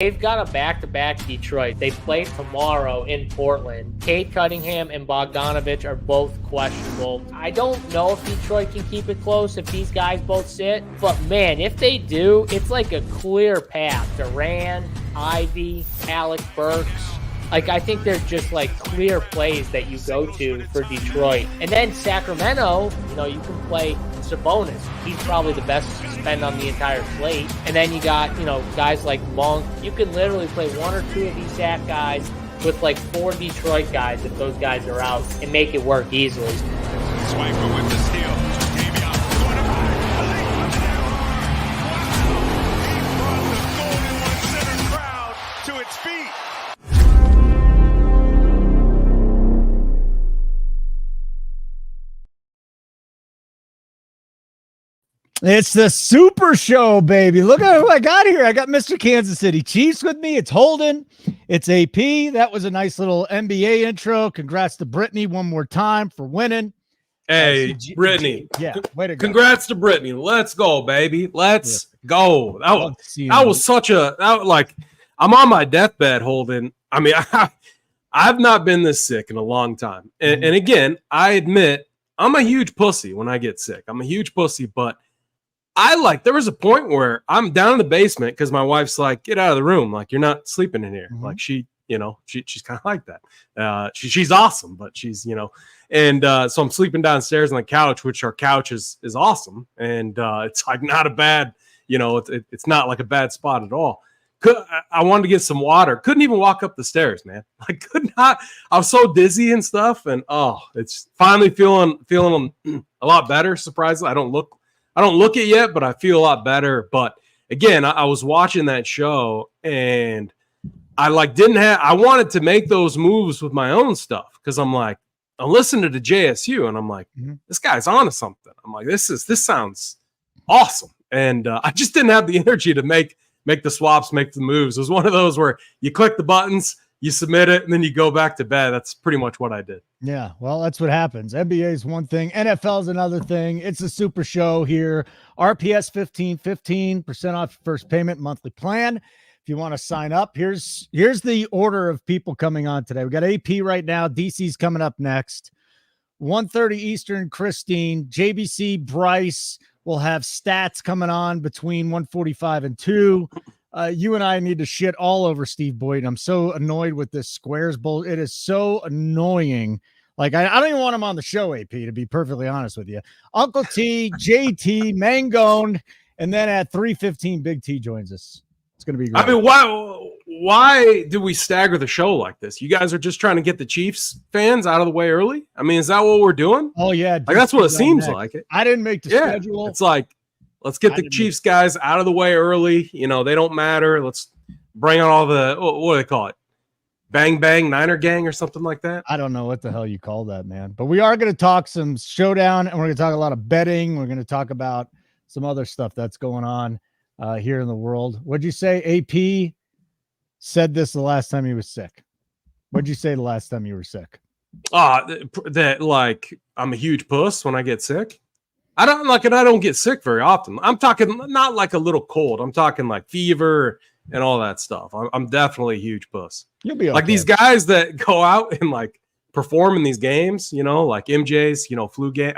They've got a back-to-back Detroit. They play tomorrow in Portland. Cade Cunningham and Bogdanovich are both questionable. I don't know if Detroit can keep it close if these guys both sit, but man, if they do, it's like a clear path. Durant, Ivy, Alec Burks. Like, I think they're just like clear plays that you go to for Detroit. And then Sacramento, you can play Sabonis. He's probably the best spend on the entire slate. And then you got, guys like Monk. You can literally play one or two of these Sac guys with like 4 Detroit guys if those guys are out and make it work easily. Swiper with the steal. Davion going to He brought the Golden One Center crowd to its feet. It's the Super Show, baby. Look at who I got here. I got Mr. Kansas City Chiefs with me. It's Holden. It's AP. That was a nice little NBA intro. Congrats to Brittany one more time for winning. Hey, Brittany. Yeah, way to go. Congrats to Brittany. Let's go, baby. Let's go. That was such a I'm on my deathbed, Holden. I mean, I've not been this sick in a long time. And again, I admit I'm a huge pussy when I get sick. I'm a huge pussy, but there was a point where I'm down in the basement because my wife's like, get out of the room. Like, you're not sleeping in here. Like she's kind of like that. She's awesome, but she's, and so I'm sleeping downstairs on the couch, which our couch is awesome. And it's like not a bad, it's not like a bad spot at all. I wanted to get some water. Couldn't even walk up the stairs, man. I could not. I was so dizzy and stuff. And it's finally feeling a lot better. Surprisingly, I don't look it yet, but I feel a lot better. But again, I was watching that show and I I wanted to make those moves with my own stuff. Cause I'm like, I'm listening to JSU and I'm like, this guy's onto something. I'm like, this sounds awesome. And I just didn't have the energy to make the swaps, make the moves. It was one of those where you click the buttons, you submit it, and then you go back to bed. That's pretty much what I did. Yeah, well, that's what happens. NBA is one thing. NFL is another thing. It's a Super Show here. RPS 15% off your first payment monthly plan. If you want to sign up, here's the order of people coming on today. We got AP right now. DC's coming up next. 1:30 Eastern, Christine. JBC Bryce will have stats coming on between 1:45 and 2. You and I need to shit all over Steve Boynton. I'm so annoyed with this squares bull. It is so annoying. Like, I don't even want him on the show, AP, to be perfectly honest with you. UncleT, JT, Mangone, and then at 3:15, Big T joins us. It's going to be great. I mean, why do we stagger the show like this? You guys are just trying to get the Chiefs fans out of the way early? I mean, is that what we're doing? Oh, yeah. Like, that's what it seems like. I didn't make the schedule. It's like, let's get the Chiefs guys out of the way early. They don't matter. Let's bring on all the, what do they call it? Bang, bang, Niner gang or something like that. I don't know what the hell you call that, man. But we are going to talk some showdown, and we're going to talk a lot of betting. We're going to talk about some other stuff that's going on here in the world. What'd you say? AP said this the last time he was sick. What'd you say the last time you were sick? That I'm a huge puss when I get sick. I don't get sick very often. I'm talking not like a little cold. I'm talking like fever and all that stuff. I'm definitely a huge puss. You'll be okay. Like these guys that go out and like perform in these games, like MJ's, flu game.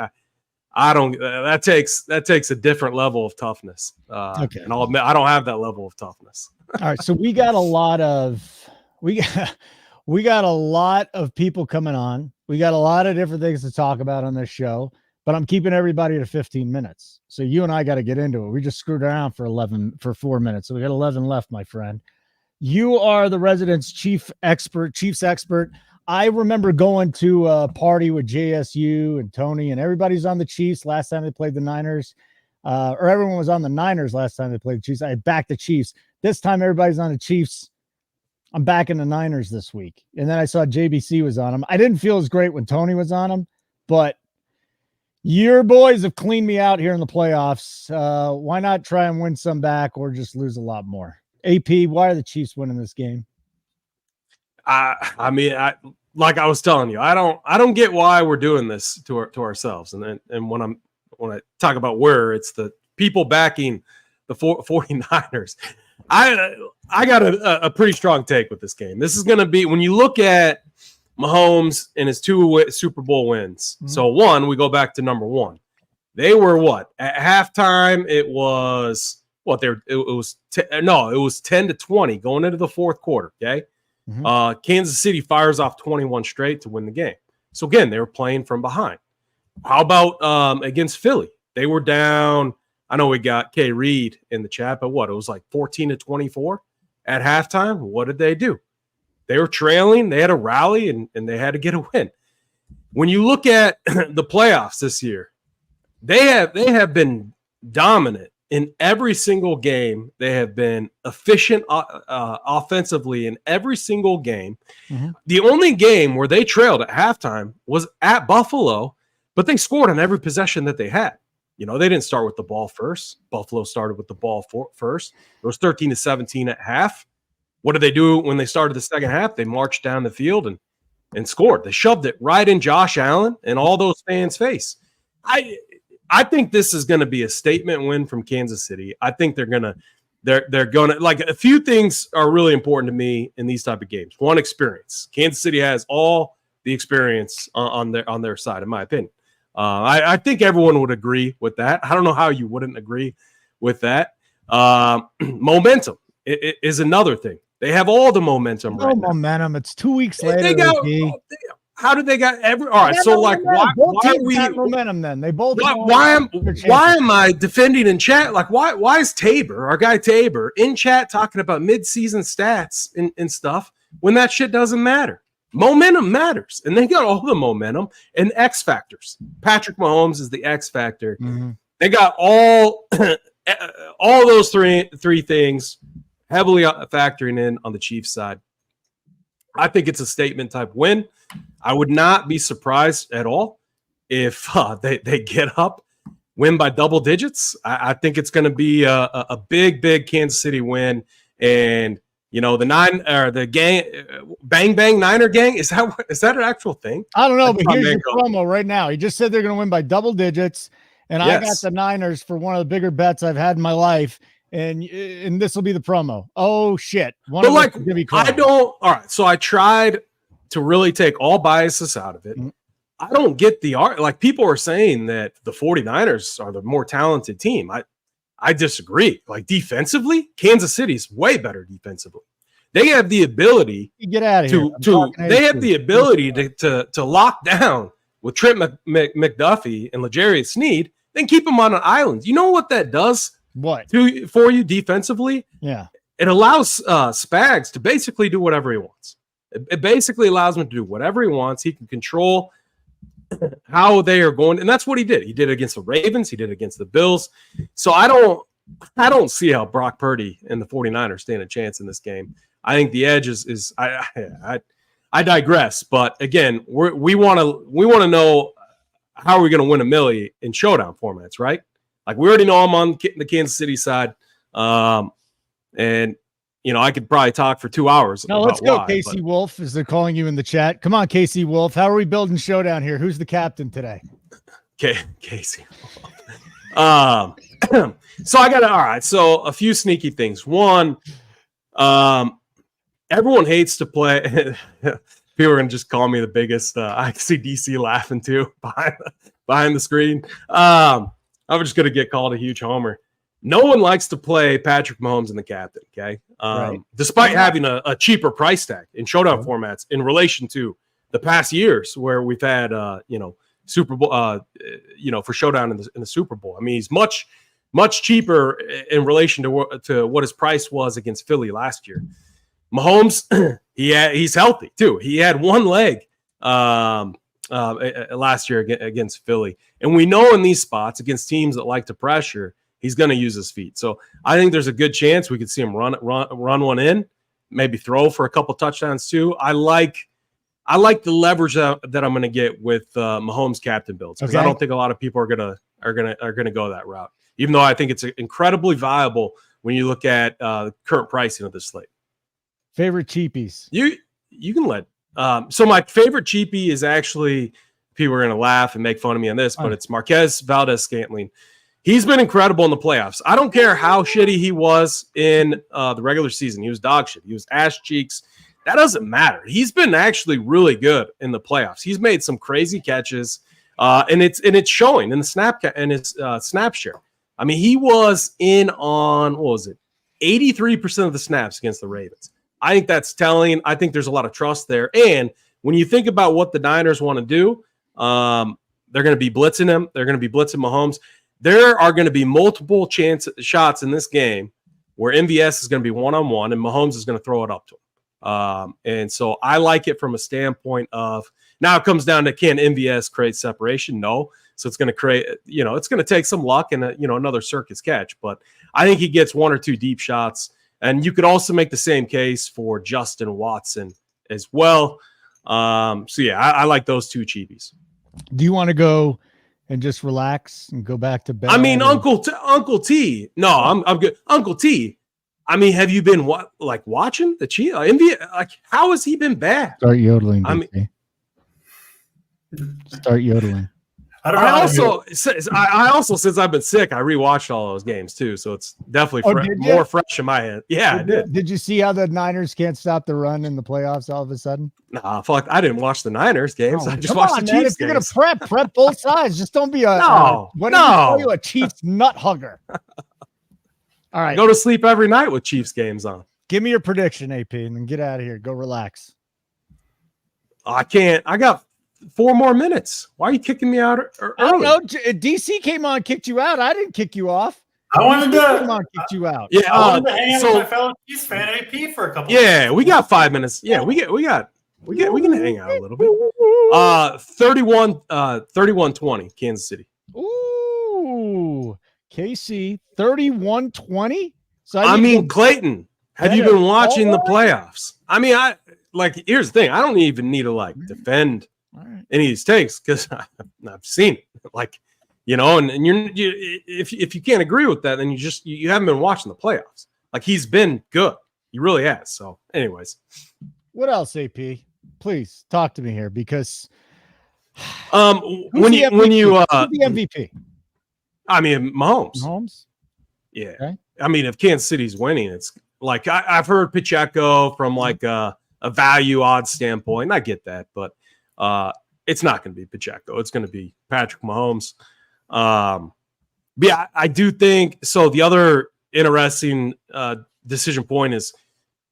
I don't. That takes a different level of toughness. Okay, and I'll admit I don't have that level of toughness. All right, so we got a lot of people coming on. We got a lot of different things to talk about on this show. But I'm keeping everybody to 15 minutes. So you and I got to get into it. We just screwed around for 4 minutes. So we got 11 left, my friend. You are the residence Chiefs expert. I remember going to a party with JSU and Tony, and everybody's on the Chiefs last time they played the Niners. Or everyone was on the Niners last time they played the Chiefs. I backed the Chiefs. This time everybody's on the Chiefs. I'm backing the Niners this week. And then I saw JBC was on them. I didn't feel as great when Tony was on them, but your boys have cleaned me out here in the playoffs. Why not try and win some back or just lose a lot more? AP, why are the Chiefs winning this game? I mean, like I was telling you, I don't get why we're doing this to ourselves. And when I talk about it's the people backing the 49ers. I got a pretty strong take with this game. This is going to be, when you look at Mahomes and his 2 Super Bowl wins. Mm-hmm. So one, we go back to number 1. They were what at halftime? It was what it was 10-20 going into the fourth quarter. Okay, Kansas City fires off 21 straight to win the game. So again, they were playing from behind. How about against Philly? They were down. I know we got K. Reed in the chat, but what? It was like 14-24 at halftime. What did they do? They were trailing. They had a rally, and they had to get a win. When you look at the playoffs this year, they have been dominant in every single game. They have been efficient offensively in every single game. Mm-hmm. The only game where they trailed at halftime was at Buffalo, but they scored on every possession that they had. You know, they didn't start with the ball first. Buffalo started with the ball first. It was 13-17 at half. What did they do when they started the second half? They marched down the field and scored. They shoved it right in Josh Allen and all those fans' face. I think this is going to be a statement win from Kansas City. I think they're going to like, a few things are really important to me in these type of games. One, experience. Kansas City has all the experience on their side, in my opinion. I think everyone would agree with that. I don't know how you wouldn't agree with that. Momentum is another thing. They have all the momentum right now. Momentum. It's 2 weeks later. How did they got every? All right, so like, why are we momentum? Then they both. Why am I defending in chat? Like, why is Tabor, our guy Tabor, in chat talking about mid-season stats and stuff when that shit doesn't matter? Momentum matters, and they got all the momentum and X factors. Patrick Mahomes is the X factor. Mm-hmm. They got all those three things heavily factoring in on the Chiefs side. I think it's a statement type win. I would not be surprised at all if they get up, win by double digits. I think it's going to be a big Kansas City win. And you know, the gang, bang Niner gang, is that an actual thing? I don't know, but here's your promo right now. He just said they're going to win by double digits, and yes. I got the Niners for one of the bigger bets I've had in my life. And this will be the promo. Oh shit! But like, I don't. All right, so I tried to really take all biases out of it. Mm-hmm. I don't get the art. Like, people are saying that the 49ers are the more talented team. I disagree. Like, defensively, Kansas City's way better defensively. They have the ability get out of here. They have the ability to lock down with Trent McDuffie and L'Jarius Sneed, then keep them on an island. You know what that does? What for you defensively? Yeah, it allows Spags to basically do whatever he wants. It basically allows him to do whatever he wants. He can control how they are going, and that's what he did. He did it against the Ravens. He did it against the Bills. So I don't see how Brock Purdy and the 49ers stand a chance in this game. I think the edge is I digress, but again, we want to know how are we going to win a milli in showdown formats, right? Like, we already know I'm on the Kansas City side, and you know, I could probably talk for 2 hours. Now let's go, Casey Wolf, as they're calling you in the chat. Come on, Casey Wolf. How are we building showdown here? Who's the captain today? Okay, Casey. So I got all right. So a few sneaky things. One, everyone hates to play. People are gonna just call me the biggest. I see DC laughing too behind the screen. I'm just gonna get called a huge homer. No one likes to play Patrick Mahomes in the captain, okay? Right. Despite having a cheaper price tag in showdown formats in relation to the past years where we've had, Super Bowl, for showdown in the Super Bowl. I mean, he's much cheaper in relation to what his price was against Philly last year. Mahomes, he's healthy too. He had one leg last year against Philly, and we know in these spots against teams that like to pressure, he's going to use his feet. So I think there's a good chance we could see him run one in, maybe throw for a couple touchdowns too. I like the leverage that I'm going to get with Mahomes captain builds, because I don't think a lot of people are going to go that route. Even though I think it's incredibly viable when you look at current pricing of this slate. Favorite cheapies? You can let. So my favorite cheapie is actually, people are going to laugh and make fun of me on this, but it's Marquez Valdez-Scantling. He's been incredible in the playoffs. I don't care how shitty he was in the regular season. He was dog shit. He was ass cheeks. That doesn't matter. He's been actually really good in the playoffs. He's made some crazy catches, and it's showing in the snap share. I mean, he was in on, what was it, 83% of the snaps against the Ravens. I think that's telling. I think there's a lot of trust there. And when you think about what the Niners want to do, they're going to be blitzing him. They're going to be blitzing Mahomes. There are going to be multiple shots in this game where MVS is going to be one-on-one and Mahomes is going to throw it up to him. And so I like it from a standpoint of, now it comes down to, can MVS create separation? No. So it's going to create, it's going to take some luck and, another circus catch. But I think he gets one or two deep shots. And you could also make the same case for Justin Watson as well. So, yeah, I like those two cheapies. Do you want to go and just relax and go back to bed? I mean, Uncle T. No, I'm good. Uncle T. I mean, have you been watching the Chiefs? Like, how has he been bad? Start yodeling. Start yodeling. I also, since I've been sick, I rewatched all those games too, so it's definitely more fresh in my head. Yeah, I did. Did you see how the Niners can't stop the run in the playoffs all of a sudden? Nah, fuck! I didn't watch the Niners games. I just watched the Chiefs games. If you're gonna prep both sides. Just don't be a a Chiefs nut hugger. All right, go to sleep every night with Chiefs games on. Give me your prediction, AP, and then get out of here. Go relax. I can't. I got 4 more minutes. Why are you kicking me out early? I don't know. DC came on, kicked you out. I didn't kick you off. I wanted to come on, kicked you out. Yeah, I wanted to hang out with my fellow Chiefs fan AP for a couple. Yeah, we got 5 minutes. Yeah, we can hang out a little bit. 31-20, Kansas City. Ooh, KC 31-20. So I mean, Clayton, have you been watching the playoffs? I mean, here's the thing. I don't even need to defend any of these takes because I've seen it. And if you can't agree with that, then you haven't been watching the playoffs. He's been good. He really has. So, anyways. What else, AP? Please talk to me here because when you the MVP? I mean, Mahomes. Mahomes? Yeah. Okay. I mean, if Kansas City's winning, it's I've heard Pacheco from a value odds standpoint, and I get that, but it's not going to be Pacheco. It's going to be Patrick Mahomes. Yeah, I do think so. The other interesting decision point is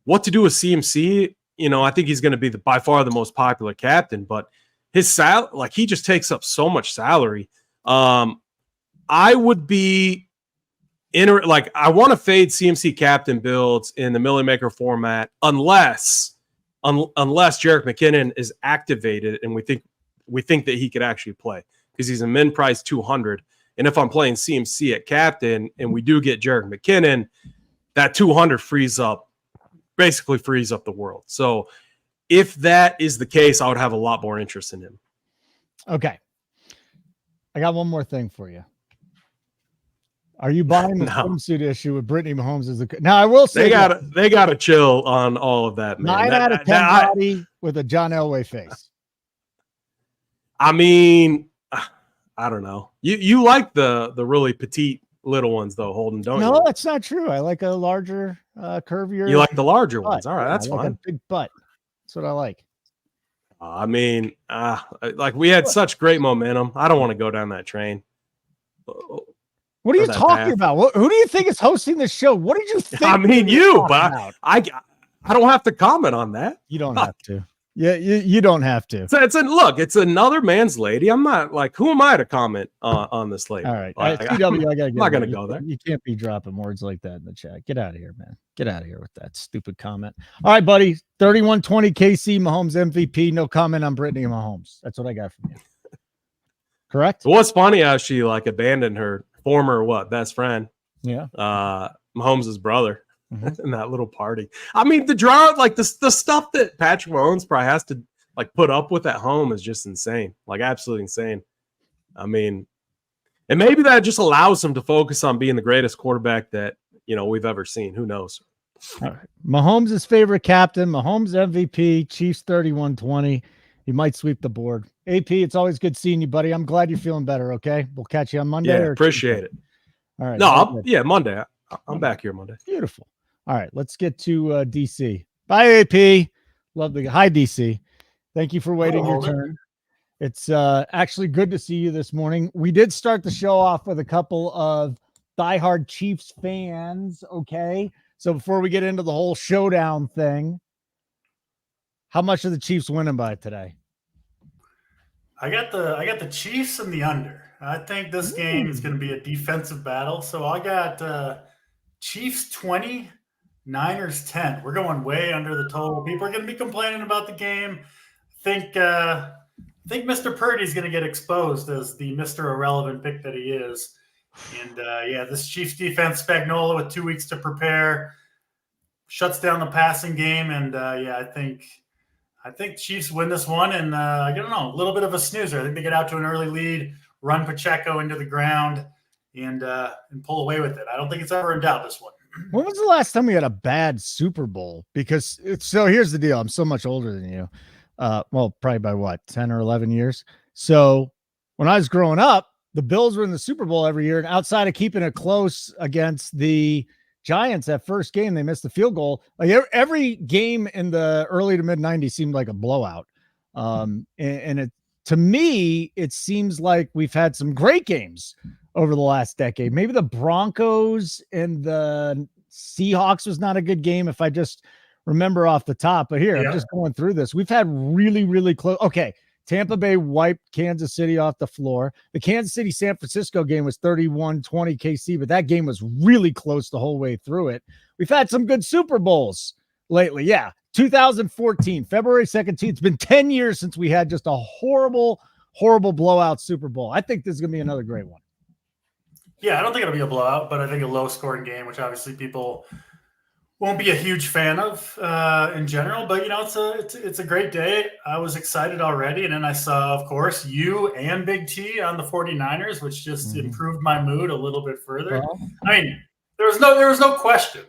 what to do with CMC. I think he's going to be by far the most popular captain, but his he just takes up so much salary. I would be I want to fade CMC captain builds in the Millie Maker format unless Jerick McKinnon is activated and we think that he could actually play because he's a min price 200. And if I'm playing CMC at captain and we do get Jerick McKinnon, that 200 basically frees up the world. So if that is the case, I would have a lot more interest in him. Okay. I got one more thing for you. Are you buying the swimsuit issue with Brittany Mahomes as now? I will say they gotta chill on all of that, man. 9 out of 10 body with a John Elway face. I mean, I don't know. You like the really petite little ones though, Holden, don't you? No, that's not true. I like a larger, curvier. You like the larger ones. All right, that's fine. A big butt. That's what I like. I mean, we had such great momentum. I don't want to go down that train. What are you talking about? Who do you think is hosting this show? What did you think? I mean, you, but I don't have to comment on that. You don't have to. Yeah, you don't have to. So it's another man's lady. I'm not who am I to comment on this lady? All right. CW, I gotta get. I'm not gonna go there. You can't be dropping words like that in the chat. Get out of here, man. Get out of here with that stupid comment. All right, buddy. 31-20 KC Mahomes MVP. No comment on Brittany Mahomes. That's what I got from you. Correct? It was funny how she abandoned her former best friend. Yeah. Mahomes' brother in that little party. I mean, the drama, the stuff that Patrick Mahomes probably has to put up with at home is just insane. Absolutely insane. I mean, and maybe that just allows him to focus on being the greatest quarterback that we've ever seen. Who knows? All right. Mahomes' favorite captain, Mahomes MVP, Chiefs 31-20. He might sweep the board. AP, it's always good seeing you, buddy. I'm glad you're feeling better. Okay, we'll catch you on Monday. Yeah, appreciate it. All right. No, Monday. I'm back here Monday. Beautiful. All right, let's get to DC. Bye, AP. Love the hi, DC. Thank you for waiting your turn. It's actually good to see you this morning. We did start the show off with a couple of diehard Chiefs fans. Okay, so before we get into the whole showdown thing, how much are the Chiefs winning by today? I got the Chiefs and the under. I think this game is going to be a defensive battle. So I got Chiefs 20, Niners 10. We're going way under the total. People are going to be complaining about the game. I think Mr. Purdy's going to get exposed as the Mr. Irrelevant pick that he is. And this Chiefs defense, Spagnuolo with 2 weeks to prepare, shuts down the passing game. And I think Chiefs win this one. And I don't know, a little bit of a snoozer. I think they get out to an early lead, run Pacheco into the ground, and pull away with it. I don't think it's ever in doubt, this one. When was the last time we had a bad Super Bowl? Because here's the deal. I'm so much older than you. Probably by what, 10 or 11 years. So when I was growing up, the Bills were in the Super Bowl every year. And outside of keeping it close against the Giants, that first game, they missed the field goal. Like every game in the early to mid 90s seemed like a blowout. To me, it seems like we've had some great games over the last decade. Maybe the Broncos and the Seahawks was not a good game if I just remember off the top. But I'm just going through this. We've had really, really close. Okay, Tampa Bay wiped Kansas City off the floor. The Kansas City-San Francisco game was 31-20 KC, but that game was really close the whole way through it. We've had some good Super Bowls lately. Yeah, 2014, February 17th. It's been 10 years since we had just a horrible, horrible blowout Super Bowl. I think this is going to be another great one. Yeah, I don't think it'll be a blowout, but I think a low-scoring game, which obviously people won't be a huge fan of in general. But, it's a great day. I was excited already, and then I saw, of course, you and BigT on the 49ers, which just improved my mood a little bit further. Well, I mean, there was no question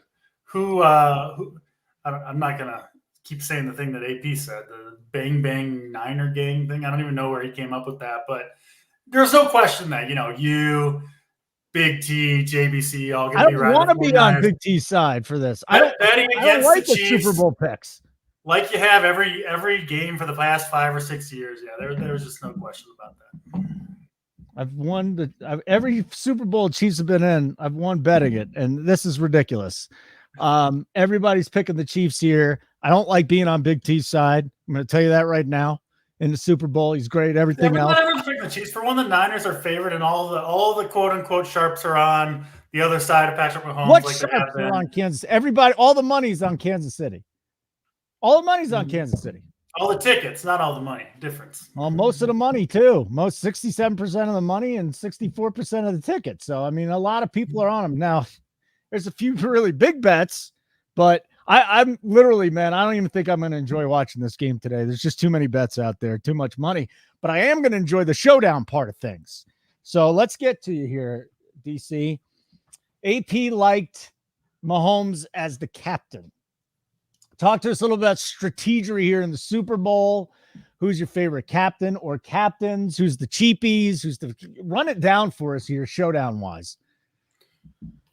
who I'm not going to keep saying the thing that AP said, the bang, bang Niner gang thing. I don't even know where he came up with that, but there's no question that, you, Big T, JBC, all going to be right. I don't want to be on Big T's side for this. I don't like the Chiefs, Super Bowl picks. Like you have every game for the past 5 or 6 years. Yeah, there was just no question about that. I've won every Super Bowl Chiefs have been in. I've won betting it, and this is ridiculous. Everybody's picking the Chiefs here. I don't like being on Big T's side. I'm going to tell you that right now. In the Super Bowl, he's great. Everything else. Everyone's picking the Chiefs. For one, the Niners are favored, and all the quote unquote sharps are on the other side of Patrick Mahomes. What sharps are on Kansas? Everybody, all the money's on Kansas City. All the money's on Kansas City. All the tickets, not all the money. Difference. Well, most of the money too. Most 67% of the money and 64% of the tickets. So I mean, a lot of people are on them now. There's a few really big bets, but I'm literally, man, I don't even think I'm going to enjoy watching this game today. There's just too many bets out there, too much money, but I am going to enjoy the showdown part of things. So let's get to you here, DC. AP liked Mahomes as the captain. Talk to us a little about strategery here in the Super Bowl. Who's your favorite captain or captains? Who's the cheapies? Run it down for us here, showdown wise.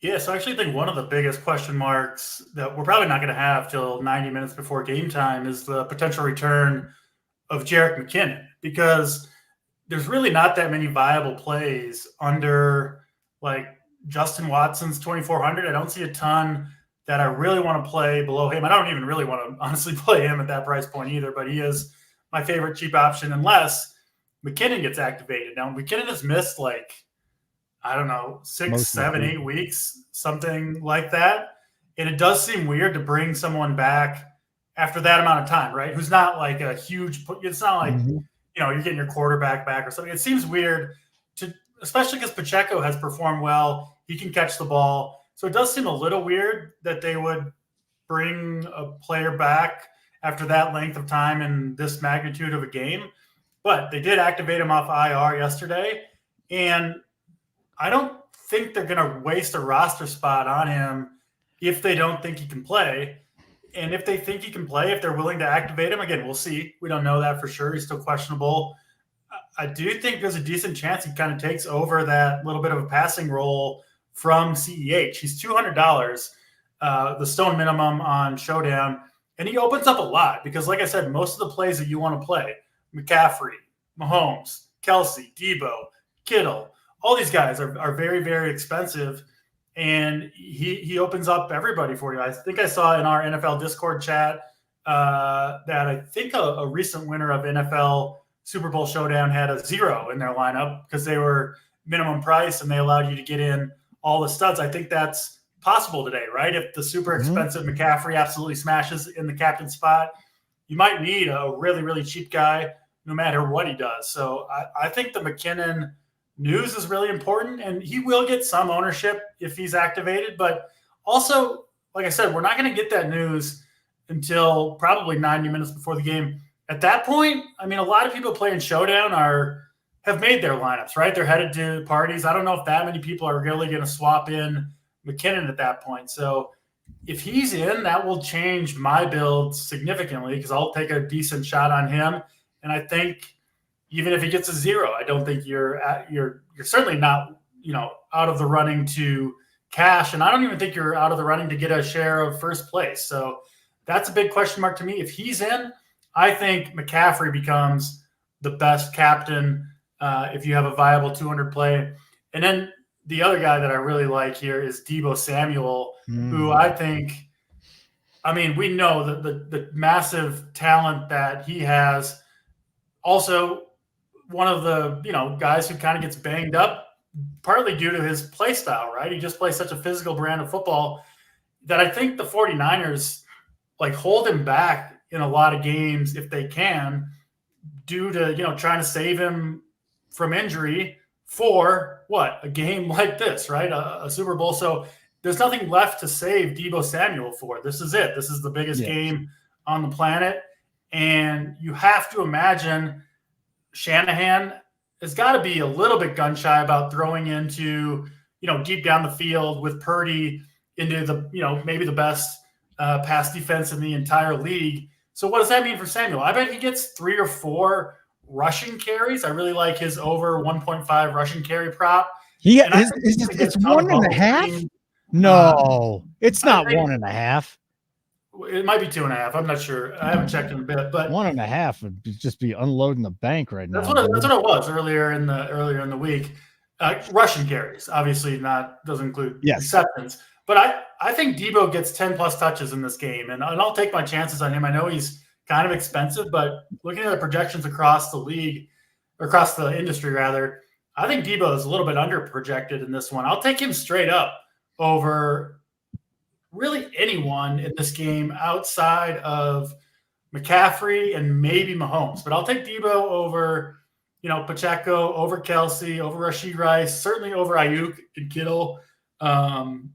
Yeah, so I actually think one of the biggest question marks that we're probably not going to have till 90 minutes before game time is the potential return of Jerick McKinnon, because there's really not that many viable plays under like Justin Watson's 2,400. I don't see a ton that I really want to play below him. I don't even really want to honestly play him at that price point either, but he is my favorite cheap option unless McKinnon gets activated. Now, McKinnon has missed 6, 7, 8 weeks, something like that. And it does seem weird to bring someone back after that amount of time, right? Who's not like a huge, it's not like, you're getting your quarterback back or something. It seems weird especially because Pacheco has performed well. He can catch the ball. So it does seem a little weird that they would bring a player back after that length of time and this magnitude of a game. But they did activate him off IR yesterday. And I don't think they're going to waste a roster spot on him if they don't think he can play. And if they think he can play, if they're willing to activate him, again, we'll see. We don't know that for sure. He's still questionable. I do think there's a decent chance he kind of takes over that little bit of a passing role from CEH. He's $200, the stone minimum on Showdown. And he opens up a lot because, like I said, most of the plays that you want to play, McCaffrey, Mahomes, Kelsey, Debo, Kittle, all these guys are very, very expensive. And he opens up everybody for you. I think I saw in our NFL Discord chat that I think a recent winner of NFL Super Bowl Showdown had a 0 in their lineup because they were minimum price and they allowed you to get in all the studs. I think that's possible today, right? If the super expensive McCaffrey absolutely smashes in the captain spot, you might need a really, really cheap guy no matter what he does. So I think the McKinnon news is really important, and he will get some ownership if he's activated. But also, like I said, we're not going to get that news until probably 90 minutes before the game. At that point, I mean, a lot of people playing Showdown have made their lineups, right? They're headed to parties. I don't know if that many people are really going to swap in McKinnon at that point. So if he's in, that will change my build significantly because I'll take a decent shot on him. And I think even if he gets a 0, I don't think you're certainly not, out of the running to cash. And I don't even think you're out of the running to get a share of first place. So that's a big question mark to me. If he's in, I think McCaffrey becomes the best captain if you have a viable 200 play. And then the other guy that I really like here is Deebo Samuel, who I think, we know the massive talent that he has. Also, one of the guys who kind of gets banged up, partly due to his play style, right? He just plays such a physical brand of football that I think the 49ers hold him back in a lot of games if they can, due to trying to save him from injury for a game like this, right? A Super Bowl. So there's nothing left to save Deebo Samuel for. This is it. This is the biggest game on the planet. And you have to imagine Shanahan has got to be a little bit gun shy about throwing into, deep down the field with Purdy into the, maybe the best pass defense in the entire league. So what does that mean for Samuel? I bet he gets 3 or 4 rushing carries. I really like his over 1.5 rushing carry prop. It's 1.5. No, it's not 1.5. It might be 2.5. I'm not sure. I haven't checked in a bit, but 1.5 would just be unloading the bank right now. That's what it was earlier in the week. Rushing carries, obviously doesn't include receptions. But I think Deebo gets 10 plus touches in this game, and I'll take my chances on him. I know he's kind of expensive, but looking at the projections across the league, across the industry rather, I think Deebo is a little bit under projected in this one. I'll take him straight up over really anyone in this game outside of McCaffrey and maybe Mahomes. But I'll take Deebo over, Pacheco, over Kelsey, over Rashid Rice, certainly over Ayuk and Kittle. UncleT,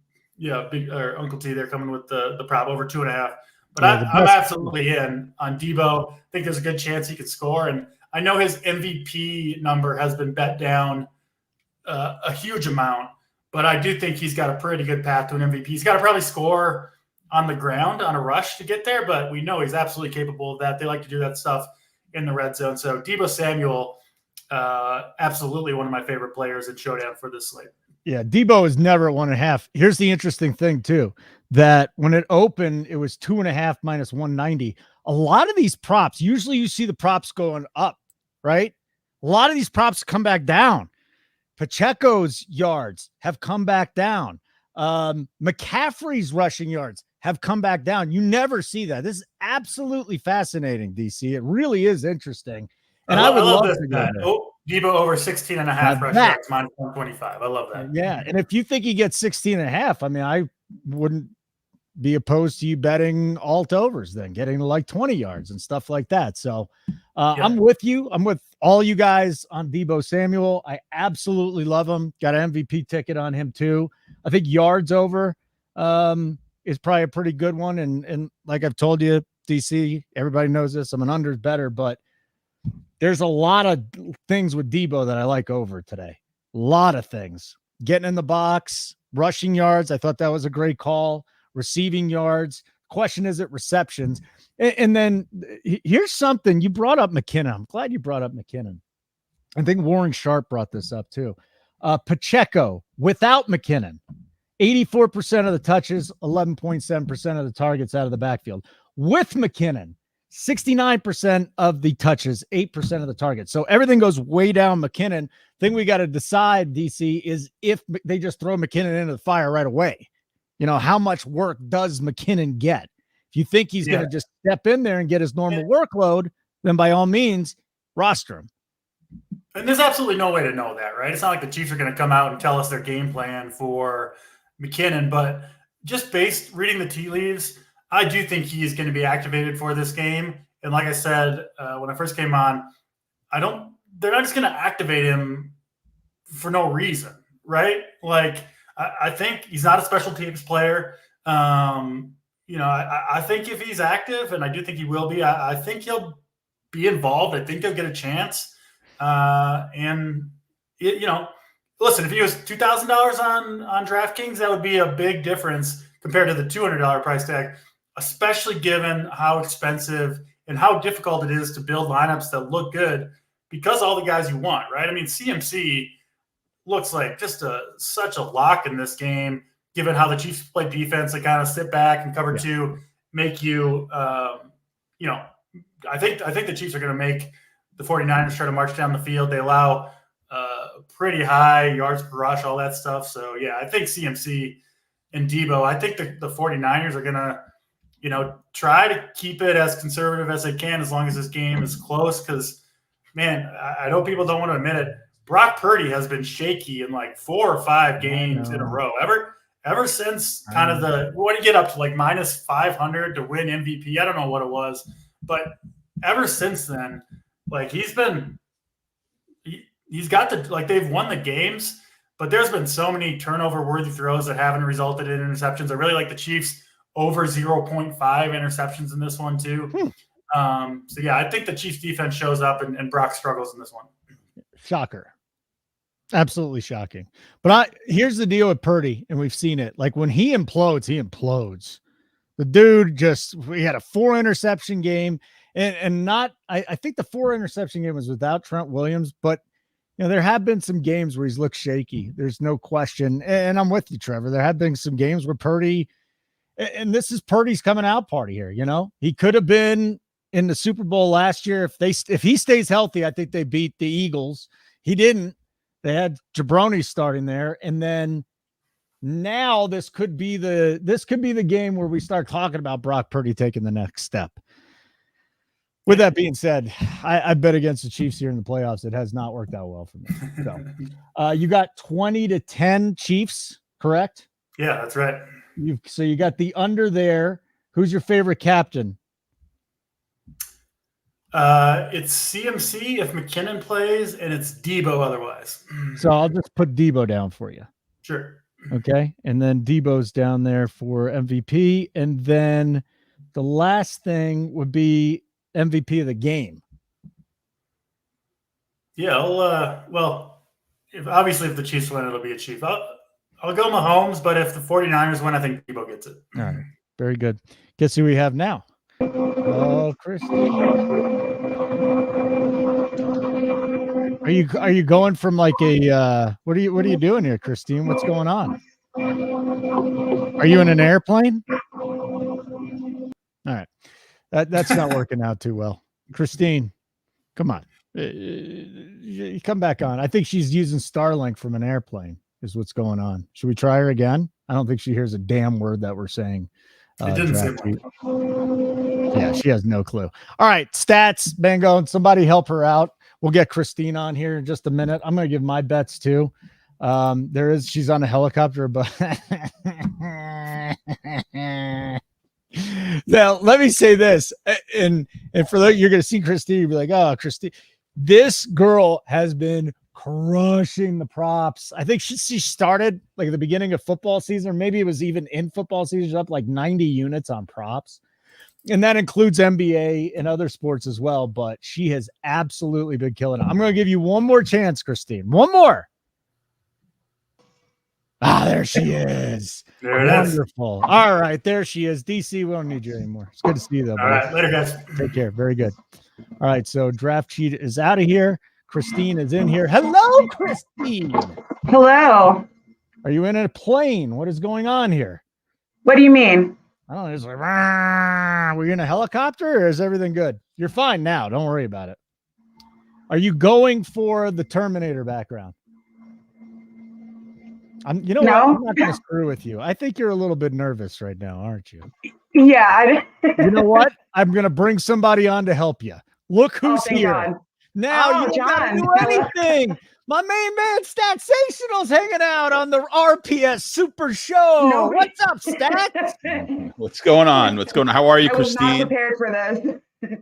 they're coming with the prop over 2.5. But I'm absolutely in on Deebo. I think there's a good chance he could score. And I know his MVP number has been bet down a huge amount. But I do think he's got a pretty good path to an MVP. He's got to probably score on the ground on a rush to get there, but we know he's absolutely capable of that. They like to do that stuff in the red zone. So Deebo Samuel, absolutely one of my favorite players in Showdown for this slate. Yeah, Deebo is never at 1.5. Here's the interesting thing, too, that when it opened, it was 2.5 minus 190. A lot of these props, usually you see the props going up, right? A lot of these props come back down. Pacheco's yards have come back down. McCaffrey's rushing yards have come back down. You never see that. This is absolutely fascinating, DC. It really is interesting. And I would love to go there. Deebo over 16.5 rushing yards, minus 125. I love that. Yeah. And if you think he gets 16.5, I wouldn't be opposed to you betting alt overs then, getting to like 20 yards and stuff like that. So I'm with you. I'm with all you guys on Deebo Samuel. I absolutely love him. Got an MVP ticket on him too. I think yards over is probably a pretty good one. And like I've told you, DC, everybody knows this. I'm an unders better, but there's a lot of things with Deebo that I like over today. A lot of things. Getting in the box, rushing yards. I thought that was a great call. Receiving yards. Question is it receptions? And then here's something. You brought up McKinnon. I'm glad you brought up McKinnon. I think Warren Sharp brought this up too. Pacheco without McKinnon, 84% of the touches, 11.7% of the targets out of the backfield. With McKinnon, 69% of the touches, 8% of the targets. So everything goes way down McKinnon. Thing we got to decide, DC, is if they just throw McKinnon into the fire right away. How much work does McKinnon get? If you think he's going to just step in there and get his normal workload, then by all means, roster him. And there's absolutely no way to know that, right? It's not like the Chiefs are going to come out and tell us their game plan for McKinnon, but just reading the tea leaves, I do think he is going to be activated for this game. And like I said, when I first came on, they're not just going to activate him for no reason, right? Like, I think he's not a special teams player. I think if he's active, and I do think he will be, I think he'll be involved. I think he'll get a chance. Listen, if he was $2,000 on DraftKings, that would be a big difference compared to the $200 price tag, especially given how expensive and how difficult it is to build lineups that look good because all the guys you want, right? I mean, CMC looks like just such a lock in this game, given how the Chiefs play defense. They kind of sit back and cover two, make you, I think the Chiefs are going to make the 49ers try to march down the field. They allow pretty high yards per rush, all that stuff. So, yeah, I think CMC and Debo, I think the 49ers are going to, try to keep it as conservative as they can as long as this game is close because, man, I know people don't want to admit it. Brock Purdy has been shaky in like 4 or 5 games in a row. Ever since kind of what did he get up to, like minus 500 to win MVP? I don't know what it was. But ever since then, like he's got they've won the games, but there's been so many turnover-worthy throws that haven't resulted in interceptions. I really like the Chiefs over 0.5 interceptions in this one too. I think the Chiefs defense shows up and Brock struggles in this one. Shocker. Absolutely shocking. But here's the deal with Purdy, and we've seen it. Like when he implodes. The dude we had a 4 interception game and I think the 4 interception game was without Trent Williams, but there have been some games where he's looked shaky. There's no question. And I'm with you, Trevor. There have been some games where Purdy, and this is Purdy's coming out party here. He could have been in the Super Bowl last year. If he stays healthy, I think they beat the Eagles. He didn't. They had Jabroni starting there. And then now this could be the game where we start talking about Brock Purdy taking the next step. With that being said, I bet against the Chiefs here in the playoffs. It has not worked out well for me. So you got 20-10 Chiefs, correct? Yeah, that's right. So you got the under there. Who's your favorite captain? It's CMC if McKinnon plays, and it's Debo otherwise. So I'll just put Debo down for you. Sure. Okay. And then Debo's down there for MVP. And then the last thing would be MVP of the game. Yeah. If the Chiefs win, it'll be a Chief. I'll go Mahomes, but if the 49ers win, I think Debo gets it. All right. Very good. Guess who we have now? Oh, Christine. Are you going from like a what are you doing here, Christine? What's going on? Are you in an airplane? All right. That's not working out too well. Christine, come on. Come back on. I think she's using Starlink from an airplane is what's going on. Should we try her again? I don't think she hears a damn word that we're saying. It didn't say one. Yeah, she has no clue. All right, stats, Mangone. Somebody help her out. We'll get Christine on here in just a minute. I'm going to give my bets too. She's on a helicopter, but now let me say this, and for that, you're going to see Christine, you'll be like, oh, Christine, this girl has been crushing the props. I think she started like at the beginning of football season, or maybe it was even in football season, up like 90 units on props. And that includes NBA and other sports as well. But she has absolutely been killing it. I'm going to give you one more chance, Christine. One more. Ah, there she is. There it Wonderful. is. All right, there she is. DC, we don't need you anymore. It's good to see you, though. All right, later, guys. Take care. Very good. All right, so Draft Cheat is out of here. Christine is in here. Hello, Christine. Hello. Are you in a plane? What is going on here? What do you mean? I don't know. It's like, were you in a helicopter or is everything good? You're fine now. Don't worry about it. Are you going for the Terminator background? You know what? I'm not going to screw with you. I think you're a little bit nervous right now, aren't you? Yeah. You know what? I'm going to bring somebody on to help you. Look who's here. God. Now you don't got to do anything. My main man, Statsational's hanging out on the RPS Super Show. What's up, Stats? What's going on? How are you, Christine? I was not prepared for this.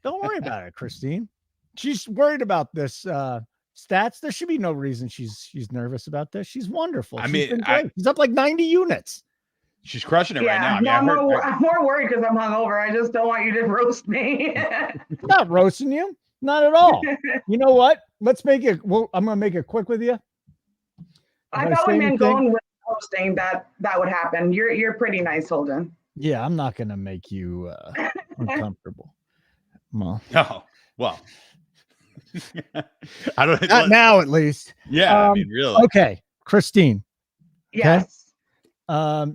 Don't worry about it, Christine. She's worried about this. Stats, there should be no reason she's nervous about this. She's wonderful. She's up like 90 units. She's crushing it right now. I'm more worried because I'm hungover. I just don't want you to roast me. I'm not roasting you. Not at all. You know what? Let's make it. Well, I'm going to make it quick with you. I thought when Mangone was hosting that would happen. You're pretty nice, Holden. Yeah, I'm not going to make you uncomfortable. Well, no. Well, I don't. Not now, at least. Yeah, I mean, really. Okay, Christine. Yes. Okay?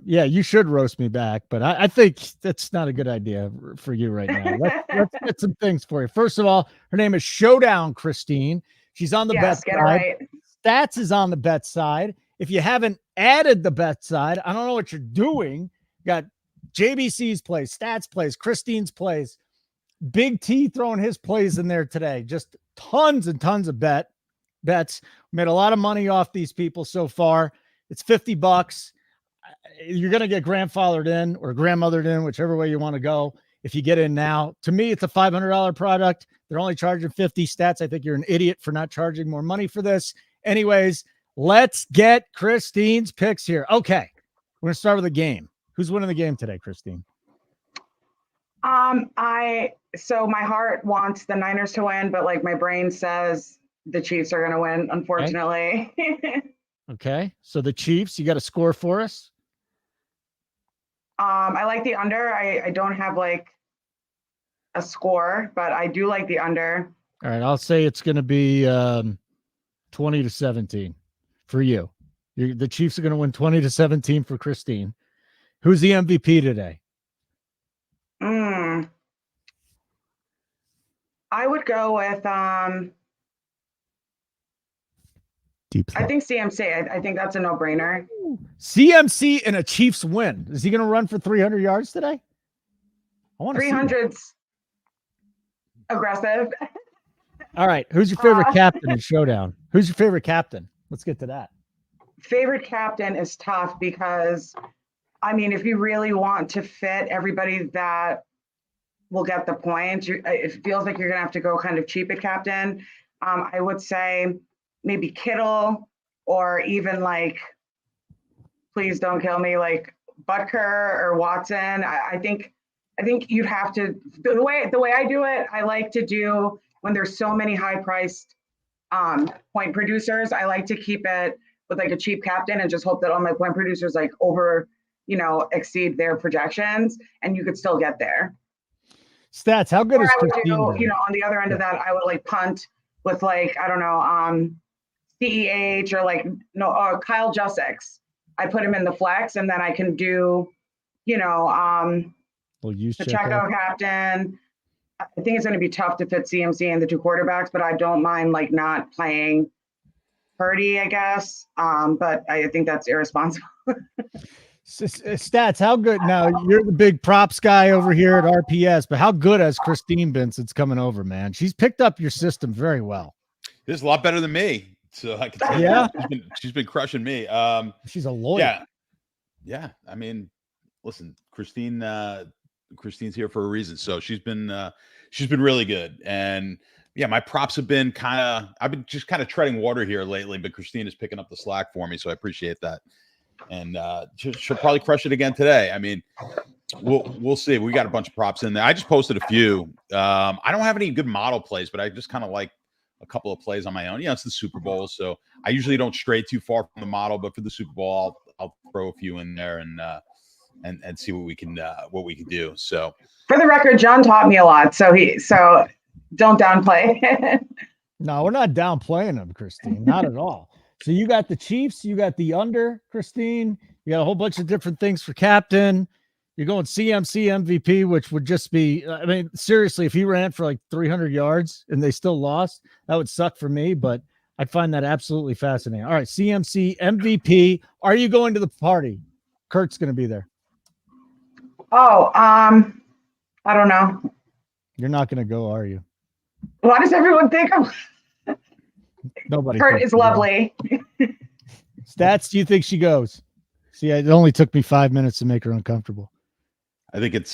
Yeah, you should roast me back, but I think that's not a good idea for you right now. Let's get some things for you. First of all, her name is Showdown Christine. She's on the bet side. Right. Stats is on the bet side. If you haven't added the bet side, I don't know what you're doing. You got JBC's plays, Stats plays, Christine's plays, Big T throwing his plays in there today. Just tons and tons of bets. We made a lot of money off these people so far. It's $50. You're going to get grandfathered in or grandmothered in, whichever way you want to go. If you get in now, to me, it's a $500 product. They're only charging 50. Stats, I think you're an idiot for not charging more money for this. Anyways, let's get Christine's picks here. Okay. We're going to start with the game. Who's winning the game today, Christine? So my heart wants the Niners to win, but like my brain says the Chiefs are going to win, unfortunately. Okay. So the Chiefs, you got a score for us? I like the under. I don't have like a score, but I do like the under. All right. I'll say it's going to be 20-17 for you. The Chiefs are going to win 20-17 for Christine. Who's the MVP today? I would go with deep thought. I think CMC. I think that's a no-brainer. CMC in a Chiefs win. Is he going to run for 300 yards today? I want 300's aggressive. All right. Who's your favorite captain in Showdown? Who's your favorite captain? Let's get to that. Favorite captain is tough because, I mean, if you really want to fit everybody that will get the points, it feels like you're going to have to go kind of cheap at captain. I would say maybe Kittle or even like, please don't kill me, like Butker or Watson. I think you'd have to, the way I do it, I like to do when there's so many high priced point producers, I like to keep it with like a cheap captain and just hope that all my point producers like exceed their projections and you could still get there. Stats, how good is Christine? On the other end of that, I would like punt with like, I don't know, CEH or like Kyle Juszczyk. I put him in the flex and then I can do, we'll use the Checo captain. I think it's going to be tough to fit CMC and the two quarterbacks, but I don't mind like not playing Purdy, I guess. But I think that's irresponsible. Stats, how good? Now you're the big props guy over here at RPS, but how good has Christine been since coming over, man? She's picked up your system very well. This is a lot better than me. So I can tell you, she's been crushing me. She's a lawyer. Yeah. I mean, listen, Christine's here for a reason. So she's been really good. And yeah, my props have been I've been just kind of treading water here lately, but Christine is picking up the slack for me. So I appreciate that. And she'll probably crush it again today. I mean, we'll see. We got a bunch of props in there. I just posted a few. I don't have any good model plays, but I just kind of like a couple of plays on my own. It's the Super Bowl, so I usually don't stray too far from the model. But for the Super Bowl, I'll throw a few in there and see what we can do. So for the record, John taught me a lot, so don't downplay. No, we're not downplaying them, Christine. Not at all. So you got the Chiefs, you got the under, Christine. You got a whole bunch of different things for captain. You're going CMC MVP, which would just be, I mean, seriously, if he ran for like 300 yards and they still lost, that would suck for me, but I'd find that absolutely fascinating. All right, CMC MVP. Are you going to the party? Kurt's going to be there. Oh, I don't know. You're not going to go, are you? Why does everyone think I'm? Nobody. Kurt is lovely. Stats, do you think she goes? See, it only took me 5 minutes to make her uncomfortable. I think it's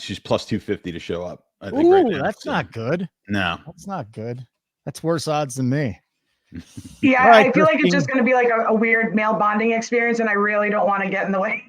she's plus 250 to show up. I think Ooh, right now. that's not good. No, That's not good. That's worse odds than me. Yeah, All right, I feel like it's Christine. just going to be like a weird male bonding experience, and I really don't want to get in the way.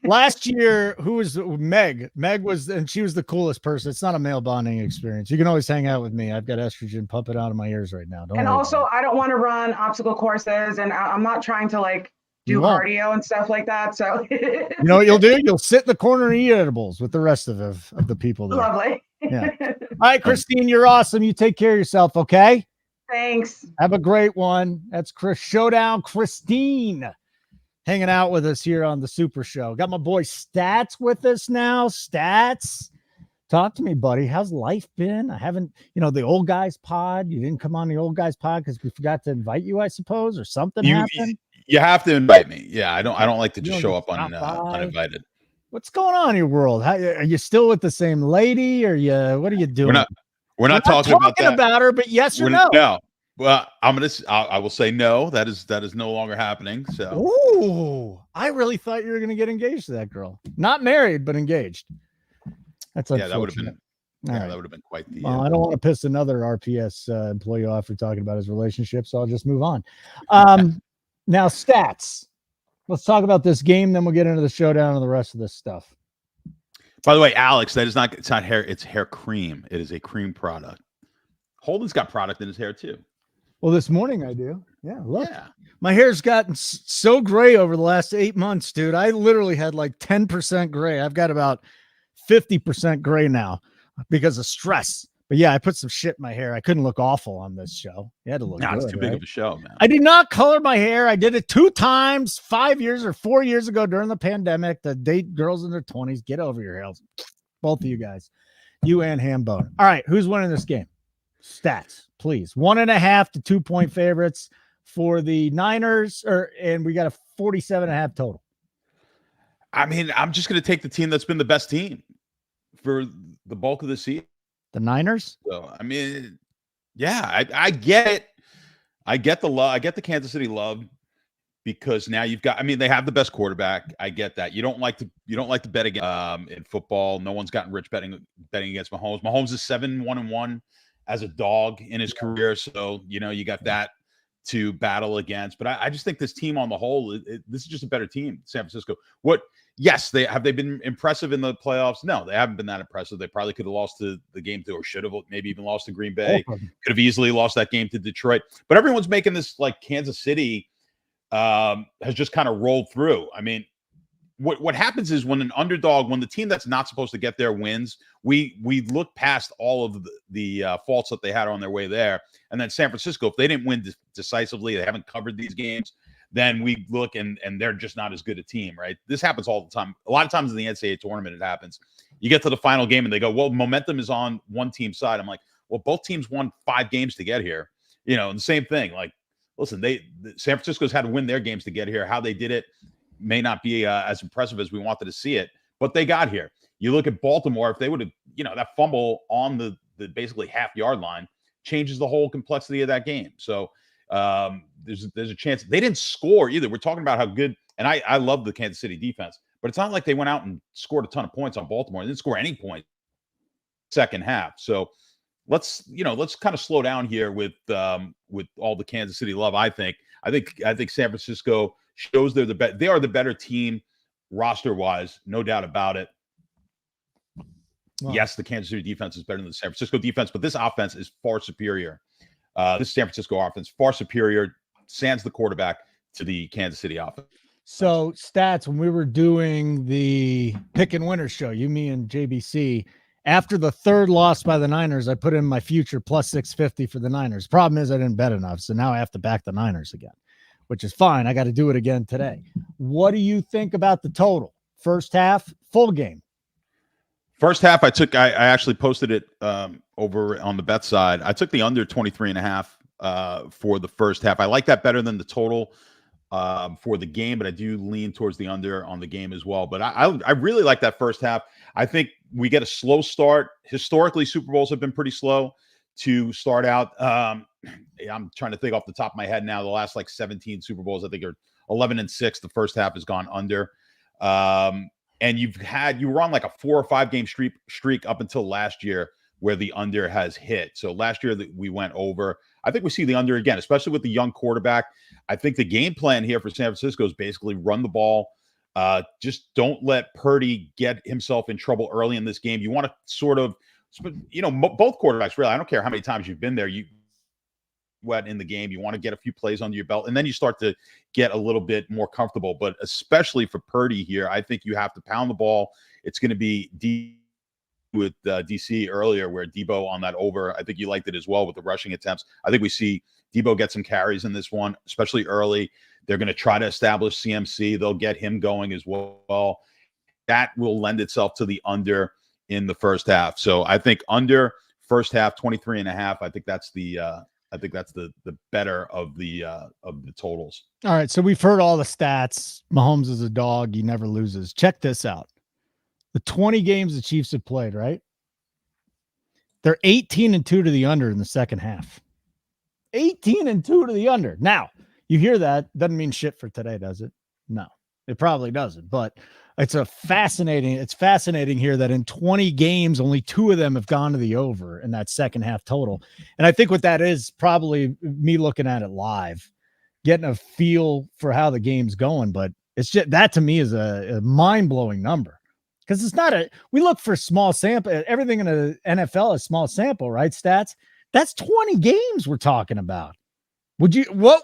Last year, who was Meg? Meg was, and she was the coolest person. It's not a male bonding experience. You can always hang out with me. I've got estrogen pumping out of my ears right now. Don't And worry also, about I don't want to run obstacle courses, and I'm not trying to like do You won't. cardio and stuff like that. So it. You know what you'll do? You'll sit in the corner and eat edibles with the rest of the people there. lovely. Yeah. All right, Christine, you're awesome. You take care of yourself, okay? Thanks. Have a great one. That's Chris Showdown. Christine hanging out with us here on the Super Show. Got my boy Stats with us now. Stats, talk to me, buddy. How's life been? I haven't, the old guys pod. You didn't come on the old guys pod because we forgot to invite you, I suppose, or something happened. You have to invite me. Yeah, I don't like to just don't show just up stop by. uninvited. What's going on in your world? Are you still with the same lady? Or what are you doing? We're not talking about her, but yes or We're- no? No. Well, I will say no. That is no longer happening. So Ooh, I really thought you were going to get engaged to that girl. Not married, but engaged. That's unfortunate. that would have been All right. that would have been quite the. Well, I don't want to piss another RPS employee off for talking about his relationship, so I'll just move on. Now, Stats. Let's talk about this game, then we'll get into the showdown and the rest of this stuff. By the way, Alex, it's not hair. It's hair cream. It is a cream product. Holden's got product in his hair too. Well, this morning I do. Yeah, look. Yeah. My hair's gotten so gray over the last 8 months, dude. I literally had like 10% gray. I've got about 50% gray now because of stress. But yeah, I put some shit in my hair. I couldn't look awful on this show. You had to look good, It's too big right? of a show, man. I did not color my hair. I did it 2 times, 5 years or 4 years ago during the pandemic to date girls in their 20s. Get over your heels. Both of you guys. You and Hambone. All right, who's winning this game? Stats, please. 1.5 to 2 point favorites for the Niners, and we got a 47.5 total. I mean, I'm just going to take the team that's been the best team for the bulk of the season. The Niners? So, I mean, yeah, I get it. I get the love. I get the Kansas City love because now you've got. I mean, they have the best quarterback. I get that. You don't like to bet against in football. No one's gotten rich betting against Mahomes. Mahomes is 7-1-1 as a dog in his career, so you got that to battle against. But I just think this team on the whole, this is just a better team. San Francisco. Yes, they been impressive in the playoffs. No, they haven't been that impressive. They probably could have lost the game to, or should have maybe even lost to Green Bay. Could have easily lost that game to Detroit. But everyone's making this like Kansas City has just kind of rolled through. I mean, what happens is when the team that's not supposed to get there wins, we look past all of the faults that they had on their way there. And then San Francisco, if they didn't win decisively, they haven't covered these games, then we look and they're just not as good a team, right? This happens all the time. A lot of times in the NCAA tournament, it happens. You get to the final game and they go, well, momentum is on one team's side. I'm like, well, both teams won 5 games to get here. And the same thing. Like, listen, San Francisco's had to win their games to get here. How they did it may not be as impressive as we wanted to see it, but they got here. You look at Baltimore, if they would have, that fumble on the basically half-yard line changes the whole complexity of that game. So there's a chance they didn't score either. We're talking about how good, and I love the Kansas City defense, but it's not like they went out and scored a ton of points on Baltimore. They didn't score any points second half. So let's kind of slow down here with all the Kansas City love. I think San Francisco shows they are the better team roster wise, no doubt about it. Wow. Yes, the Kansas City defense is better than the San Francisco defense, but this offense is far superior. This San Francisco offense far superior, sans the quarterback, to the Kansas City offense. So, Stats, when we were doing the pick and winner show, you, me, and JBC, After the third loss by the Niners, I put in my future plus 650 for the Niners. Problem is I didn't bet enough, so now I have to back the Niners again, which is fine. I got to do it again today. What do you think about the total? First half, full game. First half, I actually posted it over on the bet side. I took the under 23.5 for the first half. I like that better than the total for the game, but I do lean towards the under on the game as well. But I really like that first half. I think we get a slow start. Historically, Super Bowls have been pretty slow to start out. I'm trying to think off the top of my head now. The last like 17 Super Bowls, I think, are 11-6. The first half has gone under. And you were on like a 4 or 5 game streak up until last year where the under has hit. So last year that we went over. I think we see the under again, especially with the young quarterback. I think the game plan here for San Francisco is basically run the ball. Just don't let Purdy get himself in trouble early in this game. You want to sort of, both quarterbacks, really. I don't care how many times you've been there. You wet in the game. You want to get a few plays under your belt, and then you start to get a little bit more comfortable. But especially for Purdy here, I think you have to pound the ball. It's going to be with DC earlier, where Debo on that over. I think you liked it as well with the rushing attempts. I think we see Debo get some carries in this one, especially early. They're going to try to establish CMC. They'll get him going as well. That will lend itself to the under in the first half. So I think under first half 23.5. I think that's the better of the totals. All right, so we've heard all the stats. Mahomes is a dog. He never loses. Check this out. The 20 games the Chiefs have played, right? They're 18-2 to the under in the second half. 18-2 to the under. Now, you hear that, doesn't mean shit for today, does it? No, it probably doesn't. But it's fascinating here that in 20 games, only 2 of them have gone to the over in that second half total. And I think what that is probably me looking at it live, getting a feel for how the game's going. But it's just that to me is a mind-blowing number. Because it's not we look for small sample. Everything in the NFL is small sample, right? Stats. That's 20 games we're talking about. What,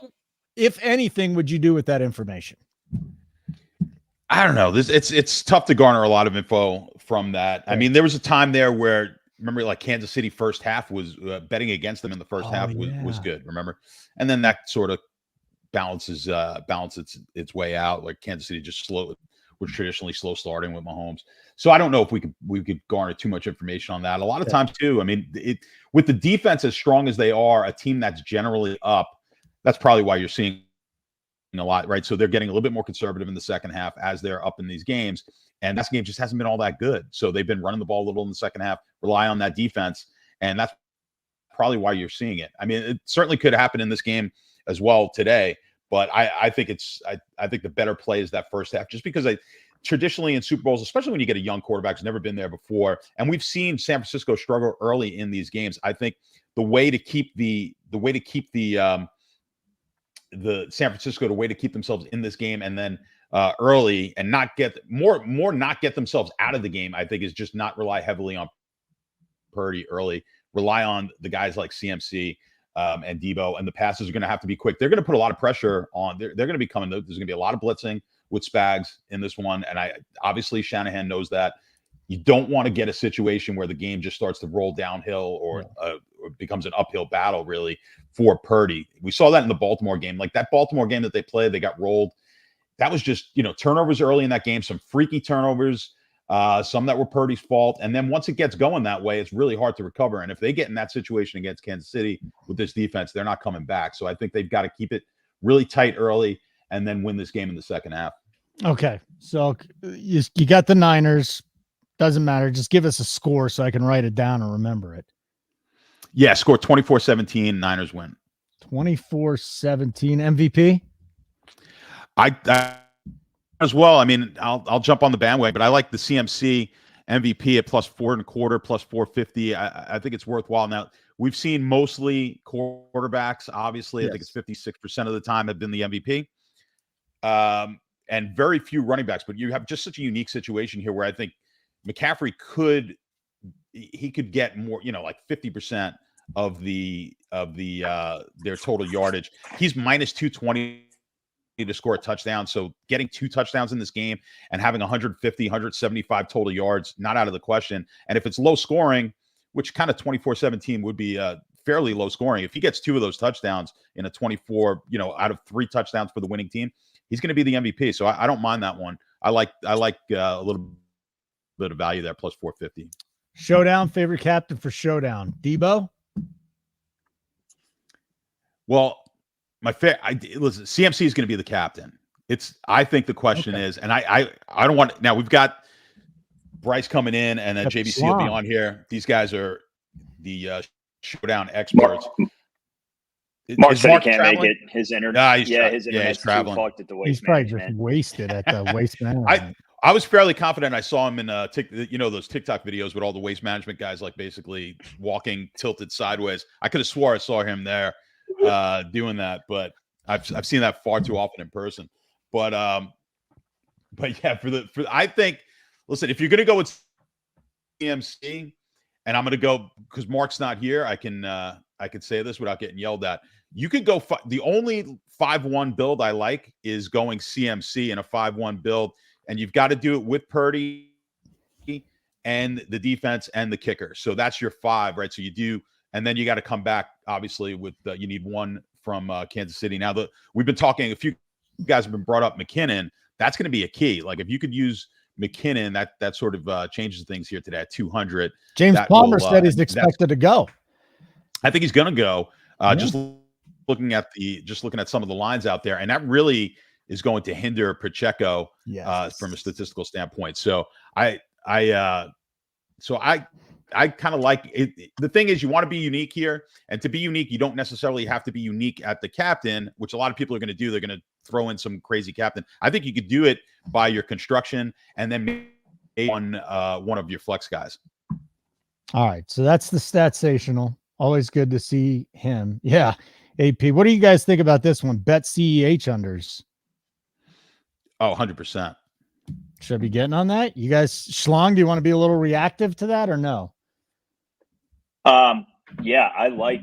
if anything, would you do with that information? I don't know. It's tough to garner a lot of info from that. I mean, there was a time there where, remember, like Kansas City first half was betting against them in the first half was good. Remember, and then that sort of balances its way out. Like Kansas City just was traditionally slow starting with Mahomes. So I don't know if we could garner too much information on that. A lot of times too, I mean, with the defense as strong as they are, a team that's generally up, that's probably why you're seeing a lot, right? So they're getting a little bit more conservative in the second half as they're up in these games. And this game just hasn't been all that good. So they've been running the ball a little in the second half, rely on that defense. And that's probably why you're seeing it. I mean, it certainly could happen in this game as well today. But I think I think the better play is that first half, just because traditionally in Super Bowls, especially when you get a young quarterback who's never been there before, and we've seen San Francisco struggle early in these games. I think the way to keep the San Francisco to keep themselves in this game and then early and not get themselves out of the game, I think, is just not rely heavily on Purdy early. Rely on the guys like CMC and Debo, and the passes are going to have to be quick. They're going to put a lot of pressure on. They're going to be coming. There's going to be a lot of blitzing with Spags in this one, and obviously Shanahan knows that. You don't want to get a situation where the game just starts to roll downhill or becomes an uphill battle, really, for Purdy. We saw that in the Baltimore game. Like that Baltimore game that they played, they got rolled. That was just, turnovers early in that game, some freaky turnovers, some that were Purdy's fault. And then once it gets going that way, it's really hard to recover. And if they get in that situation against Kansas City with this defense, they're not coming back. So I think they've got to keep it really tight early and then win this game in the second half. Okay. So you got the Niners. Doesn't matter. Just give us a score so I can write it down and remember it. Yeah, score 24-17. Niners win. 24-17. MVP? I as well. I mean, I'll jump on the bandwagon, but I like the CMC MVP at +4.25, +450. I think it's worthwhile. Now, we've seen mostly quarterbacks, obviously. Yes. I think it's 56% of the time have been the MVP. And very few running backs, but you have just such a unique situation here where I think McCaffrey could get more, like 50% of their total yardage. He's -220 to score a touchdown. So getting 2 touchdowns in this game and having 150, 175 total yards, not out of the question. And if it's low scoring, which kind of 24-17 would be fairly low scoring, if he gets 2 of those touchdowns in a 24, out of 3 touchdowns for the winning team, he's going to be the MVP. So I don't mind that one. I like a little bit of value there, plus 450. Showdown, favorite captain for Showdown, Debo? Well, listen, CMC is going to be the captain. I think the question is, and I don't want, now we've got Bryce coming in and JBC will be on here. These guys are the Showdown experts. Mark said he can't make it. His internet. His internet's traveling. Too fucked at the waste. He's probably management. just wasted at the waste management. I was fairly confident. I saw him in those TikTok videos with all the waste management guys, like basically walking tilted sideways. I could have swore I saw him there doing that, but I've seen that far too often in person. But yeah, I think, listen, if you're going to go with CMC, and I'm going to go because Mark's not here, I can say this without getting yelled at. You could go. The only 5-1 build I like is going CMC in a 5-1 build, and you've got to do it with Purdy and the defense and the kicker. So that's your 5, right? So you do, and then you got to come back, obviously, with you need 1 from Kansas City. Now, we've been talking, a few guys have been brought up, McKinnon. That's going to be a key. Like, if you could use McKinnon, that sort of changes things here today at 200. James Palmer said he's expected to go. I think he's going to go. Just looking at some of the lines out there, and that really is going to hinder Pacheco from a statistical standpoint. So I kind of like it. The thing is, you want to be unique here, and to be unique, you don't necessarily have to be unique at the captain, which a lot of people are going to do. They're going to throw in some crazy captain. I think you could do it by your construction, and then maybe one of your flex guys. All right, so that's the Statsational. Always good to see him. Yeah, AP. What do you guys think about this one? Bet CEH unders. Oh, 100%. Should I be getting on that? You guys, Schlong, do you want to be a little reactive to that or no? Yeah, I like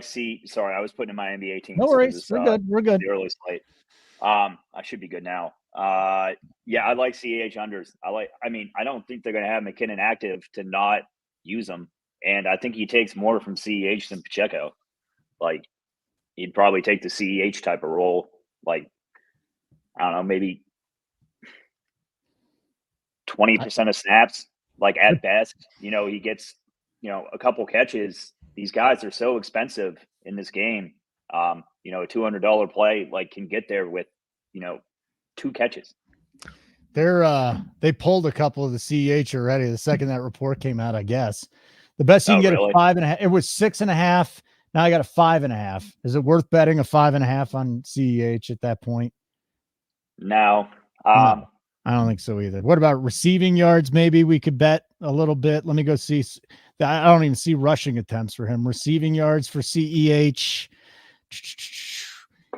sorry, I was putting in my NBA team. No worries. We're good. We're good. The early slate. I should be good now. Yeah, I like CEH unders. I don't think they're going to have McKinnon active to not use him. And I think he takes more from CEH than Pacheco. Like, he'd probably take the CEH type of role. Like, I don't know, maybe 20% of snaps, like at best. He gets, a couple catches. These guys are so expensive in this game. A $200 play can get there with, 2 catches. They pulled a couple of the CEH already. The second that report came out, I guess. The best you can get really? 5.5. It was 6.5. Now I got a 5.5. Is it worth betting a 5.5 on CEH at that point? No. I don't think so either. What about receiving yards? Maybe we could bet a little bit. Let me go see. I don't even see rushing attempts for him. Receiving yards for CEH.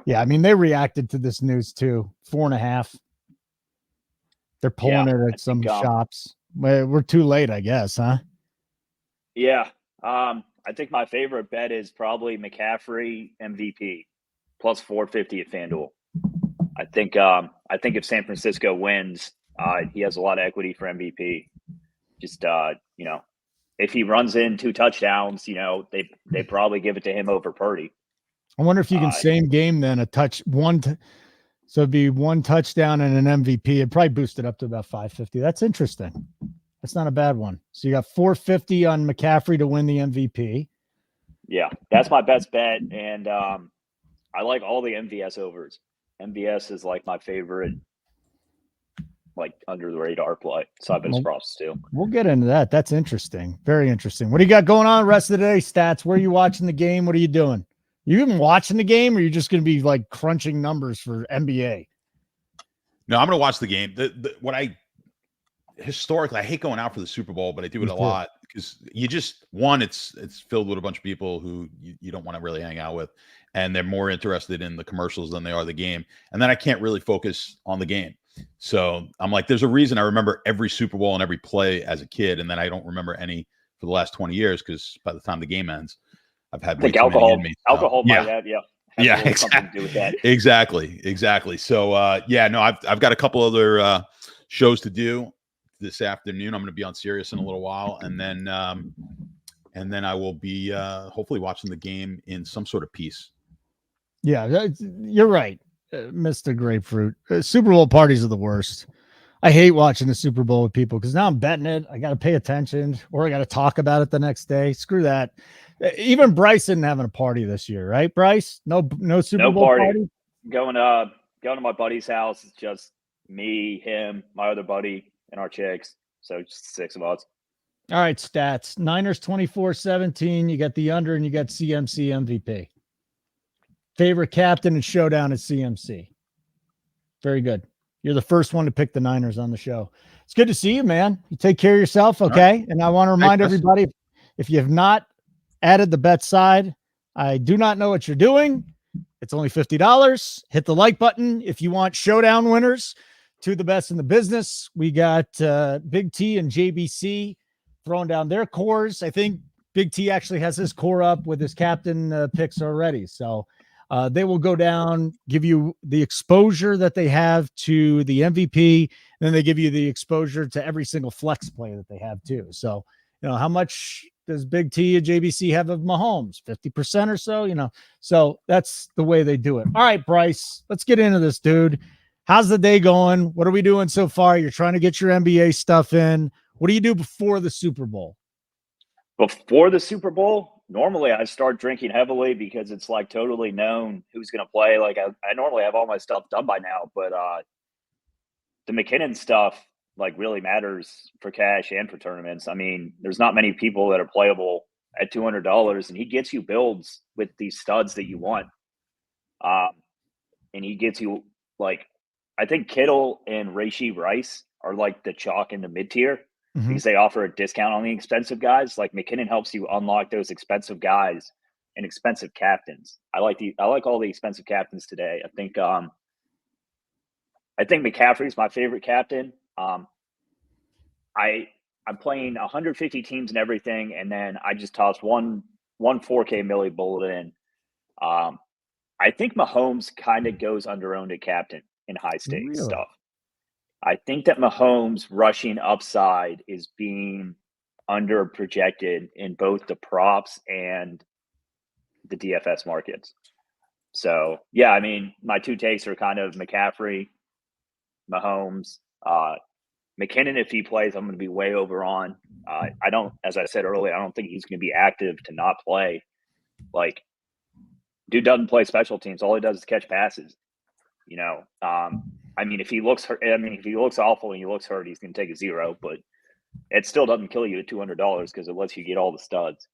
Yeah, I mean, they reacted to this news too. 4.5. They're pulling it at some shops. We're too late, I guess, huh? Yeah. I think my favorite bet is probably McCaffrey MVP plus 450 at FanDuel. I think if San Francisco wins, he has a lot of equity for MVP. Just if he runs in 2 touchdowns, they probably give it to him over Purdy. I wonder if you can same game then so it'd be 1 touchdown and an MVP. It'd probably boost it up to about 550. That's interesting. That's not a bad one. So you got 450 on McCaffrey to win the MVP. Yeah, that's my best bet. And I like all the MVS overs. MVS is my favorite, under the radar play. So I've been props too. We'll get into that. That's interesting. Very interesting. What do you got going on the rest of the day, Stats? Where are you watching the game? What are you doing? You even watching the game, or are you just going to be crunching numbers for NBA? No, I'm going to watch the game. Historically, I hate going out for the Super Bowl, but I do it a lot because it's filled with a bunch of people who you don't want to really hang out with, and they're more interested in the commercials than they are the game. And then I can't really focus on the game. So I'm like, there's a reason I remember every Super Bowl and every play as a kid, and then I don't remember any for the last 20 years because by the time the game ends, I've had way too many in me. Alcohol might have, yeah. has Yeah, a little something to do with that. Exactly. So no, I've got a couple other shows to do this afternoon. I'm going to be on Sirius in a little while, and then I will be hopefully watching the game in some sort of piece. Yeah, you're right, Mr. Grapefruit. Super Bowl parties are the worst. I hate watching the Super Bowl with people because now I'm betting it. I got to pay attention, or I got to talk about it the next day. Screw that. Even Bryce isn't having a party this year, right, Bryce? No Super Bowl party. Going to my buddy's house. It's just me, him, my other buddy, and our chicks. So just 6 of us. All right, stats. Niners 24-17. You got the under, and you got CMC MVP. Favorite captain and showdown at CMC. Very good. You're the first one to pick the Niners on the show. It's good to see you, man. You take care of yourself, okay? Right. And I want to remind everybody, if you have not added the bet side, I do not know what you're doing. It's only $50. Hit the like button if you want showdown winners. Two of the best in the business. We got BigT and JBC throwing down their cores. I think BigT actually has his core up with his captain picks already. So they will go down, give you the exposure that they have to the MVP, and then they give you the exposure to every single flex play that they have too. So, how much does BigT and JBC have of Mahomes? 50% or so, So that's the way they do it. All right, Bryce, let's get into this, dude. How's the day going? What are we doing so far? You're trying to get your NBA stuff in. What do you do before the Super Bowl? Before the Super Bowl, normally I start drinking heavily because it's like totally known who's going to play. Like I normally have all my stuff done by now, but the McKinnon stuff like really matters for cash and for tournaments. I mean, there's not many people that are playable at $200, and he gets you builds with these studs that you want. And he gets you like, I think Kittle and JBC Bryce are like the chalk in the mid tier. Mm-hmm. Because they offer a discount on the expensive guys. Like McKinnon helps you unlock those expensive guys and expensive captains. I like all the expensive captains today. I think McCaffrey's my favorite captain. I'm playing 150 teams and everything, and then I just tossed one 4K Millie bullet in. I think Mahomes kind of goes under-owned at captain in high stakes stuff. I think that Mahomes' rushing upside is being under projected in both the props and the DFS markets. So, yeah, I mean, my two takes are kind of McCaffrey, Mahomes, McKinnon. If he plays, I'm going to be way over on. As I said earlier, I don't think he's going to be active to not play. Like, dude doesn't play special teams. All he does is catch passes. I mean, if he looks awful and he looks hurt, he's going to take a 0, but it still doesn't kill you at $200 because it lets you get all the studs.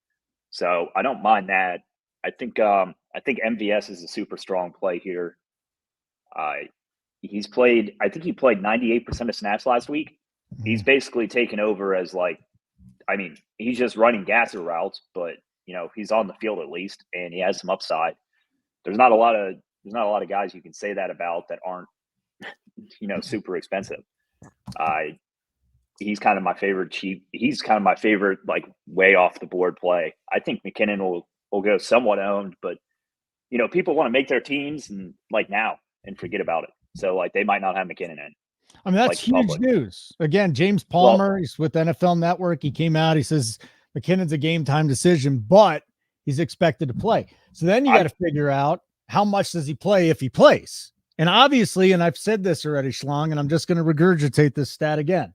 So I don't mind that. I think MVS is a super strong play here. He played 98% of snaps last week. He's basically taken over as he's just running gasser routes, but he's on the field at least, and he has some upside. There's not a lot of guys you can say that about that aren't, super expensive. He's kind of my favorite he's kind of my favorite, like, way off the board play. I think McKinnon will go somewhat owned, but people want to make their teams and now and forget about it. So they might not have McKinnon in. I mean, that's huge news. Again, James Palmer, he's with NFL Network. He came out, he says McKinnon's a game time decision, but he's expected to play. So then you got to figure out how much does he play if he plays. And obviously, and I've said this already, Schlong, and I'm just going to regurgitate this stat again.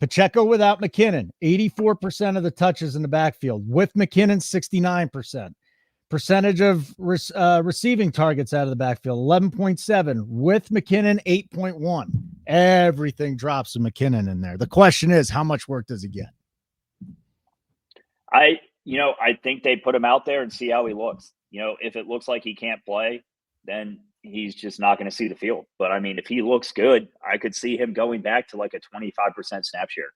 Pacheco without McKinnon, 84% of the touches in the backfield. With McKinnon, 69%. Percentage of receiving targets out of the backfield, 11.7. With McKinnon, 8.1. Everything drops with McKinnon in there. The question is, how much work does he get? I think they put him out there and see how he looks. If it looks like he can't play, then he's just not going to see the field. But I mean, if he looks good, I could see him going back to like a 25% snap share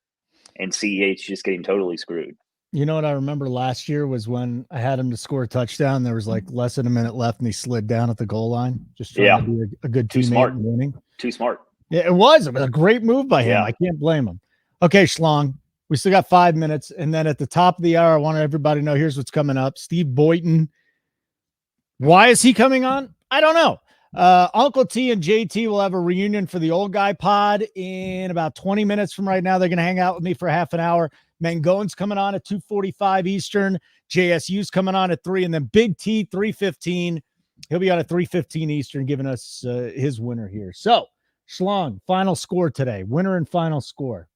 and CEH just getting totally screwed. You know what I remember last year was when I had him to score a touchdown. There was like less than a minute left and he slid down at the goal line. Just trying to be a good teammate and winning. Too smart. Yeah, it was a great move by him. Yeah. I can't blame him. Okay, Schlong, we still got 5 minutes. And then at the top of the hour, I want everybody to know here's what's coming up. Steve Boynton Why is he coming on? I don't know. UncleT and JT will have a reunion for the old guy pod in about 20 minutes from right now. They're going to hang out with me for half an hour. Mangone's coming on at 2:45 Eastern. JSU's coming on at 3, and then BigT 3:15. He'll be on at 3:15 Eastern, giving us his winner here. So, Schlong, final score today. Winner and final score.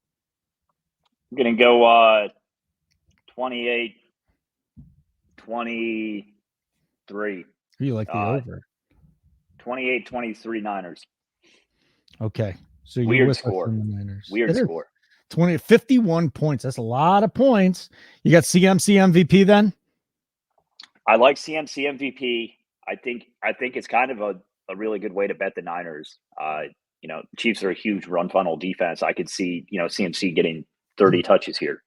I'm going to go 28-23. Who you like the over? 28-23 Niners. Okay. So weird score. Niners. Weird score. 51 points. That's a lot of points. You got CMC MVP then? I like CMC MVP. I think it's kind of a really good way to bet the Niners. Chiefs are a huge run funnel defense. I could see, CMC getting 30 touches here.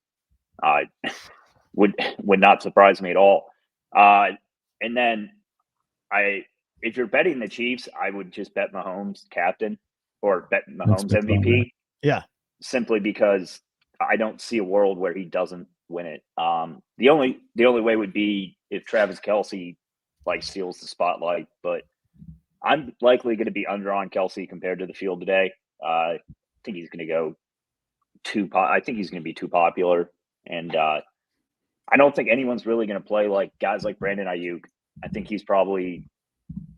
Would not surprise me at all. And then if you're betting the Chiefs, I would just bet Mahomes captain or bet Mahomes MVP. Yeah. Simply because I don't see a world where he doesn't win it. The only way would be if Travis Kelce steals the spotlight, but I'm likely going to be under on Kelce compared to the field today. I think he's going to go I think he's going to be too popular, and I don't think anyone's really going to play like guys like Brandon Ayuk. I think he's probably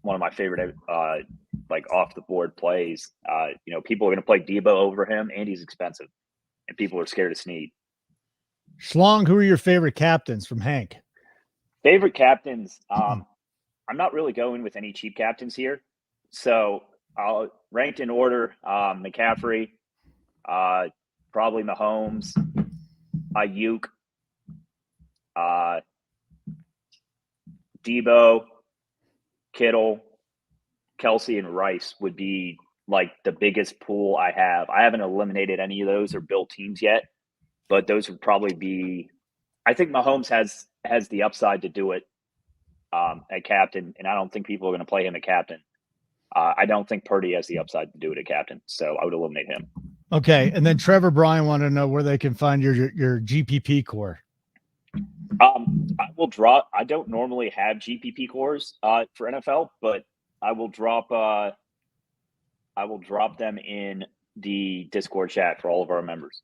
one of my favorite off the board plays. People are going to play Debo over him, and he's expensive, and people are scared of Snead. Schlong, who are your favorite captains from Hank? Favorite captains. I'm not really going with any cheap captains here. So I'll ranked in order, McCaffrey, probably Mahomes, Ayuk, Debo, Kittle, Kelce, and Rice would be the biggest pool I have. I haven't eliminated any of those or built teams yet, but those would probably be. I think Mahomes has the upside to do it at captain, and I don't think people are going to play him at captain. I don't think Purdy has the upside to do it at captain, so I would eliminate him. Okay, and then Trevor Bryan wanted to know where they can find your GPP core. I will drop. I don't normally have GPP cores for NFL, but I will drop them in the Discord chat for all of our members.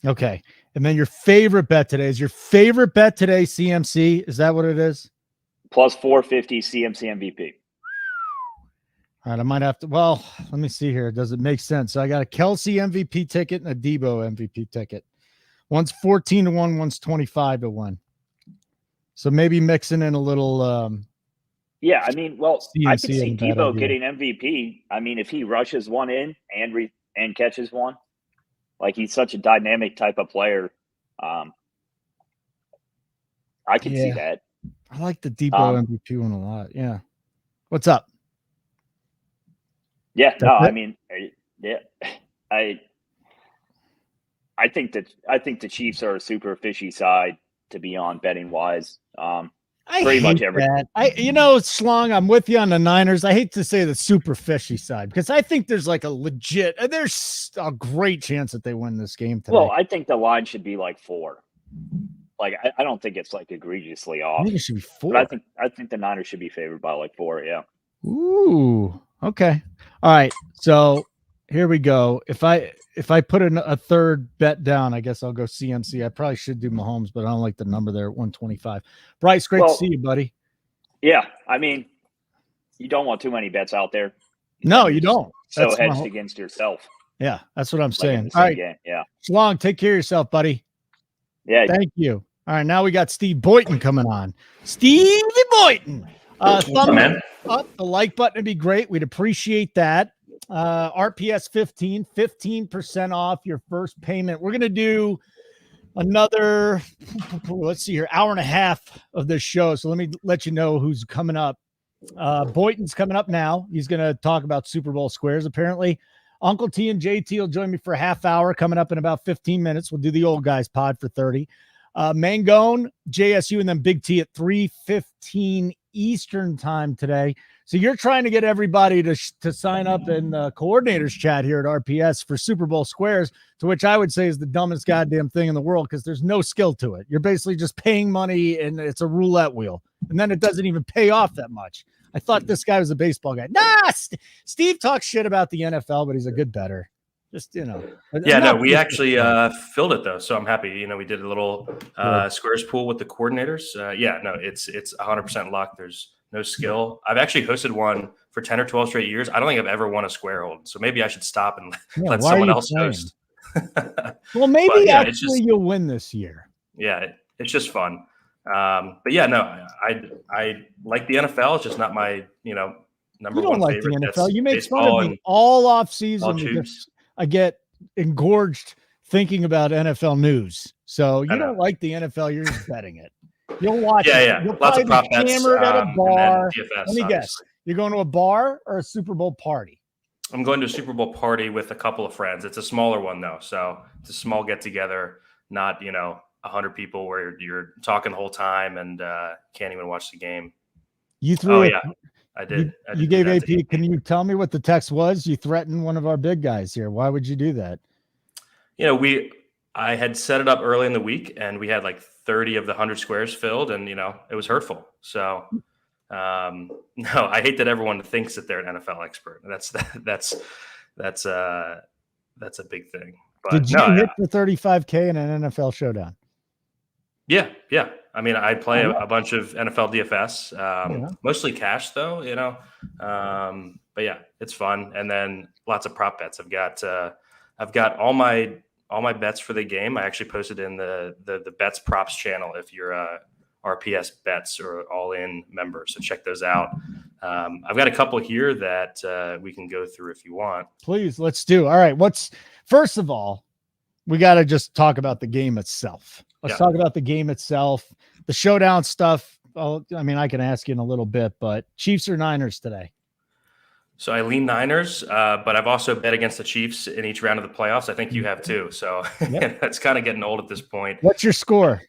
Okay. And then your favorite bet today CMC. Is that what it is? Plus 450 CMC MVP. All right. I might have to. Well, let me see here. Does it make sense? So I got a Kelce MVP ticket and a Debo MVP ticket. One's 14-1, one's 25-1. So maybe mixing in a little. Yeah, I mean, well, CMC I could see Debo getting MVP. I mean, if he rushes one in and catches one, he's such a dynamic type of player. I could see that. I like the Debo MVP one a lot. Yeah. What's up? Yeah, no, I mean, yeah, I think the Chiefs are a super fishy side to be on betting wise. Pretty much every. Schlong, I'm with you on the Niners. I hate to say the super fishy side because I think there's there's a great chance that they win this game today. Well, I think the line should be 4. I don't think it's egregiously off. I think it should be 4. But I think the Niners should be favored by 4. Yeah. Ooh. Okay. All right. So here we go. If I put a third bet down, I guess I'll go CMC. I probably should do Mahomes, but I don't like the number there at 125. Bryce, great to see you, buddy. Yeah. I mean, you don't want too many bets out there. No, you don't. So hedged against yourself. Yeah, that's what I'm saying. All right. Game. Yeah. Schlong, take care of yourself, buddy. Yeah. Thank you. All right. Now we got Steve Boynton coming on. Steve Boynton. Thumb up, the like button would be great. We'd appreciate that. RPS 15% off your first payment. We're going to do another, let's see here, hour and a half of this show. So let me let you know who's coming up. Boynton's coming up now. He's going to talk about Super Bowl squares, apparently. UncleT and JT will join me for a half hour coming up in about 15 minutes. We'll do the old guys pod for 30. Mangone, JSU, and then BigT at 3:15 Eastern time today. So you're trying to get everybody to sign up in the coordinators chat here at RPS for Super Bowl squares, to which I would say is the dumbest goddamn thing in the world because there's no skill to it. You're basically just paying money and it's a roulette wheel. and then it doesn't even pay off that much. I thought this guy was a baseball guy. Nah, Steve talks shit about the NFL, but he's a good bettor. Just, Yeah, no, we actually filled it though, so I'm happy. We did a little squares pool with the coordinators. It's 100% luck. There's no skill. I've actually hosted one for 10 or 12 straight years. I don't think I've ever won a square hold, so maybe I should stop and let someone else host. Well, maybe you'll win this year. Yeah, it's just fun. I like the NFL. It's just not my number one favorite. You don't like the NFL. You make fun of me all off season because I get engorged thinking about NFL news. So you don't like the NFL. You're just betting it. You'll watch it. Yeah. You'll Lots of prop bets. Hammered at a bar. DFS, Let me guess. You're going to a bar or a Super Bowl party? I'm going to a Super Bowl party with a couple of friends. It's a smaller one though, so it's a small get together. Not 100 people where you're talking the whole time and can't even watch the game. You threw it. I did. You gave AP. Can you tell me what the text was? You threatened one of our big guys here. Why would you do that? I had set it up early in the week and we had like 30 of the 100 squares filled and, it was hurtful. So, no, I hate that everyone thinks that they're an NFL expert. That's a big thing. But did you hit the 35K in an NFL showdown? Yeah. I mean, I play a bunch of NFL DFS, mostly cash though, but yeah, it's fun. And then lots of prop bets. I've got all my bets for the game. I actually posted in the bets props channel. If you're a RPS bets or all in member, so check those out. I've got a couple here that we can go through if you want. Please, let's do. All right. First of all, we got to just talk about the game itself. Let's talk about the game itself. The showdown stuff. I can ask you in a little bit, but Chiefs or Niners today? So I lean Niners, but I've also bet against the Chiefs in each round of the playoffs. I think you have too. So that's kind of getting old at this point. What's your score?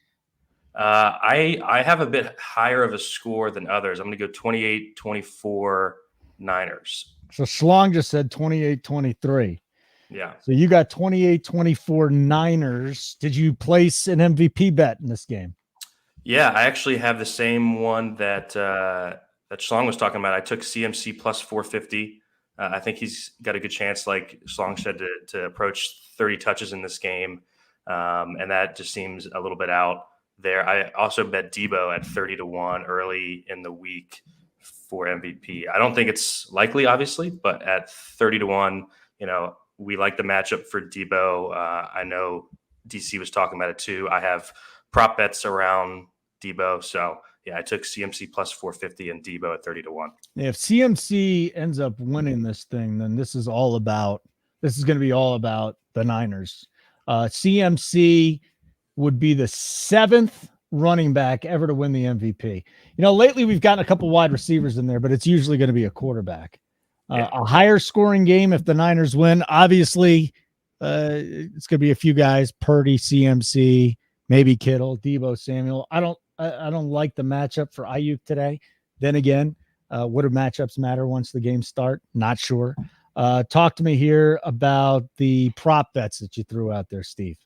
I have a bit higher of a score than others. I'm going to go 28-24 Niners. So Schlong just said 28-23. Yeah. So you got 28-24 Niners. Did you place an MVP bet in this game? Yeah, I actually have the same one that Schlong was talking about. I took CMC plus 450. I think he's got a good chance, like Schlong said, to approach 30 touches in this game. And that just seems a little bit out there. I also bet Debo at 30-1 early in the week for MVP. I don't think it's likely, obviously, but at 30-1, we like the matchup for Debo. I know DC was talking about it too. I have prop bets around Debo. So yeah, I took CMC plus 450 and Debo at 30-1. If CMC ends up winning this thing, then this is going to be all about the Niners. CMC would be the 7th running back ever to win the MVP. Lately we've gotten a couple wide receivers in there, but it's usually going to be a quarterback. A higher scoring game if the Niners win. Obviously, it's going to be a few guys: Purdy, CMC, maybe Kittle, Debo Samuel. I don't like the matchup for Ayuk today. Then again, what do matchups matter once the games start? Not sure. Talk to me here about the prop bets that you threw out there, Steve.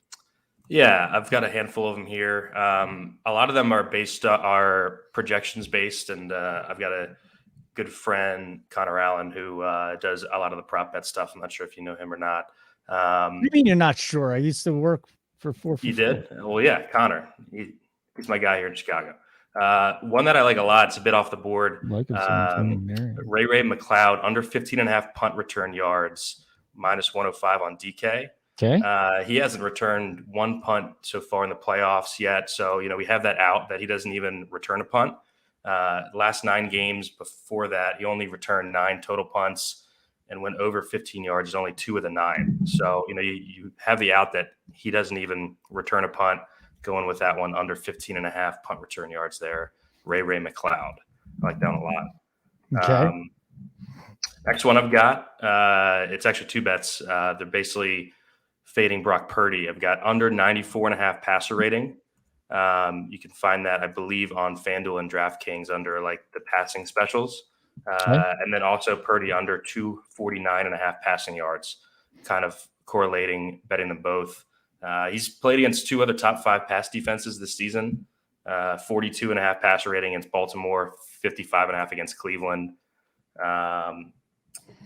Yeah, I've got a handful of them here. A lot of them are projections based, and I've got a good friend, Connor Allen, who does a lot of the prop bet stuff. I'm not sure if you know him or not. What do you mean you're not sure? I used to work for 4. You did? Well, yeah, Connor. He's my guy here in Chicago. One that I like a lot, it's a bit off the board. Ray McLeod, under 15.5 punt return yards, minus 105 on DK. Okay. He hasn't returned one punt so far in the playoffs yet. So, we have that out that he doesn't even return a punt. Last 9 games before that, he only returned 9 total punts and went over 15 yards, only 2 of the 9. So, you have the out that he doesn't even return a punt, going with that one under 15.5 punt return yards there. Ray McLeod. I like that one a lot. Okay. Next one I've got, it's actually 2 bets. They're basically fading Brock Purdy. I've got under 94.5 passer rating. You can find that, I believe, on FanDuel and DraftKings under like the passing specials. And then also Purdy under 249.5 passing yards, kind of correlating, betting them both. He's played against 2 other top 5 pass defenses this season. 42.5 passer rating against Baltimore, 55.5 against Cleveland.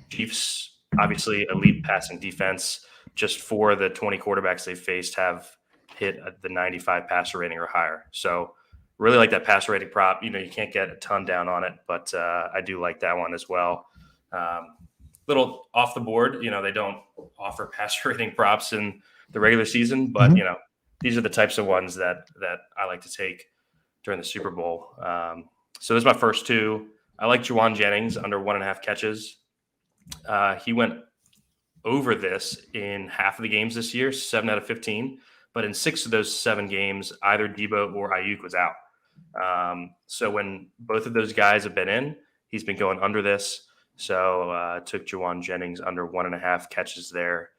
Chiefs, obviously elite passing defense. Just 4 of the 20 quarterbacks they faced have hit the 95 passer rating or higher. So really like that passer rating prop. You can't get a ton down on it, but I do like that one as well. Little off the board, they don't offer passer rating props in the regular season, but these are the types of ones that I like to take during the Super Bowl. So this is my first 2. I like Juwan Jennings under 1.5 catches. He went over this in half of the games this year, 7 out of 15, but in 6 of those 7 games, either Debo or Ayuk was out. So when both of those guys have been in, he's been going under this. So took Juwan Jennings under 1.5 catches there.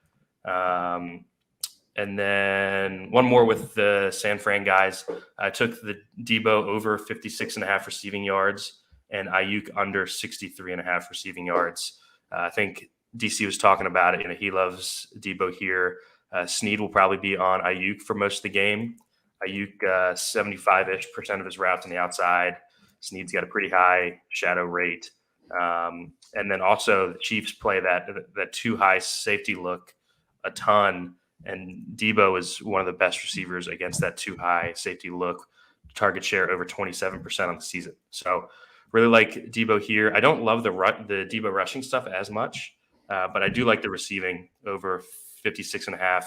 And then one more with the San Fran guys. I took the Debo over 56.5 receiving yards and Ayuk under 63.5 receiving yards. I think DC was talking about it. He loves Debo here. Snead will probably be on Ayuk for most of the game. Ayuk, 75-ish% of his routes on the outside. Snead's got a pretty high shadow rate. And then also the Chiefs play that too high safety look a ton. And Debo is one of the best receivers against that too high safety look. Target share over 27% on the season. So really like Debo here. I don't love the Debo rushing stuff as much, but I do like the receiving over 56.5,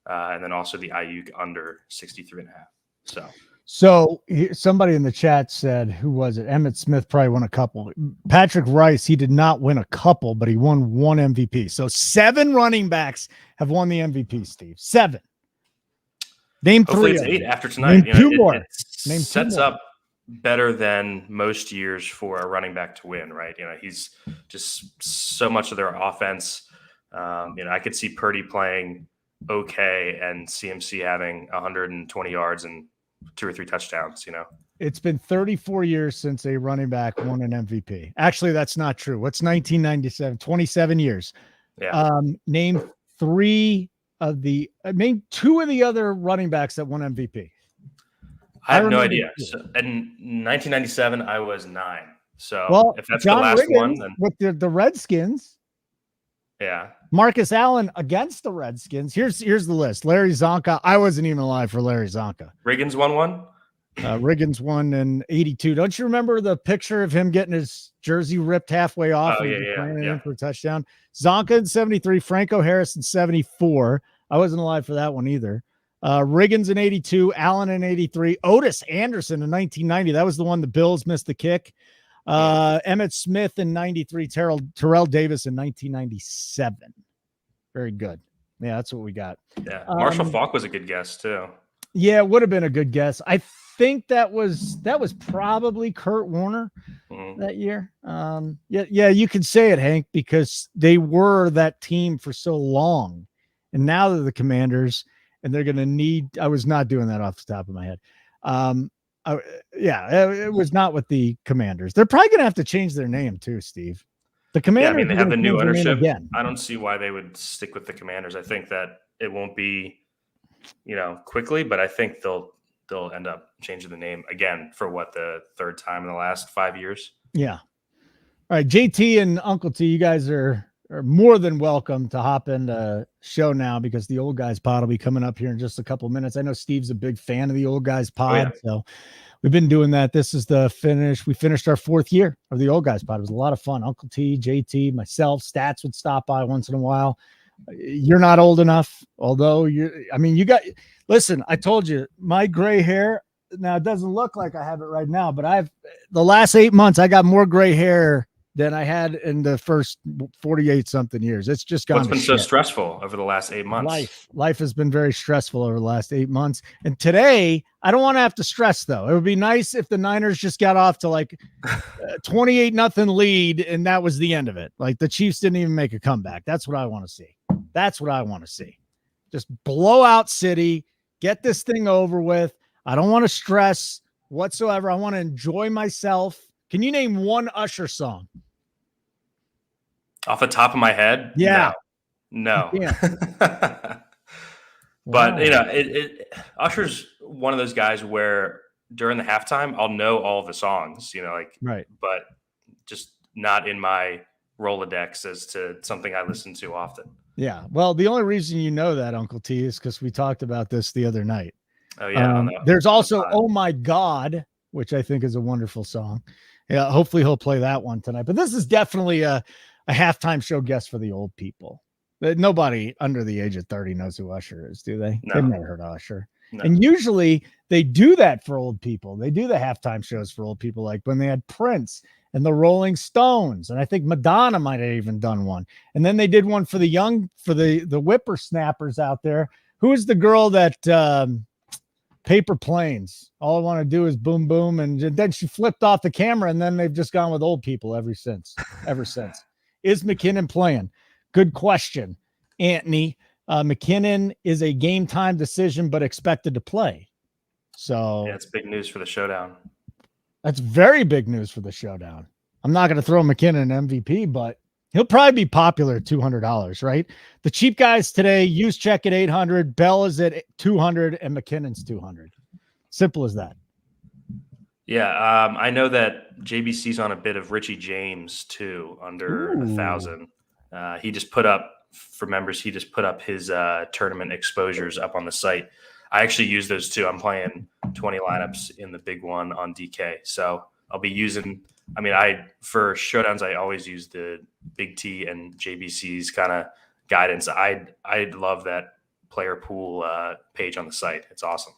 and then also the Ayuk under 63.5. So somebody in the chat said, who was it? Emmitt Smith probably won a couple. Patrick Rice, he did not win a couple, but he won 1 MVP. So 7 running backs have won the MVP, Steve. 7. Name hopefully 3. It's 8 after tonight. Name 2 more. Name sets up better than most years for a running back to win, right? He's just so much of their offense. I could see Purdy playing okay and CMC having 120 yards and 2 or 3 touchdowns. It's been 34 years since a running back won an MVP. Actually, that's not true. What's 1997? 27 years. Yeah. Name 2 of the other running backs that won MVP. I have no idea. So, in 1997, I was 9. So if that's John the last Riggins one, then with the Redskins. Yeah. Marcus Allen against the Redskins. Here's the list. Larry Zonka. I wasn't even alive for Larry Zonka. Riggins won one. Riggins won in 82. Don't you remember the picture of him getting his jersey ripped halfway off? Oh, and yeah. In for a touchdown. Zonka in 73. Franco Harris in 74. I wasn't alive for that one either. Riggins in 82. Allen in 83. Otis Anderson in 1990. That was the one the Bills missed the kick. Emmitt Smith in 93, Terrell Davis in 1997. Very good. Yeah, that's what we got. Yeah, Marshall Faulk was a good guess too. Yeah, it would have been a good guess. I think that was probably Kurt Warner that year. Yeah, you could say it, Hank, because they were that team for so long, and now they're the Commanders, and they're going to need. I was not doing that off the top of my head. It was not with the Commanders. They're probably going to have to change their name too, Steve. The Commanders. They have the new ownership. I don't see why they would stick with the Commanders. I think that it won't be, quickly, but I think they'll end up changing the name again for the 3rd time in the last 5 years. Yeah. All right, JT and UncleT, you guys are more than welcome to hop in the show now because the Old Guys Pod will be coming up here in just a couple of minutes. I know Steve's a big fan of the Old Guys Pod, so we've been doing that. This is the finish. We finished our 4th year of the Old Guys Pod. It was a lot of fun. UncleT, JT, myself, Stats would stop by once in a while. You're not old enough, although listen, I told you my gray hair. Now it doesn't look like I have it right now, but the last 8 months, I got more gray hair than I had in the first 48 something years. It's just gone. What's been so stressful over the last 8 months? Life has been very stressful over the last 8 months. And today, I don't want to have to stress though. It would be nice if the Niners just got off to like 28-0 lead and that was the end of it. Like the Chiefs didn't even make a comeback. That's what I want to see. Just blow out City, get this thing over with. I don't want to stress whatsoever. I want to enjoy myself. Can you name one Usher song? Off the top of my head? Yeah. No. Yeah. But, Usher's one of those guys where during the halftime, I'll know all the songs, right. But just not in my Rolodex as to something I listen to often. Yeah. Well, the only reason you know that, Uncle T, is because we talked about this the other night. Oh, yeah. There's also Oh My God, which I think is a wonderful song. Yeah. Hopefully he'll play that one tonight. But this is definitely a halftime show guest for the old people. Nobody under the age of 30 knows who Usher is, do they? No. They've never heard of Usher. No. And usually they do that for old people. They do the halftime shows for old people, like when they had Prince and the Rolling Stones. And I think Madonna might have even done one. And then they did one for the whippersnappers out there. Who is the girl that Paper Planes? All I want to do is boom, boom. And then she flipped off the camera, and then they've just gone with old people ever since. Is McKinnon playing? Good question, Anthony. McKinnon is a game time decision, but expected to play. So yeah, it's big news for the showdown. That's very big news for the showdown. I'm not going to throw McKinnon an MVP, but he'll probably be popular at $200, right? The cheap guys today, use check at 800, Bell is at 200, and McKinnon's 200. Simple as that. Yeah, I know that JBC's on a bit of Richie James too, under 1,000. He just put up, for members, his tournament exposures up on the site. I actually use those too. I'm playing 20 lineups in the big one on DK. So I'll be using, for showdowns, I always use the BigT and JBC's kind of guidance. I love that player pool page on the site. It's awesome.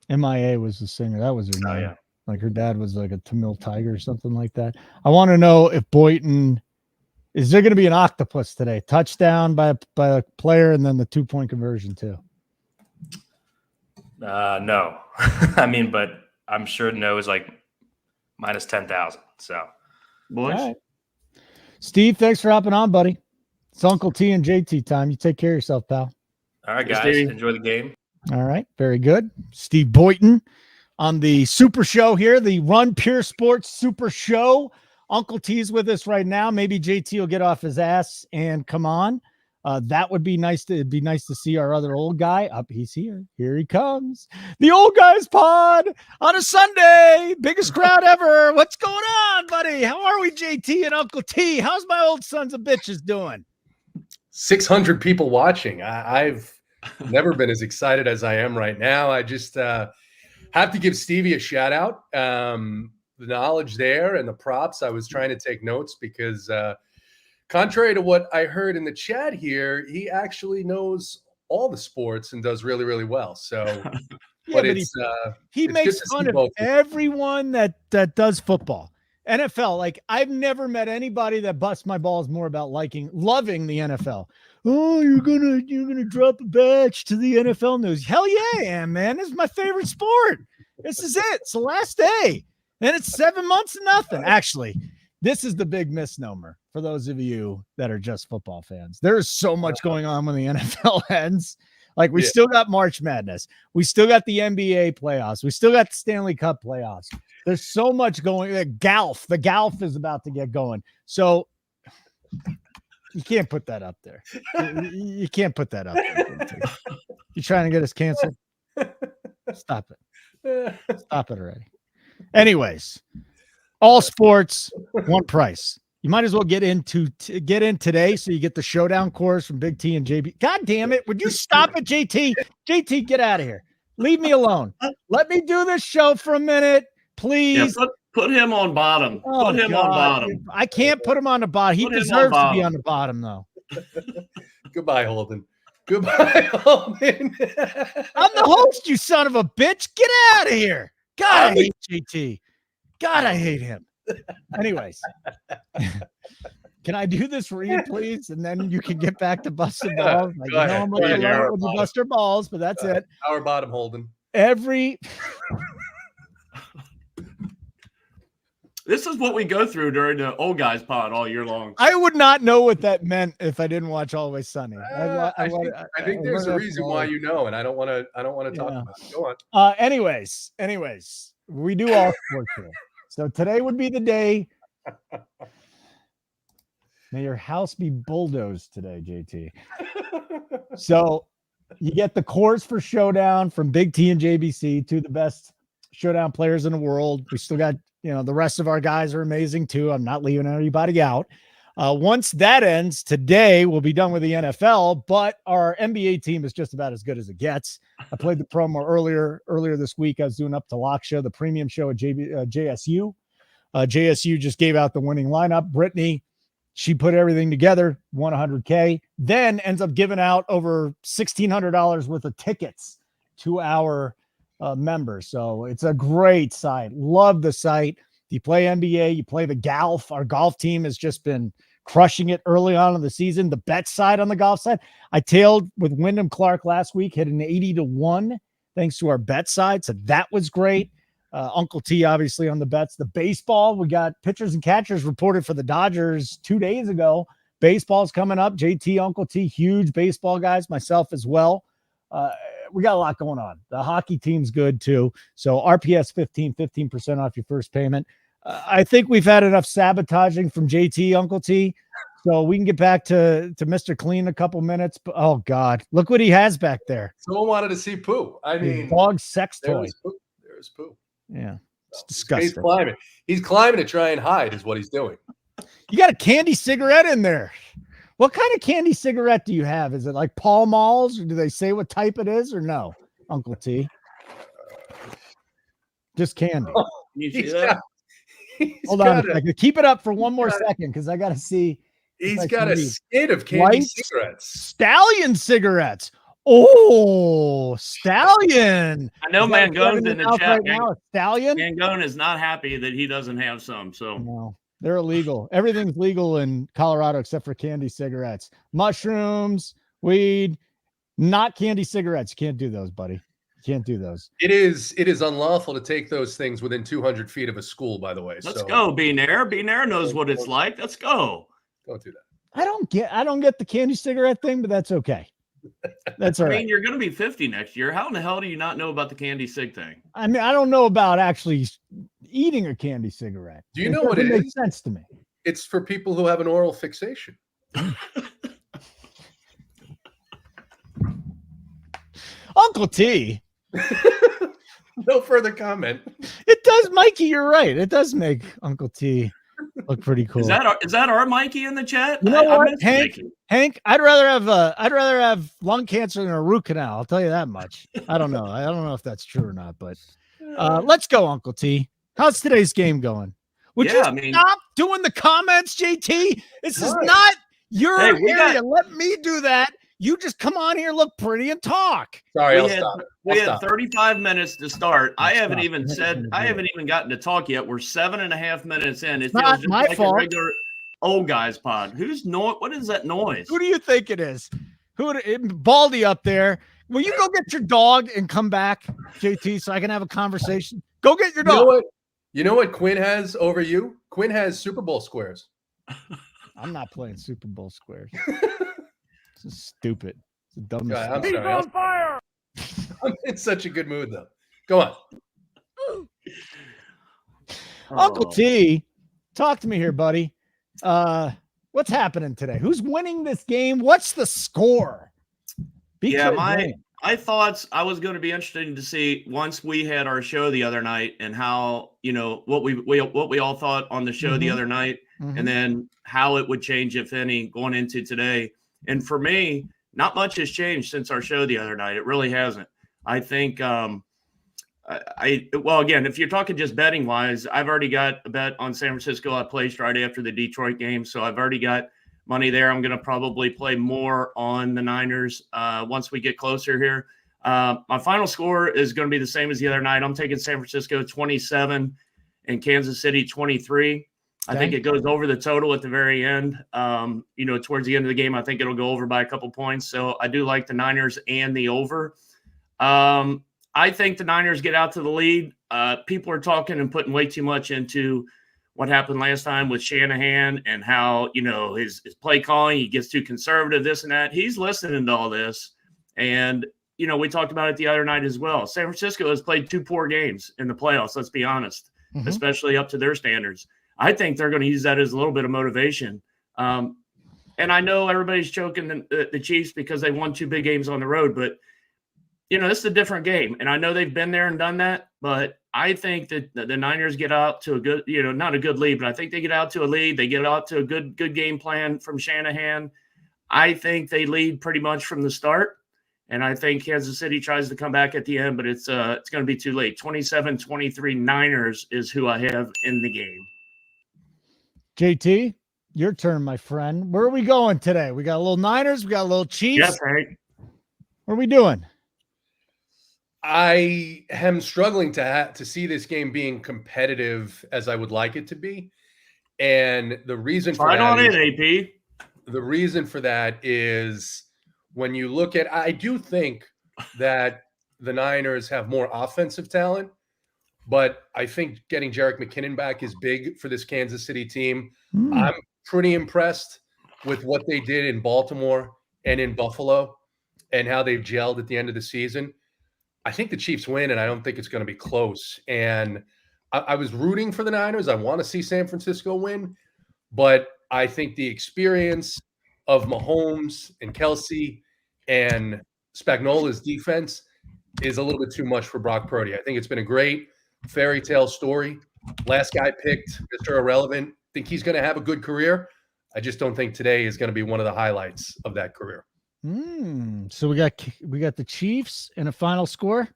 MIA was the singer. That was her name. Oh, yeah. Like her dad was like a Tamil Tiger or something like that. I want to know if Boynton, is there going to be an octopus today? Touchdown by a player and then the 2-point conversion too. No, but I'm sure no is like minus 10,000. So, boys. Right. Steve, thanks for hopping on, buddy. It's Uncle T and JT time. You take care of yourself, pal. All right, guys. Enjoy the game. All right. Very good. Steve Boynton on the Super Show here, the RunPureSports Super Show. Uncle T's with us right now. Maybe JT will get off his ass and come on. That would be nice. It'd be nice to see our other old guy up. He's here. Here he comes. The Old Guys Pod on a Sunday. Biggest crowd ever. What's going on, buddy? How are we, JT and Uncle T? How's my old sons of bitches doing? 600 people watching. I've never been as excited as I am right now. I just have to give Stevie a shout out. The knowledge there and the props. I was trying to take notes because contrary to what I heard in the chat here, he actually knows all the sports and does really, really well. So, yeah, but he makes fun of everyone that does football. NFL, like I've never met anybody that busts my balls more about loving the NFL. Oh, you're gonna drop a badge to the NFL news. Hell yeah, I am, man. This is my favorite sport. This is it. It's the last day. And it's 7 months of nothing. Actually, this is the big misnomer for those of you that are just football fans. There is so much going on when the NFL ends. Like we still got March Madness. We still got the NBA playoffs. We still got the Stanley Cup playoffs. There's so much going. The golf is about to get going. So you can't put that up there. You can't put that up there. You trying to get us canceled? Stop it. Stop it already. Anyways, all sports, one price. You might as well get in today so you get the showdown course from Big T and JB. God damn it. Would you stop it, JT? JT, get out of here. Leave me alone. Let me do this show for a minute, please. Yeah, put him on bottom. Put him on bottom. I can't put him on the bottom. He deserves to be on the bottom, though. Goodbye, Holden. Goodbye, Holden. I'm the host, you son of a bitch. Get out of here. God, I hate JT. God, I hate him. Anyways, can I do this for you, please? And then you can get back to busting balls. Like, I'm going to bust your balls, but that's it. Our bottom, Holden. This is what we go through during the Old Guys Pod all year long. I would not know what that meant if I didn't watch Always Sunny. I think there's a reason why you know, and I don't want to talk about it. Go on. Anyways, we do all sports here. So today would be the day. May your house be bulldozed today, JT. So you get the course for showdown from Big T and JBC, two of the best Showdown players in the world. We still got, the rest of our guys are amazing too. I'm not leaving anybody out. Once that ends today, we'll be done with the NFL, but our NBA team is just about as good as it gets. I played the promo earlier this week. I was doing Up to Lock show, the premium show at JSU. JSU just gave out the winning lineup. Brittany, she put everything together, won $100K, then ends up giving out over $1,600 worth of tickets to our members. So it's a great site. Love the site. You play NBA, you play the golf. Our golf team has just been crushing it early on in the season. The bet side on the golf side, I tailed with Wyndham Clark last week, hit an 80-1 thanks to our bet side. So that was great. UncleT obviously on the bets. The baseball, we got pitchers and catchers reported for the Dodgers 2 days ago. Baseball's coming up. JT, UncleT, huge baseball guys, myself as well. We got a lot going on. The hockey team's good too. So RPS 15% off your first payment. I think we've had enough sabotaging from JT, UncleT. So we can get back to Mr. Clean in a couple minutes. But oh God, look what he has back there. Someone wanted to see poo. I mean, dog sex toy. There's poo. Yeah. It's disgusting. He's climbing. He's climbing to try and hide is what he's doing. You got a candy cigarette in there. What kind of candy cigarette do you have? Is it like Pall Malls, or do they say what type it is, or no, UncleT? Just candy. Oh, you see that? Hold on a second. Keep it up for one more second because I got to see. He's got a skid of candy cigarettes. Stallion cigarettes. Oh, Stallion. I know Mangone's in the chat. Right now, Stallion. Mangone is not happy that he doesn't have some. So no, they're illegal. Everything's legal in Colorado except for candy cigarettes. Mushrooms, weed, not candy cigarettes. You can't do those, buddy. You can't do those. It is unlawful to take those things within 200 feet of a school, by the way. Let's go, Benair. Benair knows what it's like. Let's go. Don't do that. I don't get the candy cigarette thing, but that's okay. That's all right. I mean, you're going to be 50 next year. How in the hell do you not know about the candy cig thing? I mean, I don't know about actually eating a candy cigarette. Do you know what it is? It makes sense to me. It's for people who have an oral fixation. UncleT. No further comment. It does, Mikey. You're right. It does make UncleT look pretty cool. Is that our Mikey in the chat? You know what, Hank? I'd rather have lung cancer than a root canal. I'll tell you that much. I don't know. I don't know if that's true or not, but let's go, UncleT. How's today's game going? Would you stop doing the comments, JT? This is not your area. Let me do that. You just come on here, look pretty, and talk. Sorry, we had 35 minutes to start. I haven't even gotten to talk yet. We're 7.5 minutes in. It feels not just my like fault. a regular old guys pod. What is that noise? Who do you think it is? Baldy up there. Will you go get your dog and come back, JT, so I can have a conversation? Go get your dog. You know what Quinn has over you? Quinn has Super Bowl squares. I'm not playing Super Bowl squares. This is stupid. It's the dumbest. I'm sorry. On fire. I'm in such a good mood, though. Go on. UncleT, talk to me here, buddy. What's happening today? Who's winning this game? What's the score? My thoughts, I was going to be interested to see once we had our show the other night and how, what we all thought on the show the other night, and then how it would change, if any, going into today. And for me, not much has changed since our show the other night. It really hasn't. I think, again, if you're talking just betting wise, I've already got a bet on San Francisco. I placed right after the Detroit game. So I've already got money there. I'm going to probably play more on the Niners once we get closer here. My final score is going to be the same as the other night. I'm taking San Francisco 27 and Kansas City 23. I think it goes over the total at the very end. Towards the end of the game, I think it'll go over by a couple points. So I do like the Niners and the over. I think the Niners get out to the lead. People are talking and putting way too much into what happened last time with Shanahan and how, his play calling, he gets too conservative, this and that. He's listening to all this. And, we talked about it the other night as well. San Francisco has played 2 poor games in the playoffs, let's be honest, especially up to their standards. I think they're going to use that as a little bit of motivation. And I know everybody's choking the Chiefs because they won 2 big games on the road, but this is a different game. And I know they've been there and done that, but I think that the Niners get out to a good, not a good lead, but I think they get out to a lead. They get out to a good game plan from Shanahan. I think they lead pretty much from the start. And I think Kansas City tries to come back at the end, but it's going to be too late. 27-23 Niners is who I have in the game. JT, your turn, my friend. Where are we going today? We got a little Niners. We got a little Chiefs. Yes, Hank. What are we doing? I am struggling to see this game being competitive as I would like it to be. And the reason for that AP. The reason for that is when you look at, I do think that the Niners have more offensive talent, but I think getting Jerick McKinnon back is big for this Kansas City team. I'm pretty impressed with what they did in Baltimore and in Buffalo and how they've gelled at the end of the season. I think the Chiefs win, and I don't think it's going to be close. And I was rooting for the Niners. I want to see San Francisco win, but I think the experience of Mahomes and Kelsey and Spagnola's defense is a little bit too much for Brock Purdy. I think it's been a great fairy tale story. Last guy picked, Mr. Irrelevant. Think he's going to have a good career. I just don't think today is going to be one of the highlights of that career. So we got the Chiefs and a final score.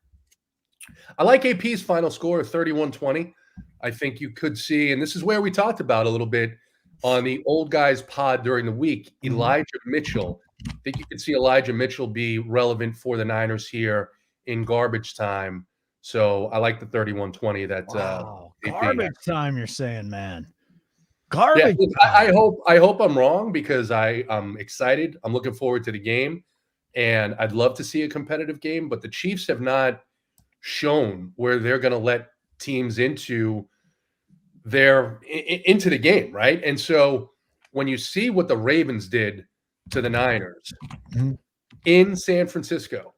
I like AP's final score of 31-20. I think you could see, and this is where we talked about a little bit on the old guys pod during the week, Elijah Mitchell. I think you could see Elijah Mitchell be relevant for the Niners here in garbage time. So I like the 31-20. That garbage time, you're saying, man. Garbage. Yeah, I hope I'm wrong because I'm excited. I'm looking forward to the game, and I'd love to see a competitive game. But the Chiefs have not shown where they're going to let teams into the game, right? And so when you see what the Ravens did to the Niners in San Francisco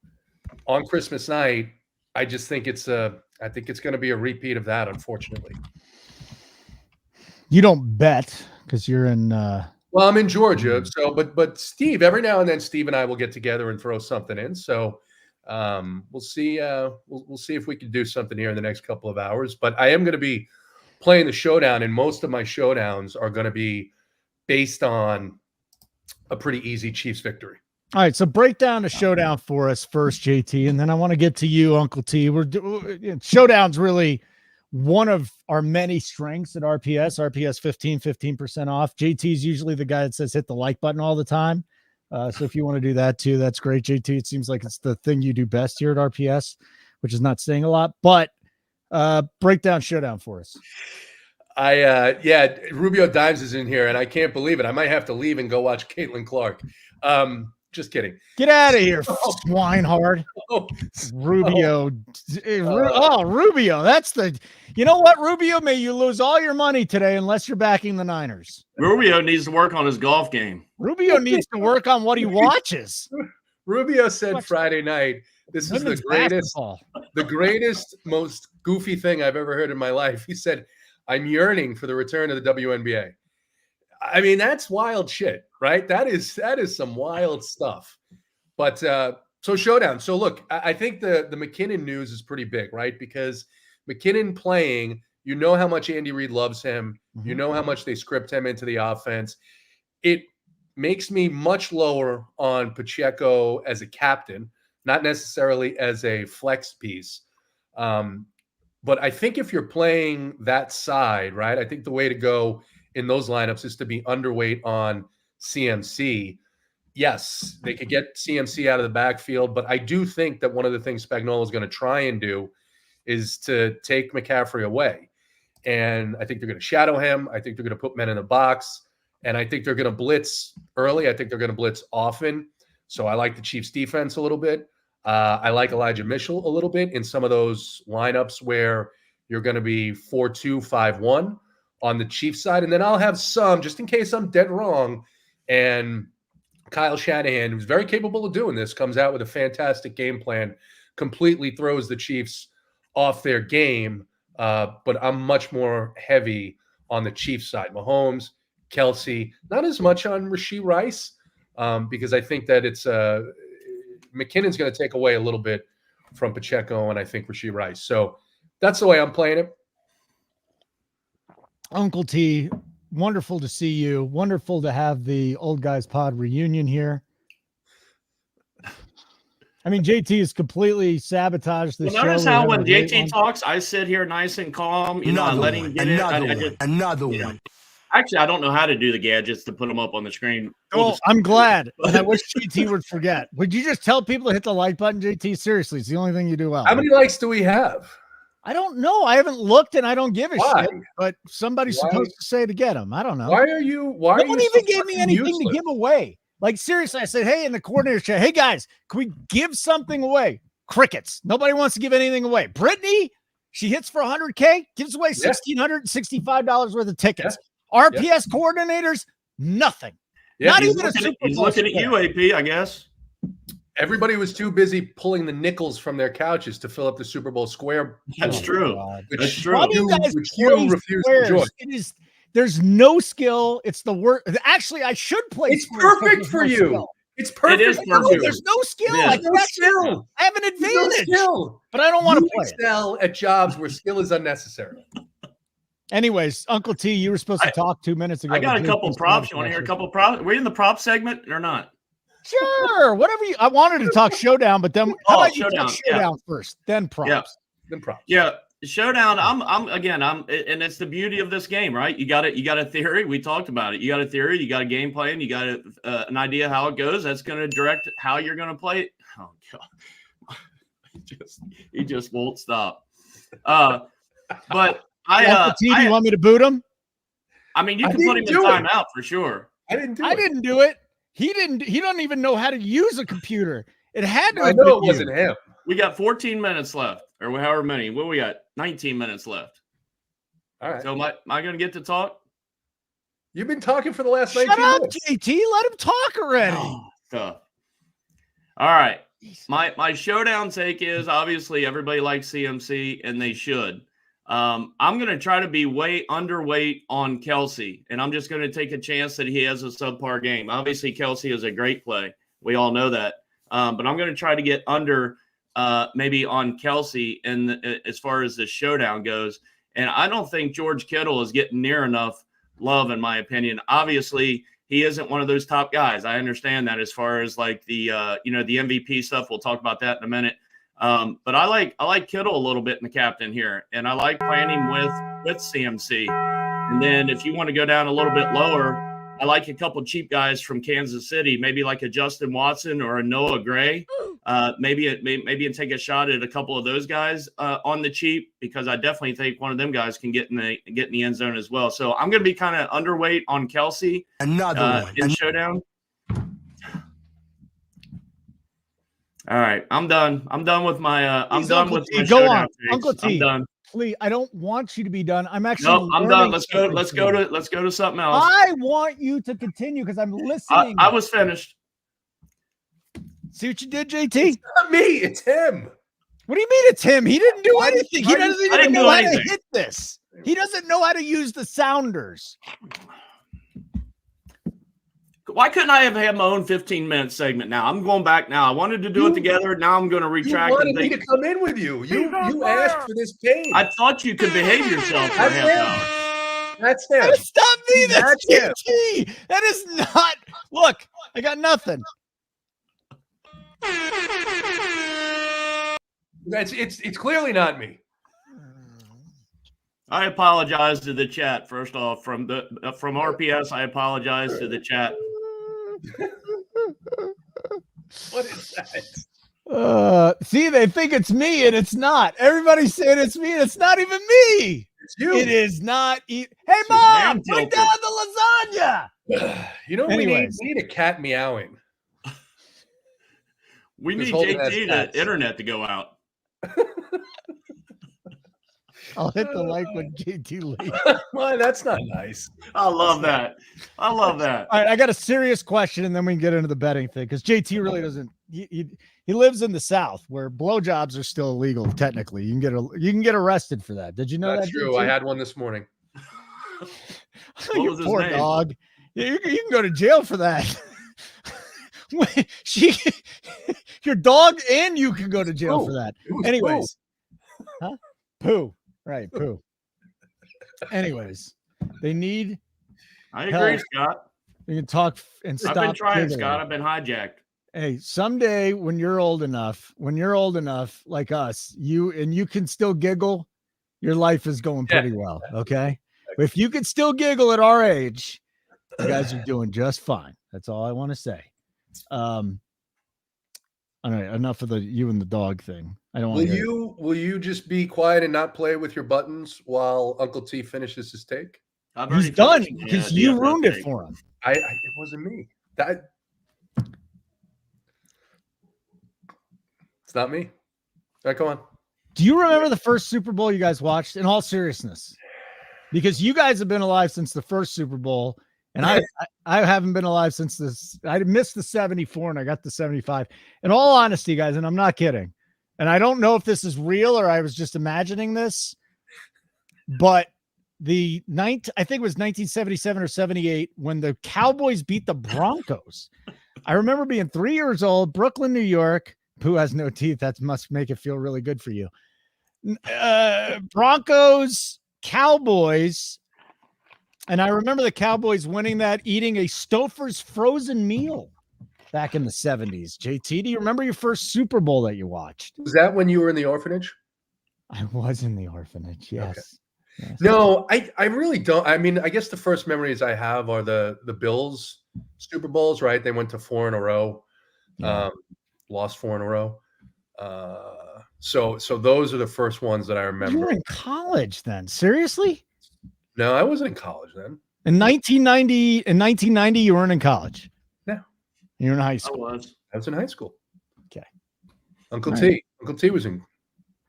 on Christmas night, I just think it's going to be a repeat of that, unfortunately. You don't bet because you're in well, I'm in Georgia. So but Steve, every now and then Steve and I will get together and throw something in. So we'll see we'll see if we can do something here in the next couple of hours. But I am going to be playing the showdown, and most of my showdowns are going to be based on a pretty easy Chiefs victory. All right, so break down the showdown for us first, JT, and then I want to get to you, Uncle T. Showdown's really one of our many strengths at RPS. RPS 15% off. JT's usually the guy that says hit the like button all the time. So if you want to do that too, that's great, JT. It seems like it's the thing you do best here at RPS, which is not saying a lot, but break down showdown for us. Rubio Dimes is in here, and I can't believe it. I might have to leave and go watch Caitlin Clark. Just kidding. Get out of here, swinehard. Rubio. Rubio. That's you know what, Rubio? May you lose all your money today unless you're backing the Niners. Rubio needs to work on his golf game. Rubio needs to work on what he watches. Rubio said Friday night, this is the greatest, most goofy thing I've ever heard in my life. He said, I'm yearning for the return of the WNBA. I mean, that's wild shit, right? That is some wild stuff. But so showdown. So look, I think the McKinnon news is pretty big, right? Because McKinnon playing, you know how much Andy Reid loves him. You know how much they script him into the offense. It makes me much lower on Pacheco as a captain, not necessarily as a flex piece. But I think if you're playing that side, right, I think the way to go in those lineups is to be underweight on CMC. Yes, they could get CMC out of the backfield, but I do think that one of the things Spagnuolo is going to try and do is to take McCaffrey away. And I think they're going to shadow him. I think they're going to put men in the box. And I think they're going to blitz early. I think they're going to blitz often. So I like the Chiefs defense a little bit. I like Elijah Mitchell a little bit in some of those lineups where you're going to be 4-2, 5-1 on the Chiefs side. And then I'll have some, just in case I'm dead wrong, and Kyle Shanahan, who's very capable of doing this, comes out with a fantastic game plan, completely throws the Chiefs off their game. But I'm much more heavy on the Chiefs side. Mahomes, Kelsey, not as much on Rashee Rice, because I think that it's McKinnon's going to take away a little bit from Pacheco and I think Rashee Rice. So that's the way I'm playing it. Uncle T, wonderful to see you. Wonderful to have the Old Guys Pod reunion here. I mean, JT has completely sabotaged the show. Notice how when JT talks, I sit here nice and calm. You know, I let him get it. Another one. Actually, I don't know how to do the gadgets to put them up on the screen. I'm glad. And I wish JT would forget. Would you just tell people to hit the like button, JT? Seriously, it's the only thing you do well. How many likes do we have? I don't know. I haven't looked, and I don't give a shit. But somebody's supposed to say to get them. I don't know. Why are you? No one even gave me anything to give away. Like, seriously, I said, hey, in the coordinator chat, hey, guys, can we give something away? Crickets. Nobody wants to give anything away. Brittany, she hits for 100K, gives away $1,665 worth of tickets. RPS coordinators, nothing. Not even a Super Bowl. He's looking at you, AP, I guess. Everybody was too busy pulling the nickels from their couches to fill up the Super Bowl square. That's true. That's true. Why do you guys play squares? There's no skill. It's the work. Actually, I should play. It's perfect for you. Skill. It's perfect. It is perfect. There's no skill. I have an advantage, but I don't want to play. Excel at jobs where skill is unnecessary. Anyways, Uncle T, you were supposed to talk 2 minutes ago. I got a couple props. You want to hear a couple props? We're in the prop segment or not? Sure. Whatever you. I wanted to talk Showdown, but then how about you talk Showdown first, then props? Yeah. Then props. Yeah. Showdown, I'm and it's the beauty of this game, right? You got a theory. We talked about it. You got a theory, you got a game plan, you got an idea how it goes. That's going to direct how you're going to play it. Oh God, he just won't stop. But do you want me to boot him? I mean, you can put him in timeout for sure. I didn't do it. He didn't. He doesn't even know how to use a computer. It had to. I know it wasn't him. We got 14 minutes left, or however many. What we got? 19 minutes left. All right. So am I going to get to talk? You've been talking for the last 19 minutes. Shut up, minutes. JT. Let him talk already. Oh, tough. All right. My showdown take is obviously everybody likes CMC, and they should. I'm going to try to be way underweight on Kelsey, and I'm just going to take a chance that he has a subpar game. Obviously, Kelsey is a great play. We all know that. But I'm going to try to get under maybe on Kelsey as far as the showdown goes. And I don't think George Kittle is getting near enough love, in my opinion. Obviously, he isn't one of those top guys. I understand that as far as like the the MVP stuff. We'll talk about that in a minute. But I like Kittle a little bit in the captain here, and I like playing him with CMC. And then if you want to go down a little bit lower, I like a couple cheap guys from Kansas City, maybe like a Justin Watson or a Noah Gray. Maybe take a shot at a couple of those guys on the cheap, because I definitely think one of them guys can get in the end zone as well. So I'm going to be kind of underweight on Kelsey. Another one in showdown. All right, I'm done. I'm done with my. I'm done with my go showdown on, takes. Uncle T. I'm done. Please, I don't want you to be done. I'm actually. No, I'm done. Let's go to something else. I want you to continue because I'm listening. I was finished. See what you did, JT? It's not me. It's him. What do you mean it's him? He didn't do anything. He doesn't even know how to hit this. He doesn't know how to use the sounders. Why couldn't I have had my own 15-minute segment now? I'm going back now. I wanted to do it together. Now I'm going to retract. You wanted me to come in with you. You asked for this pain. I thought you could behave yourself for a half hour. That's him. Stop me. That's JT. That is not. Look, I got nothing. It's clearly not me. I apologize to the chat. First off, from RPS, I apologize to the chat. What is that? See, they think it's me and it's not. Everybody's saying it's me and it's not even me. It's you. It is not. Hey, Mom, bring down the lasagna. You know, we need a cat meowing. We need JT the internet to go out. I'll hit the like when JT leaves. Why? That's not nice. I love that. I love that. All right, I got a serious question, and then we can get into the betting thing, because JT really doesn't. He lives in the South, where blowjobs are still illegal. Technically, you can get arrested for that. Did you know That's that? True. JT? I had one this morning. What was his poor name? dog. You can go to jail for that. Your dog and you can go to jail Pooh. for that. It was Anyways. Huh? Pooh. Right, Pooh. Anyways, they need I agree, help. Scott. You can talk and stop. I've been trying, giggling. Scott. I've been hijacked. Hey, someday when you're old enough like us, you can still giggle, your life is going pretty well. Okay. If you can still giggle at our age, you guys are doing just fine. That's all I want to say. All right, enough of you and the dog thing. I don't want to. Will you just be quiet and not play with your buttons while Uncle T finishes his take? He's done because you ruined it for him. It wasn't me. It's not me. All right, come on. Do you remember the first Super Bowl you guys watched? In all seriousness, because you guys have been alive since the first Super Bowl, and I haven't been alive since this. I missed the 74 and I got the 75. In all honesty, guys, and I'm not kidding, and I don't know if this is real or I was just imagining this, but I think it was 1977 or 78 when the Cowboys beat the Broncos. I remember being 3 years old, Brooklyn, New York. Pooh has no teeth. That must make it feel really good for you. Broncos, Cowboys. And I remember the Cowboys winning that, eating a Stouffer's frozen meal back in the 70s. JT, do you remember your first Super Bowl that you watched? Was that when you were in the orphanage? I was in the orphanage, yes. Okay. Yes. No, I really don't. I mean, I guess the first memories I have are the Bills Super Bowls, right? They went to 4 in a row, lost 4 in a row. So those are the first ones that I remember. You were in college then? Seriously? No, I wasn't in college then. In 1990, you weren't in college. No. You were in high school. I was in high school. Okay. Uncle All T. right. Uncle T was in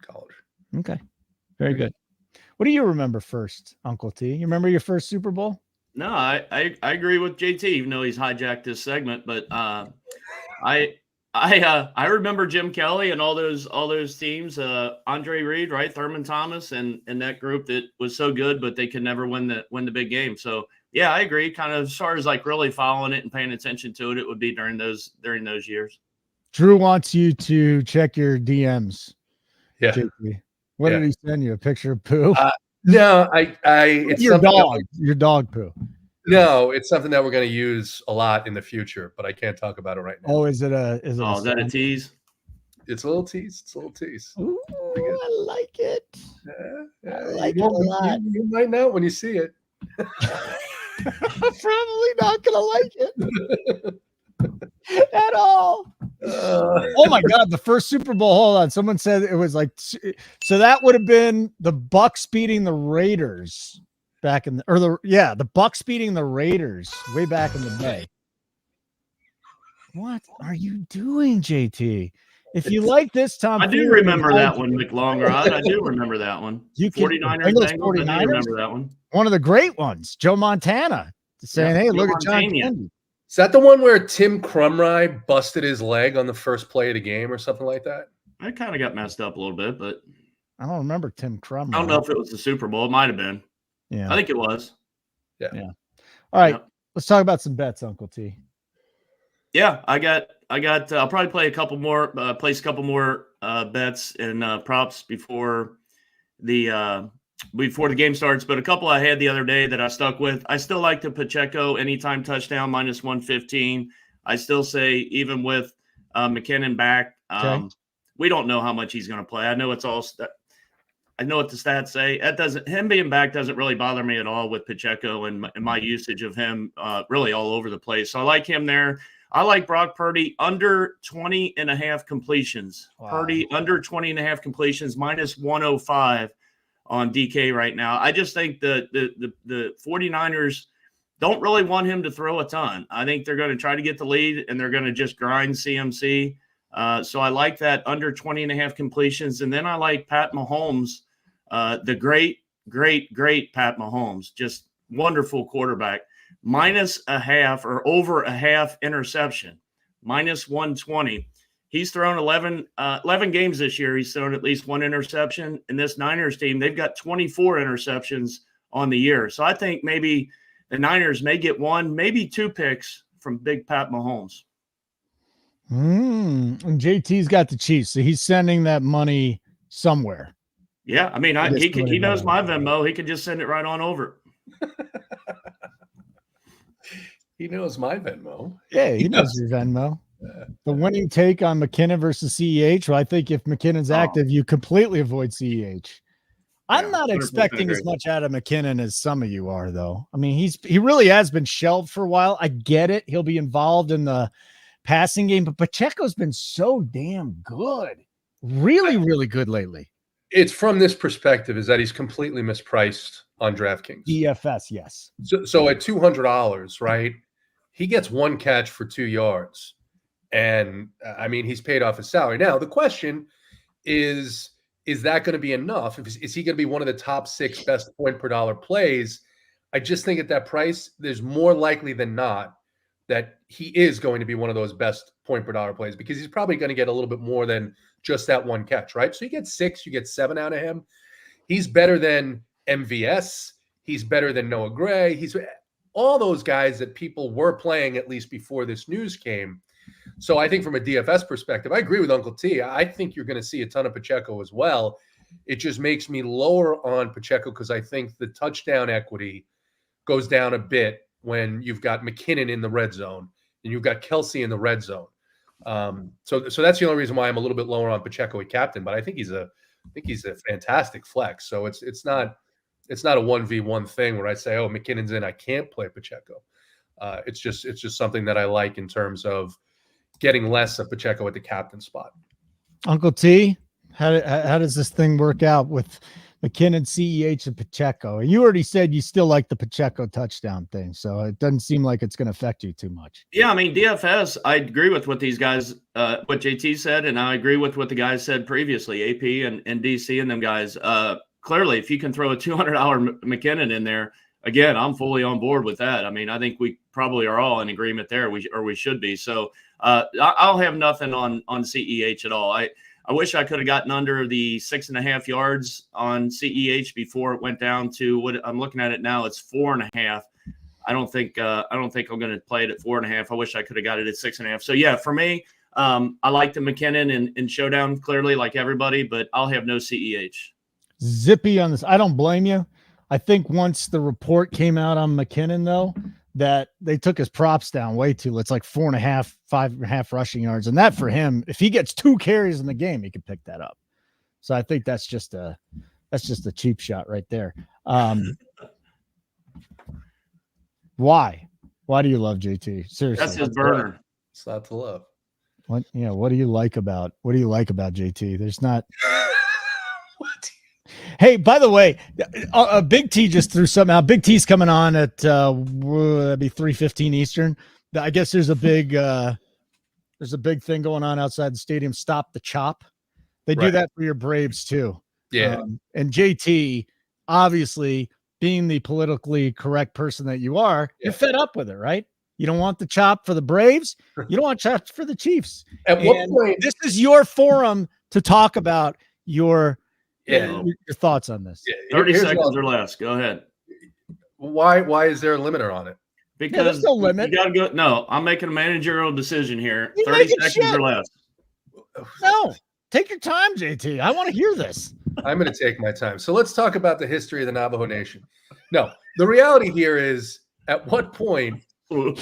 college. Okay. Very good. What do you remember first, Uncle T? You remember your first Super Bowl? No, I agree with JT, even though he's hijacked this segment. But I remember Jim Kelly and all those teams, Andre Reed, right, Thurman Thomas, and that group that was so good, but they could never win the big game. So yeah, I agree. Kind of as far as like really following it and paying attention to it, it would be during those years. Drew wants you to check your DMs. Yeah. JT. What did he send you? A picture of Pooh? No, it's your dog. Your dog Pooh. No, it's something that we're going to use a lot in the future, but I can't talk about it right now. Oh, is it a is that a tease? It's a little tease. It's a little tease. Ooh, I like it. I like it a lot. lot. You might know when you see it. I'm probably not gonna like it at all. Oh my God, the first Super Bowl. Hold on. Someone said it was like, so that would have been the Bucks beating the Raiders back in the Bucks beating the Raiders way back in the day. What are you doing, JT? If you like this, Tom, I do remember that one, McLongrod. I do remember that one. You can 49ers, Bengals, I do remember that one. One of the great ones, Joe Montana, saying, "Hey, look at John Candy." Is that the one where Tim Crumry busted his leg on the first play of the game or something like that? I kind of got messed up a little bit, but I don't remember Tim Crumry. I don't know if it was the Super Bowl. It might have been. Yeah, I think it was. Yeah. All right, let's talk about some bets, Uncle T. Yeah, I got. I'll probably play a couple more. Place a couple more bets and props before the game starts. But a couple I had the other day that I stuck with. I still like the Pacheco anytime touchdown -115. I still say even with McKinnon back, we don't know how much he's going to play. I know it's all. I know what the stats say. Him being back doesn't really bother me at all with Pacheco and my usage of him really all over the place. So I like him there. I like Brock Purdy under 20.5 completions. Wow. Purdy under 20.5 completions, -105 on DK right now. I just think the 49ers don't really want him to throw a ton. I think they're going to try to get the lead, and they're going to just grind CMC. So I like that under 20.5 completions. And then I like Pat Mahomes, the great Pat Mahomes, just wonderful quarterback. -0.5 or over a half interception, -120. He's thrown 11 games this year. He's thrown at least one interception. And this Niners team, they've got 24 interceptions on the year. So I think maybe the Niners may get one, maybe two picks from Big Pat Mahomes. And JT's got the Chiefs, so he's sending that money somewhere. Yeah, I mean, he knows my Venmo. He can just send it right on over. He knows my Venmo. Yeah, he knows your Venmo. The winning take on McKinnon versus CEH. Well, I think if McKinnon's active, you completely avoid CEH. I'm not expecting as much out of McKinnon as some of you are, though. I mean, he really has been shelved for a while. I get it. He'll be involved in the passing game, but Pacheco's been so damn good. Really, really good lately. It's from this perspective is that he's completely mispriced on DraftKings. DFS, yes. So at $200, right, he gets one catch for 2 yards. And, I mean, he's paid off his salary. Now, the question is that going to be enough? Is he going to be one of the top 6 best point per dollar plays? I just think at that price, there's more likely than not that he is going to be one of those best point per dollar plays because he's probably going to get a little bit more than just that one catch, right? So you get 6, you get 7 out of him. He's better than MVS. He's better than Noah Gray. He's all those guys that people were playing at least before this news came. So I think from a DFS perspective, I agree with Uncle T. I think you're going to see a ton of Pacheco as well. It just makes me lower on Pacheco because I think the touchdown equity goes down a bit when you've got McKinnon in the red zone and you've got Kelsey in the red zone. So that's the only reason why I'm a little bit lower on Pacheco at captain, but I think he's a fantastic flex. So it's not a 1v1 thing where I say, oh, McKinnon's in, I can't play Pacheco. It's just something that I like in terms of getting less of Pacheco at the captain spot. Uncle T, how does this thing work out with McKinnon, CEH, and Pacheco? You already said you still like the Pacheco touchdown thing, so it doesn't seem like it's going to affect you too much. Yeah, I mean, DFS, I agree with what these guys, what JT said, and I agree with what the guys said previously, AP and DC and them guys. Clearly, if you can throw a $200 McKinnon in there, again, I'm fully on board with that. I mean, I think we probably are all in agreement there, we should be. So I'll have nothing on CEH at all. I wish I could have gotten under the 6.5 yards on CEH before it went down to what I'm looking at it now. It's 4.5. I don't think I'm going to play it at 4.5. I wish I could have got it at 6.5. So yeah, for me, I like the McKinnon in Showdown clearly, like everybody, but I'll have no CEH. Zippy on this. I don't blame you. I think once the report came out on McKinnon, though, that they took his props down way too low. It's like 4.5, 5.5 rushing yards. And that for him, if he gets 2 carries in the game, he can pick that up. So I think that's just a cheap shot right there. Why do you love JT? Seriously. That's his burner. It's not to love. What do you like about JT? There's not What? Hey, by the way, Big T just threw something out. Big T's coming on at that'd be 3:15 Eastern. I guess there's a big thing going on outside the stadium. Stop the chop. They do that for your Braves too. Yeah. And JT, obviously, being the politically correct person that you are, you're fed up with it, right? You don't want the chop for the Braves. You don't want chops for the Chiefs. At what point? This is your forum to talk about your thoughts on this. 30 seconds or less. Go ahead. Why is there a limiter on it? Because there's no limit. You gotta go. No, I'm making a managerial decision here. 30 seconds or less. No, take your time, JT. I want to hear this. I'm going to take my time. So let's talk about the history of the Navajo Nation. No, the reality here is at what point do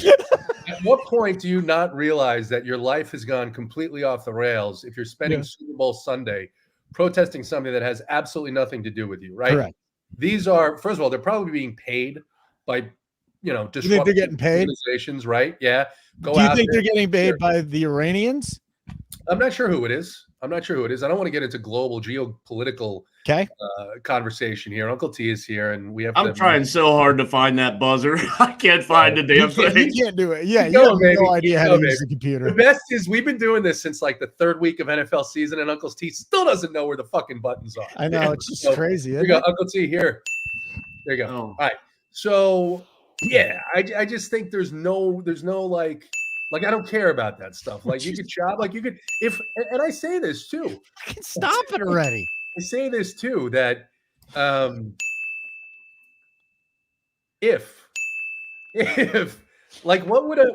you not realize that your life has gone completely off the rails if you're spending Super Bowl Sunday protesting something that has absolutely nothing to do with you, right? Correct. These are, first of all, they're probably being paid by, disruptive they're getting paid? Organizations, right? Yeah. Do you think they're getting paid by the Iranians? I'm not sure who it is. I don't want to get into global geopolitical conversation here. Uncle T is here, and we have. I'm trying so hard to find that buzzer. I can't find the damn thing. You can't do it. Yeah, you have no idea how to use the computer. The best is we've been doing this since like the 3rd week of NFL season, and Uncle T still doesn't know where the fucking buttons are. I know, it's just crazy. Here you go, Uncle T. Here, there you go. All right. So yeah, I just think there's no like I don't care about that stuff. Like you could chop, like you could and I say this too. Stop it already. I say this too that if like what would a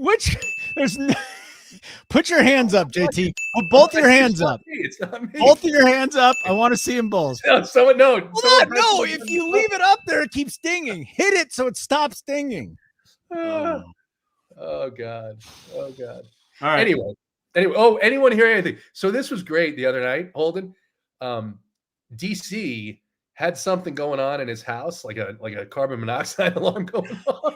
Which there's no, put your hands up, JT. Put both your hands up. It's not me. Both of your hands up. I want to see them both. No, someone no. No, if you leave it up there, it keeps stinging. Hit it so it stops stinging. Oh God. Oh God. All right. Anyway. Oh, anyone hear anything? So this was great the other night, Holden. DC had something going on in his house, like a carbon monoxide alarm going off.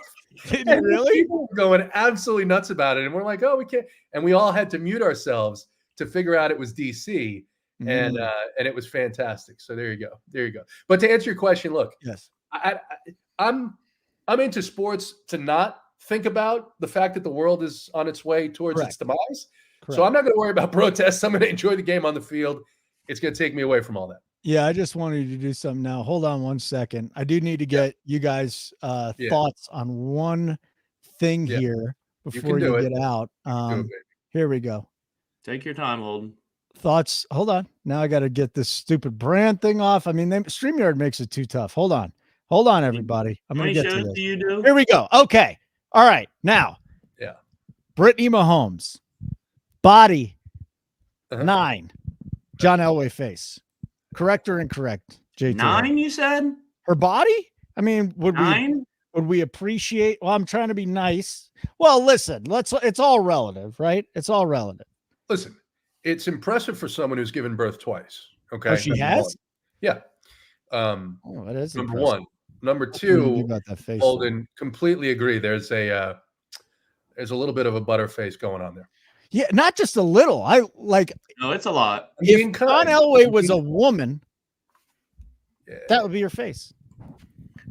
Did you really? People were going absolutely nuts about it, and we're like, "Oh, we can't!" And we all had to mute ourselves to figure out it was DC, and it was fantastic. So there you go. But to answer your question, look, yes, I'm into sports to not think about the fact that the world is on its way towards its demise. Correct. So I'm not going to worry about protests. I'm going to enjoy the game on the field. It's going to take me away from all that. Yeah, I just wanted to do something now. Hold on 1 second. I do need to get you guys thoughts on one thing here before you get out. Here we go. Take your time, Holden. Thoughts. Hold on. Now I got to get this stupid brand thing off. I mean, StreamYard makes it too tough. Hold on, everybody. I'm going to get to this. Do you do? Here we go. Okay. All right. Now, Brittany Mahomes, body 9, John Elway face. Correct or incorrect, JT? 9, you said? Her body? I mean, would 9? we appreciate? Well, I'm trying to be nice. Well, listen, it's all relative, right? It's all relative. Listen, it's impressive for someone who's given birth twice. Okay. Oh, she has? One. Yeah. That is number impressive. one. Number two, about that face, Holden, completely agree. There's a little bit of a butterface going on there. Yeah, not just a little. No, it's a lot. If John Elway was a woman, that would be her face.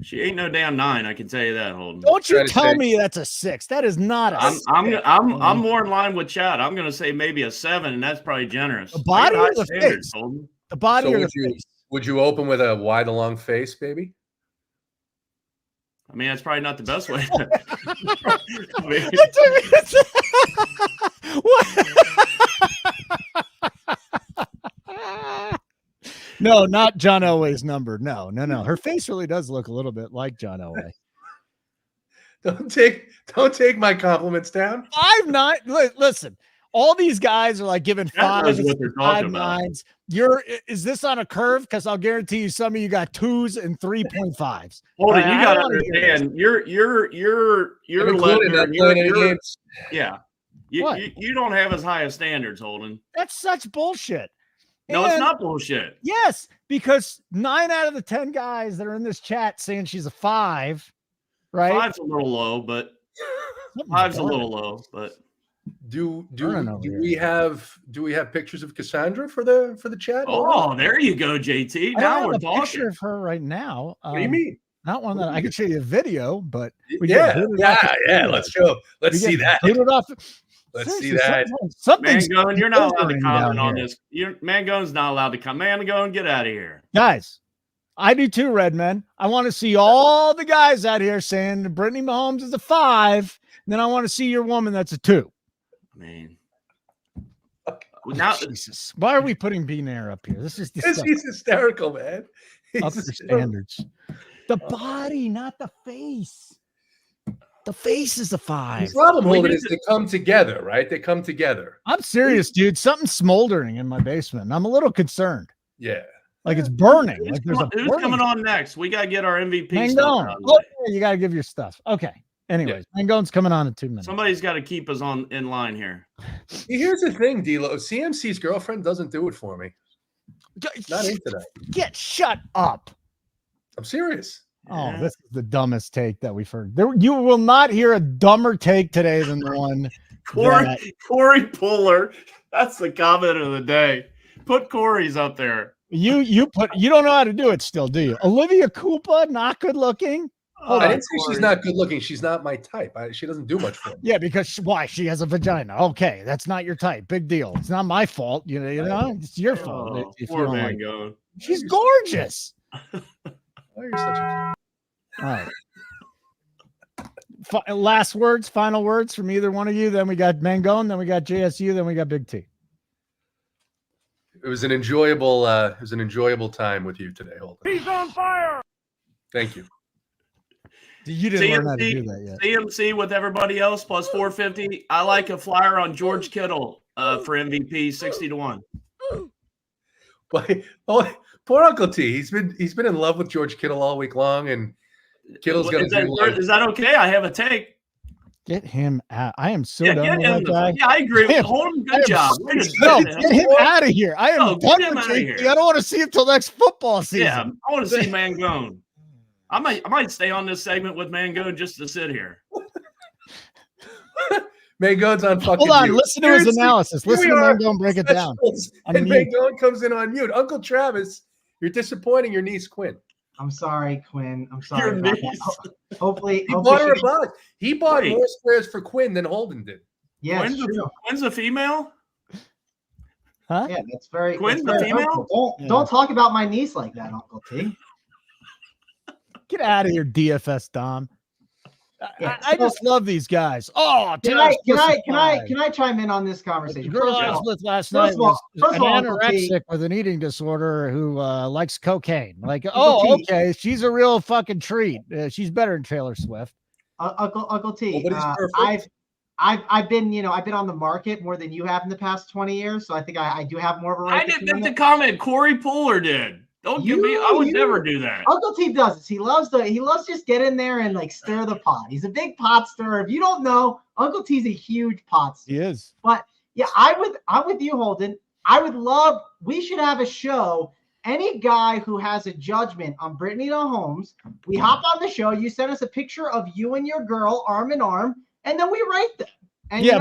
She ain't no damn 9. I can tell you that, Holden. Don't you tell me that's a 6. That is not a 6. I'm more in line with Chad. I'm going to say maybe a 7, and that's probably generous. The body or the face? Holden. The body so or the face? Would you open with a wide along face, baby? I mean, that's probably not the best way. No, not John Elway's number. No. Her face really does look a little bit like John Elway. Don't take my compliments down. 5'9". Listen, all these guys are like giving 5s, 5'9s. Is this on a curve? Because I'll guarantee you some of you got 2s and 3.5s. Hold on, you got to understand. You're yeah. You don't have as high as standards, Holden. That's such bullshit. No, it's not bullshit. Yes, because 9 out of the 10 guys that are in this chat saying she's a 5, right? 5's a little low, but 5's a little low. But do we have pictures of Cassandra for the chat? Oh, there you go, JT. Now we're talking. Picture of her right now. What do you mean? Not one that I can show you a video, but let's show. Let's see that. Let's see that. Mangone, you're not allowed to comment on this. Mangone's not allowed to come. Mangone, get out of here. Guys, I do too, Redman. I want to see all the guys out here saying Brittany Mahomes is a 5. And then I want to see your woman that's a 2. Man. Now, Jesus. Why are we putting B-Nair up here? This is he's hysterical, man. Up to standards. The body, not the face. The face is a 5. The problem, Holden, is they come together, right? They come together. I'm serious, dude. Something's smoldering in my basement. I'm a little concerned. Yeah. Like it's burning. Who's coming on next? We got to get our MVP Mangone. stuff. Oh, yeah, you got to give your stuff. Okay. Anyways, Mangone's coming on in 2 minutes. Somebody's got to keep us in line here. Here's the thing, D-Lo. CMC's girlfriend doesn't do it for me. Not into that. Shut up. I'm serious. Oh, this is the dumbest take that we've heard. You will not hear a dumber take today than the one. Corey Puller. That's the comment of the day. Put Corey's up there. You don't know how to do it still, do you? Olivia Koopa, not good looking. I didn't say she's not good looking. She's not my type. She doesn't do much for me. Yeah, because why? She has a vagina. Okay, that's not your type. Big deal. It's not my fault. You know, it's your fault. If poor you man like. She's gorgeous. Oh, you're such a. All right. Last words, final words from either one of you. Then we got Mangone, then we got JSU, then we got Big T. It was an enjoyable time with you today, Holden. He's on fire. Thank you. You didn't learn how to do that yet. CMC with everybody else plus 450. I like a flyer on George Kittle for MVP 60-1. But poor Uncle T. He's been in love with George Kittle all week long, and Kittle's going to do. Is that okay? I have a take. Get him out. I am so done with that guy. Yeah, I agree. Hold him. Good job. Get him out of here. I am done with JT. I don't want to see him till next football season. Yeah, I want to see Mangone. I might stay on this segment with Mangone just to sit here. Mangone's on fucking Hold on, mute. listen to his analysis. Listen to Mangone break it down. And Mangone comes in on mute. Uncle Travis, you're disappointing your niece Quinn. I'm sorry, Quinn. I'm sorry about that. Hopefully, he bought her a box. He bought more squares for Quinn than Holden did. Yeah, Quinn's a female. Huh? Yeah, that's very. Quinn's the female. Don't talk about my niece like that, Uncle T. Get out of here, DFS Dom. Yeah, I just love these guys. Oh, can I chime in on this conversation? The girl I was with last night was an anorexic with an eating disorder who likes cocaine. Like, okay, she's a real fucking treat. She's better than Taylor Swift. Uncle T. I've been on the market more than you have in the past 20 years, so I think I do have more of a right. I didn't make the comment. Corey Pooler did. Don't give me. I would never do that. Uncle T does this. He loves just get in there and like stir the pot. He's a big pot stirrer. If you don't know, Uncle T's a huge pot stirrer. He is. But yeah, I'm with you, Holden. We should have a show. Any guy who has a judgment on Brittany Mahomes, we hop on the show. You send us a picture of you and your girl arm in arm, and then we rate them. And yeah,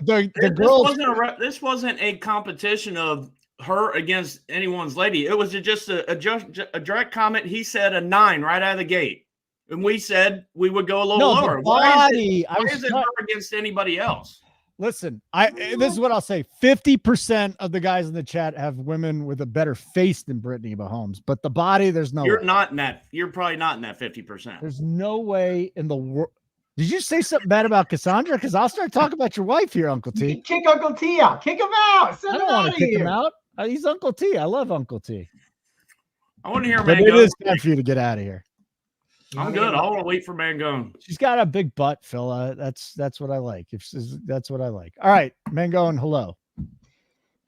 but this wasn't a competition of her against anyone's lady. It was just a direct comment. He said a 9 right out of the gate, and we said we would go a little lower. Why is it her against anybody else? Listen, this is what I'll say. 50% of the guys in the chat have women with a better face than Brittany Mahomes, but the body, there's no. You're way. not in that. You're probably not in that 50%. There's no way in the world. Did you say something bad about Cassandra? Because I'll start talking about your wife here, Uncle T. Kick Uncle T out. Kick him out. I don't want to kick him out. He's Uncle T. I love Uncle T. I want to hear But Mangone. it is time for you to get out of here. I'm good. I want to wait for Mangone. She's got a big butt, Phil. That's what I like. That's what I like. All right, Mangone, hello.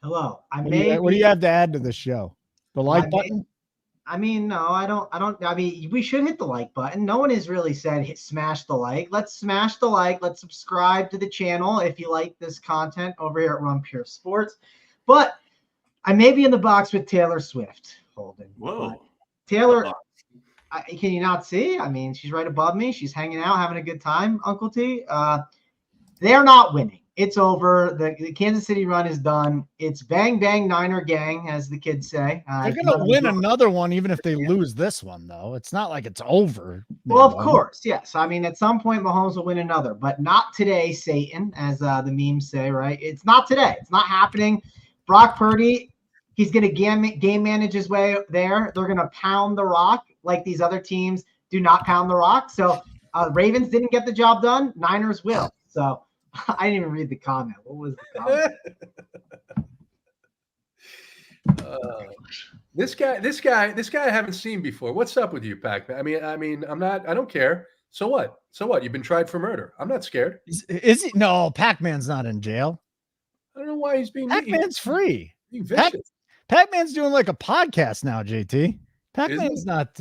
Hello. What do you have to add to the show? The like button? No, I don't. I mean, we should hit the like button. No one has really said smash the like. Let's smash the like. Let's subscribe to the channel if you like this content over here at RunPureSports. But I may be in the box with Taylor Swift, Holden. Whoa. Taylor, can you not see? I mean, she's right above me. She's hanging out, having a good time, Uncle T. They're not winning. It's over. The Kansas City run is done. It's bang, bang, Niner gang, as the kids say. They're going to win another one, even if they lose this one, though. It's not like it's over. Well, of course, yes. I mean, at some point, Mahomes will win another, but not today, Satan, as the memes say, right? It's not today. It's not happening. Brock Purdy, he's going to game manage his way there. They're going to pound the rock like these other teams do not pound the rock. So Ravens didn't get the job done. Niners will. So I didn't even read the comment. What was the comment? This guy I haven't seen before. What's up with you, Pac-Man? I mean, I don't care. So what? You've been tried for murder. I'm not scared. Is he? No, Pac-Man's not in jail. I don't know why he's being. Pac-Man's free. Vicious. Pac-Man's doing like a podcast now, JT. Pac-Man's not.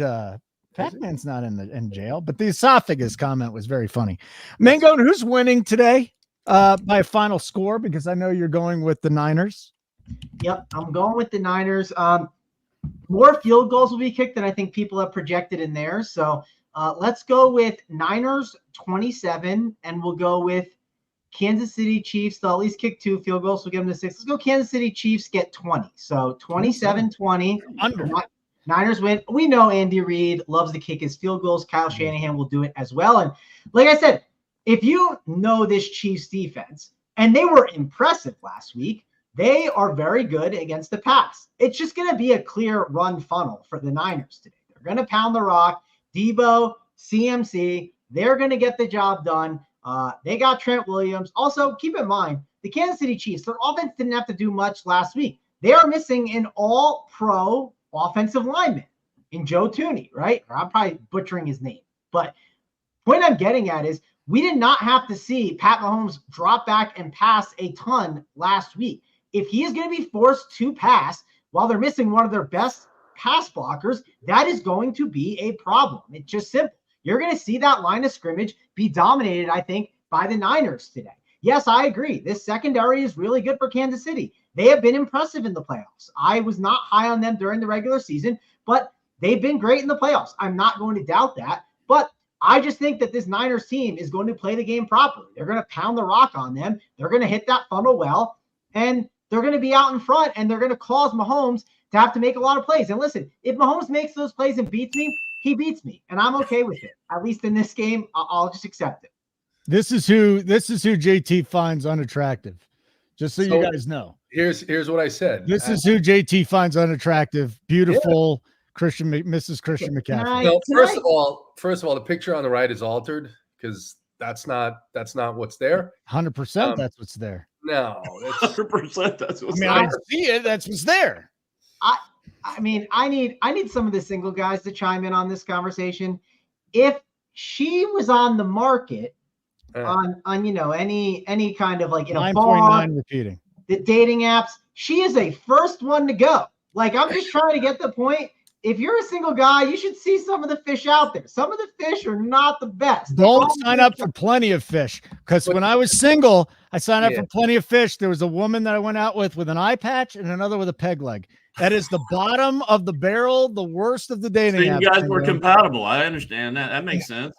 Pac-Man's not in jail. But the esophagus comment was very funny. Mangone, who's winning today by a final score? Because I know you're going with the Niners. Yep, I'm going with the Niners. More field goals will be kicked than I think people have projected in there. So let's go with Niners 27, and we'll go with Kansas City Chiefs. They'll at least kick 2 field goals. So we'll give them to 6. Let's go Kansas City Chiefs get 20. So 27-20. Under. Niners win. We know Andy Reid loves to kick his field goals. Kyle Shanahan will do it as well. And like I said, if you know this Chiefs defense, and they were impressive last week, they are very good against the pass. It's just going to be a clear run funnel for the Niners today. They're going to pound the rock. Debo, CMC, they're going to get the job done. They got Trent Williams. Also, keep in mind, the Kansas City Chiefs, their offense didn't have to do much last week. They are missing an all-pro offensive lineman in Joe Thuney, right? Or I'm probably butchering his name. But point I'm getting at is we did not have to see Pat Mahomes drop back and pass a ton last week. If he is going to be forced to pass while they're missing one of their best pass blockers, that is going to be a problem. It's just simple. You're going to see that line of scrimmage be dominated, I think, by the Niners today. Yes, I agree. This secondary is really good for Kansas City. They have been impressive in the playoffs. I was not high on them during the regular season, but they've been great in the playoffs. I'm not going to doubt that. But I just think that this Niners team is going to play the game properly. They're going to pound the rock on them. They're going to hit that funnel well, and they're going to be out in front, and they're going to cause Mahomes to have to make a lot of plays. And listen, if Mahomes makes those plays and beats me, he beats me, and I'm okay with it. At least in this game, I'll just accept it. This is who JT finds unattractive. Just so you guys know. Here's what I said. This is who JT finds unattractive. Beautiful Mrs. Christian McCaffrey. Well, first of all, the picture on the right is altered because that's not what's there. 100%. That's what's there. No, 100%. That's what's there. I see it. That's what's there. I mean, I need some of the single guys to chime in on this conversation. If she was on the market on any kind of like in a bar, repeating the dating apps, she is a first one to go. Like, I'm just trying to get the point. If you're a single guy, you should see some of the fish out there. Some of the fish are not the best. Don't sign up for Plenty of Fish, because when I was single, I signed up for Plenty of Fish. There was a woman that I went out with an eye patch and another with a peg leg. That is the bottom of the barrel, the worst of the dating apps. You guys were compatible. I understand that. That makes sense.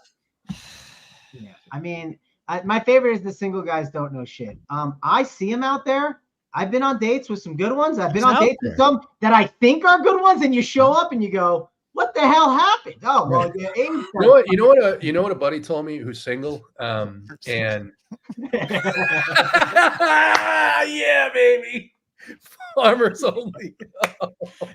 Yeah, I mean, my favorite is the single guys don't know shit. I see them out there. I've been on dates with some good ones. I've been on dates with some that I think are good ones, and you show up and you go, "What the hell happened?" Oh, well, yeah. You know what a buddy told me who's single, and yeah, baby, farmers only.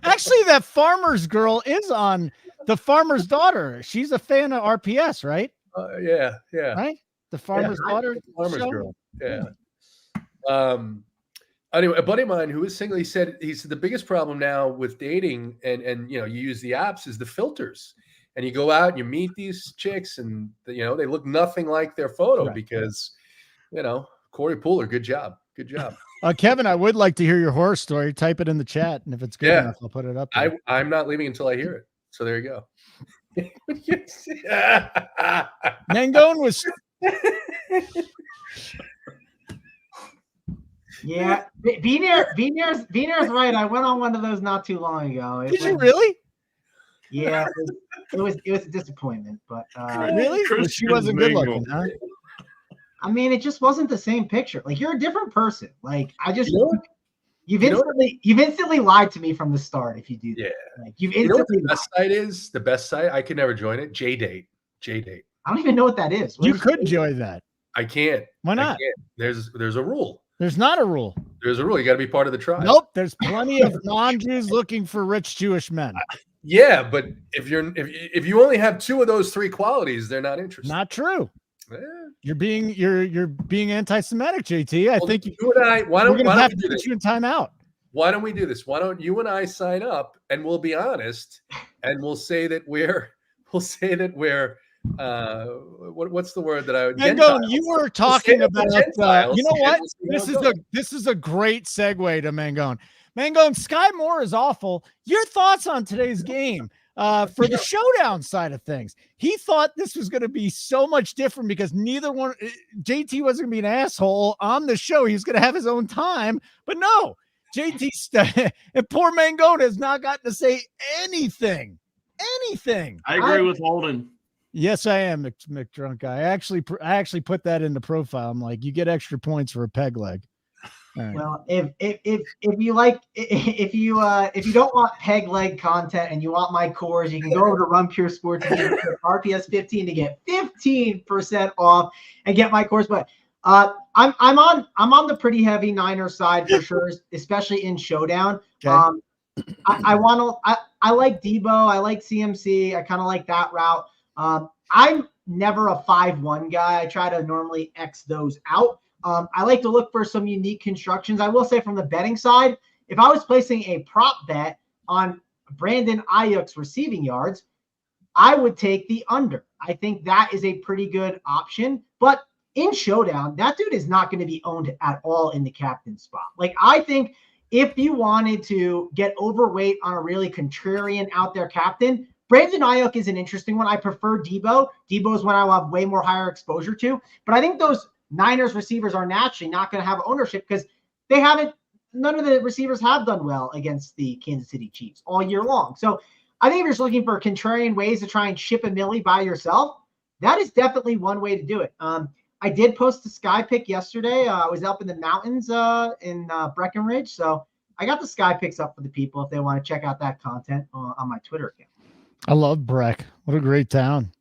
Actually, that farmer's girl is on the farmer's daughter. She's a fan of RPS, right? Yeah. Right, the farmer's daughter, farmer's girl. Yeah. Anyway, a buddy of mine who is single, he said the biggest problem now with dating and you use the apps is the filters, and you go out and you meet these chicks and they look nothing like their photo because Corey Pooler, good job. Kevin, I would like to hear your horror story. Type it in the chat, and if it's good enough, I'll put it up there. I'm not leaving until I hear it. So there you go. Mangone was. Yeah, Beaner's right. I went on one of those not too long ago. Did you really? Yeah, it was a disappointment, but really, she wasn't good looking, huh? I mean, it just wasn't the same picture. Like, you're a different person. Like, I just you've instantly lied to me from the start. If you do that, like, you've instantly. The best site is the best site. I can never join it. JDate. I don't even know what that is. You could join that. I can't. Why not? There's a rule. There's not a rule. There's a rule. You got to be part of the tribe. Nope. There's plenty of non-Jews looking for rich Jewish men. Yeah, but if you only have two of those three qualities, they're not interested. Not true. Yeah. You're being anti-Semitic, JT. I think you and I. Why don't we do this? You in timeout. Why don't we do this? Why don't you and I sign up and we'll be honest and we'll say that we're what's the word that I would Mangone, you were talking about you know what? This is a great segue to Mangone. Mangone, Sky Moore is awful. Your thoughts on today's game for the showdown side of things? He thought this was going to be so much different because JT wasn't going to be an asshole on the show. He was going to have his own time, but no, JT and poor Mangone has not gotten to say anything. I agree with Holden. Yes, I am, McDrunk guy. I actually put that in the profile. I'm like, you get extra points for a peg leg. Right. Well, if you don't want peg leg content and you want my cores, you can go over to RunPureSports and get RPS 15 to get 15% off and get my cores. But I'm on the pretty heavy Niner side for sure, especially in showdown. Okay. I like Debo. I like CMC. I kind of like that route. I'm never a 5-1 guy. I try to normally X those out. I like to look for some unique constructions. I will say from the betting side, if I was placing a prop bet on Brandon Ayuk's receiving yards, I would take the under. I think that is a pretty good option. But in Showdown, that dude is not going to be owned at all in the captain spot. Like, I think if you wanted to get overweight on a really contrarian out there captain, Brandon Ayuk is an interesting one. I prefer Debo. Debo is one I will have way more higher exposure to. But I think those Niners receivers are naturally not going to have ownership because none of the receivers have done well against the Kansas City Chiefs all year long. So I think if you're just looking for contrarian ways to try and ship a milli by yourself, that is definitely one way to do it. I did post a sky pick yesterday. I was up in the mountains in Breckenridge. So I got the sky picks up for the people if they want to check out that content on my Twitter account. I love Breck. What a great town.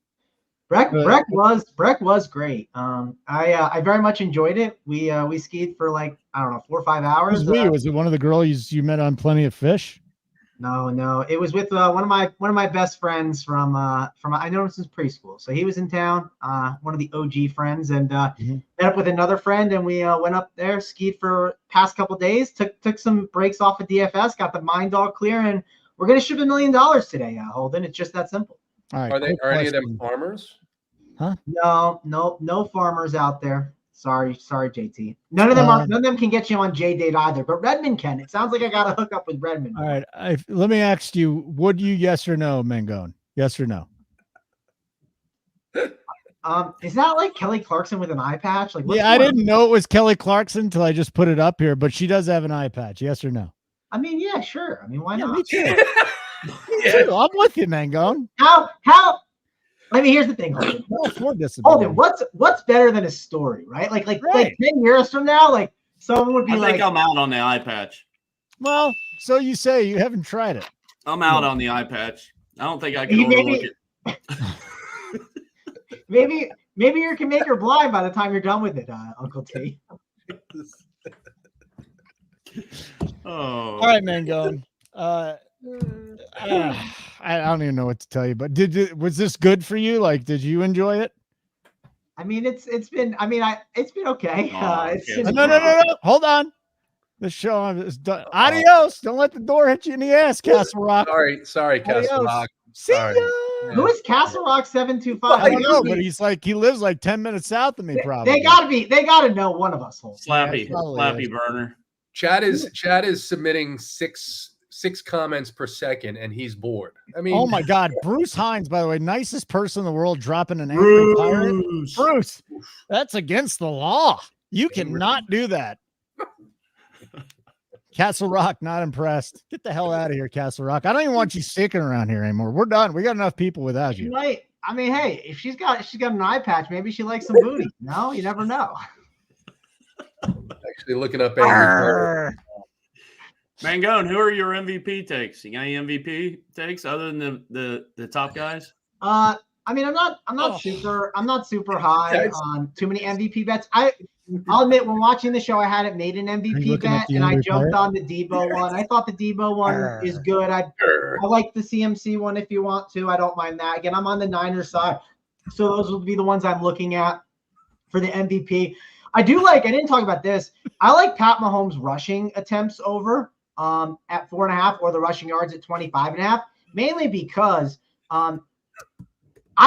Breck was great. I very much enjoyed it. We skied for like, I don't know, 4 or 5 hours. Was it one of the girls you met on Plenty of Fish? No. It was with one of my best friends from I know him since preschool. So he was in town, one of the OG friends, and met up with another friend, and we went up there, skied for past couple days, took some breaks off of DFS, got the mind all clear, and we're gonna ship $1 million today, Holden. It's just that simple. All right. Are any of them farmers? Huh? No farmers out there. Sorry, JT. None of them can get you on J-Date either, but Redmond can. It sounds like I got to hook up with Redmond. All right. Let me ask you, would you yes or no, Mangone? Yes or no? Is that like Kelly Clarkson with an eye patch? Like, I didn't know it was Kelly Clarkson until I just put it up here, but she does have an eye patch. Yes or no? I mean, yeah, sure. I mean, why not? Me too. I'm with you, Mangone. How? I mean, here's the thing, Holden. Holden, what's better than a story, right? Like 10 years from now, like someone would be I think I'm out on the eye patch. Well, so you say. You haven't tried it. I'm out on the eye patch. I don't think I can overlook it. Maybe you can make her blind by the time you're done with it, UncleT. All right, Mangone. I don't even know what to tell you, but was this good for you? Like, did you enjoy it? I mean, it's been okay. No. Hold on. The show is done. Adios. Don't let the door hit you in the ass, Castle Rock. Sorry, Castle Rock. See ya. Who is Castle Rock 725? I don't know, but he lives like 10 minutes south of me. Probably. They gotta know one of us. Slappy burner. Chad is submitting six comments per second, and he's bored. I mean, oh my God, Bruce Hines, by the way, nicest person in the world, dropping an angry pirate. Bruce, that's against the law. You cannot do that. Castle Rock, not impressed. Get the hell out of here, Castle Rock. I don't even want you sticking around here anymore. We're done. We got enough people without you. Right. I mean, hey, if she's got an eye patch, maybe she likes some booty. No, you never know. Actually, looking up angry. Mangone, who are your MVP takes? You got any MVP takes other than the top guys? I mean, I'm not super high on too many MVP bets. I'll admit, when watching the show, I hadn't made an MVP bet, and I jumped on the Debo one. I thought the Debo one is good. I like the CMC one if you want to. I don't mind that. Again, I'm on the Niners side, so those would be the ones I'm looking at for the MVP. I didn't talk about this. I like Pat Mahomes rushing attempts over at 4.5 or the rushing yards at 25.5, mainly because I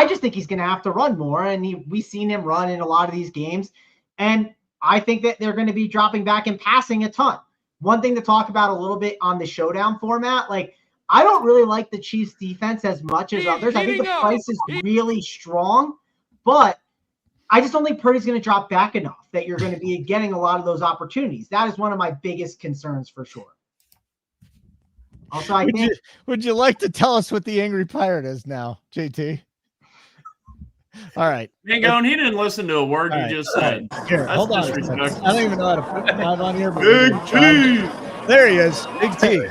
just think he's going to have to run more, and we've seen him run in a lot of these games. And I think that they're going to be dropping back and passing a ton. One thing to talk about a little bit on the showdown format, like I don't really like the Chiefs defense as much as others. I think the price is really strong, but I just don't think Purdy's going to drop back enough that you're going to be getting a lot of those opportunities. That is one of my biggest concerns for sure. Also, would you like to tell us what the Angry Pirate is now, JT? All right. Mangone, he didn't listen to a word you just said. Here, hold on. I don't even know how to put him on here. Big T. There he is. Big T.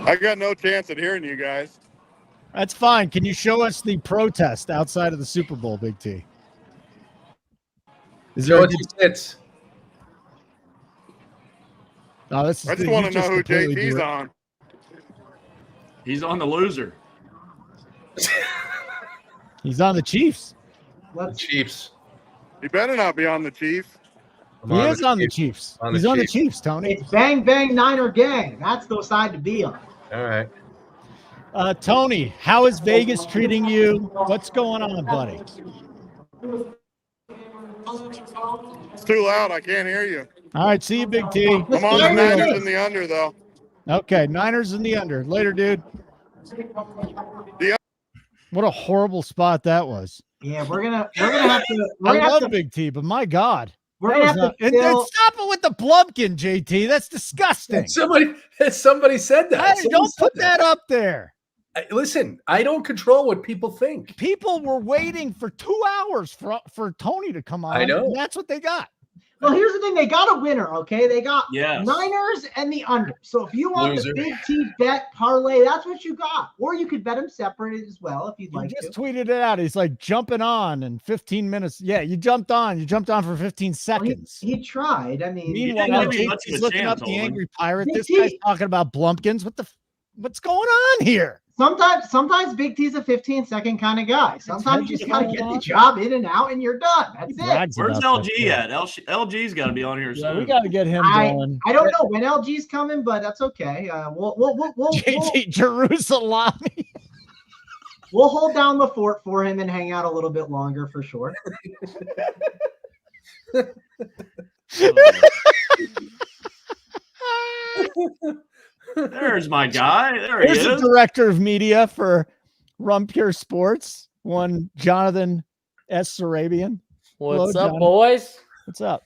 I got no chance at hearing you guys. That's fine. Can you show us the protest outside of the Super Bowl, Big T? Show us your tits. No, I just want to know who JT's on. He's on the loser. He's on the Chiefs. The Chiefs. He better not be on the Chiefs. He is on the Chiefs. He's on the Chiefs, Tony. It's bang, bang, Niner gang. That's the side to be on. All right. Tony, how is Vegas treating you? What's going on, buddy? It's too loud. I can't hear you. All right, see you, Big T. I'm on the Niners in the under, though. Okay, Niners in the under. Later, dude. What a horrible spot that was. Yeah, we're gonna have to. I love Big T, but my God. We're gonna have to and stop it with the Blumpkin, JT. That's disgusting. Somebody said that. Hey, don't put that up there. Listen, I don't control what people think. People were waiting for 2 hours for Tony to come on. I know. And that's what they got. Well, here's the thing. They got a winner, okay? They got Yes. Niners and the under. So if you want Loser. the Big T bet parlay, that's what you got. Or you could bet them separate as well if you'd like Just to. tweeted it out. He's like jumping on in 15 minutes. Yeah, you jumped on. You jumped on for 15 seconds. He tried. I mean, Meanwhile, JT's looking up the Angry Pirate. This guy's talking about Blumpkins. What's going on here? Sometimes Big T's a 15-second kind of guy. Sometimes you just gotta get the job in and out, and you're done. That's it. Where's LG at? LG's got to be on here soon. We got to get him going. I don't know when LG's coming, but that's okay. We'll JT Jerusalem. We'll hold down the fort for him and hang out a little bit longer for sure. There's my guy. There Here's he the is. director of media for RunPureSports, one Jonathan S. Sarabian. What's Hello, up, John. boys? What's up?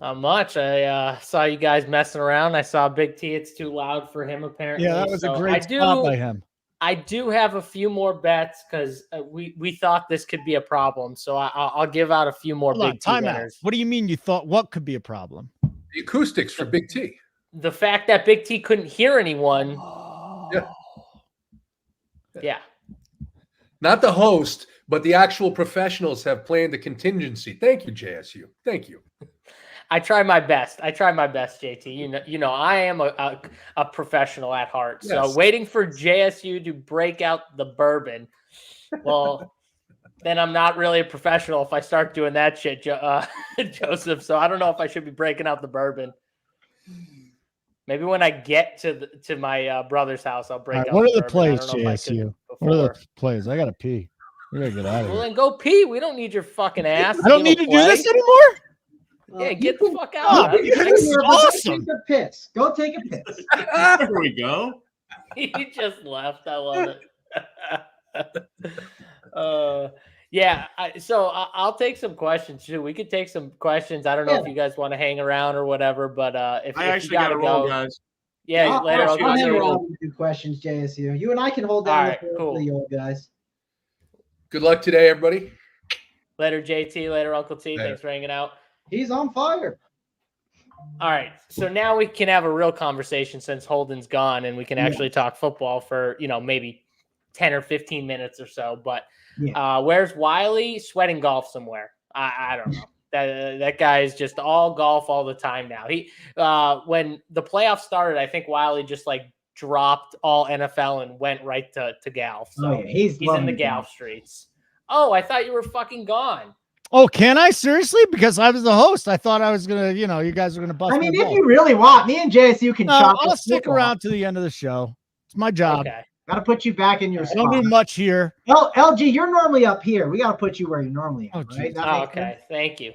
Not much. I saw you guys messing around. I saw Big T. It's too loud for him, apparently. Yeah, that was a So great spot by him. I do have a few more bets because we thought this could be a problem. So I'll give out a few more Hold on, Big T time out. winners. What do you mean you thought what could be a problem? The acoustics for Big T. The fact that Big T couldn't hear anyone. Yeah. Yeah. Not the host, but the actual professionals have planned a contingency. Thank you, JSU. Thank you. I try my best. JT. You know, I am a professional at heart. Yes. So waiting for JSU to break out the bourbon. Well, then I'm not really a professional if I start doing that shit, Joseph. So I don't know if I should be breaking out the bourbon. Maybe when I get to my brother's house, I'll break out. What are the bourbon. plays, I don't know if I could JSU? What are the plays? I gotta pee. We gotta get out of Well, here. then go pee. We don't need your fucking ass. I don't need to do this anymore. Yeah, get the fuck Oh, out. this is awesome. Take a piss. Go take a piss. There we go. He just left. I love it. Yeah. So I'll take some questions too. We could take some questions. I don't know if you guys want to hang around or whatever, but if I you actually got to roll, guys. Yeah, later. I'll hang give you a around with your questions, JSU. You and I can hold down All the right, fort cool. for the old guys. Good luck today, everybody. Later, JT. Later, Uncle T. Later. Thanks for hanging out. He's on fire. All right. So now we can have a real conversation since Holden's gone, and we can actually talk football for, maybe 10 or 15 minutes or so. But where's Wiley? Sweating golf somewhere. I don't know. That guy is just all golf all the time now. He when the playoffs started, I think Wiley just dropped all NFL and went right to golf. So he's in the golf streets. Oh, I thought you were fucking gone. Oh, can I seriously? Because I was the host. I thought I was gonna, you guys were gonna bust. I mean, my if balls. you really want, me and JSU can chop. I'll this stick football. around to the end of the show. It's my job. Okay. Got to put you back in your I spot. don't do much here. LG, you're normally up here. We got to put you where you normally are, right? That Oh, makes okay. sense? Thank you.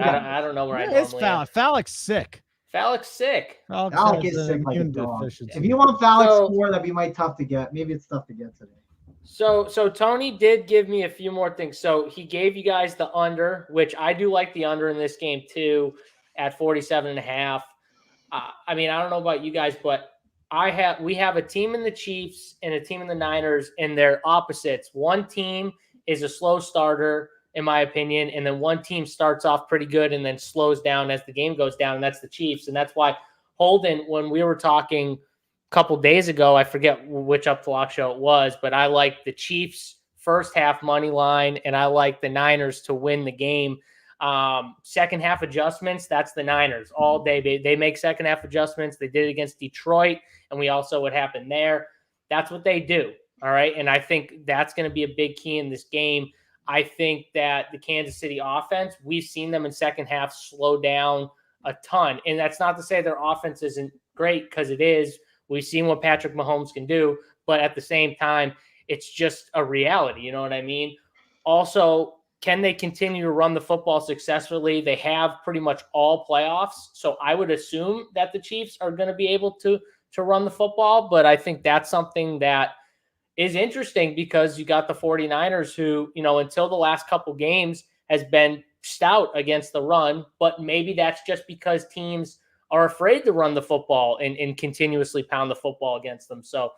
I don't know where I Where is normally am. Fallick's sick. Fallick's sick. Fallick is sick like a dog. If you want Fallick's score, that'd be tough to get. Maybe it's tough to get today. So Tony did give me a few more things. So he gave you guys the under, which I do like the under in this game too, at 47.5. I mean, I don't know about you guys, but we have a team in the Chiefs and a team in the Niners, and they're opposites. One team is a slow starter, in my opinion, and then one team starts off pretty good and then slows down as the game goes down, and that's the Chiefs. And that's why Holden, when we were talking couple days ago, I forget which Up the Lock show it was, but I like the Chiefs first half money line, and I like the Niners to win the game. Second half adjustments, that's the Niners all day. They make second half adjustments. They did it against Detroit, and we also what happened there. That's what they do. All right. And I think that's going to be a big key in this game. I think that the Kansas City offense, we've seen them in second half slow down a ton. And that's not to say their offense isn't great, because it is. We've seen what Patrick Mahomes can do, but at the same time, it's just a reality. You know what I mean? Also, can they continue to run the football successfully? They have pretty much all playoffs. So I would assume that the Chiefs are going to be able to run the football. But I think that's something that is interesting because you got the 49ers who, until the last couple games has been stout against the run. But maybe that's just because teams are afraid to run the football and continuously pound the football against them. So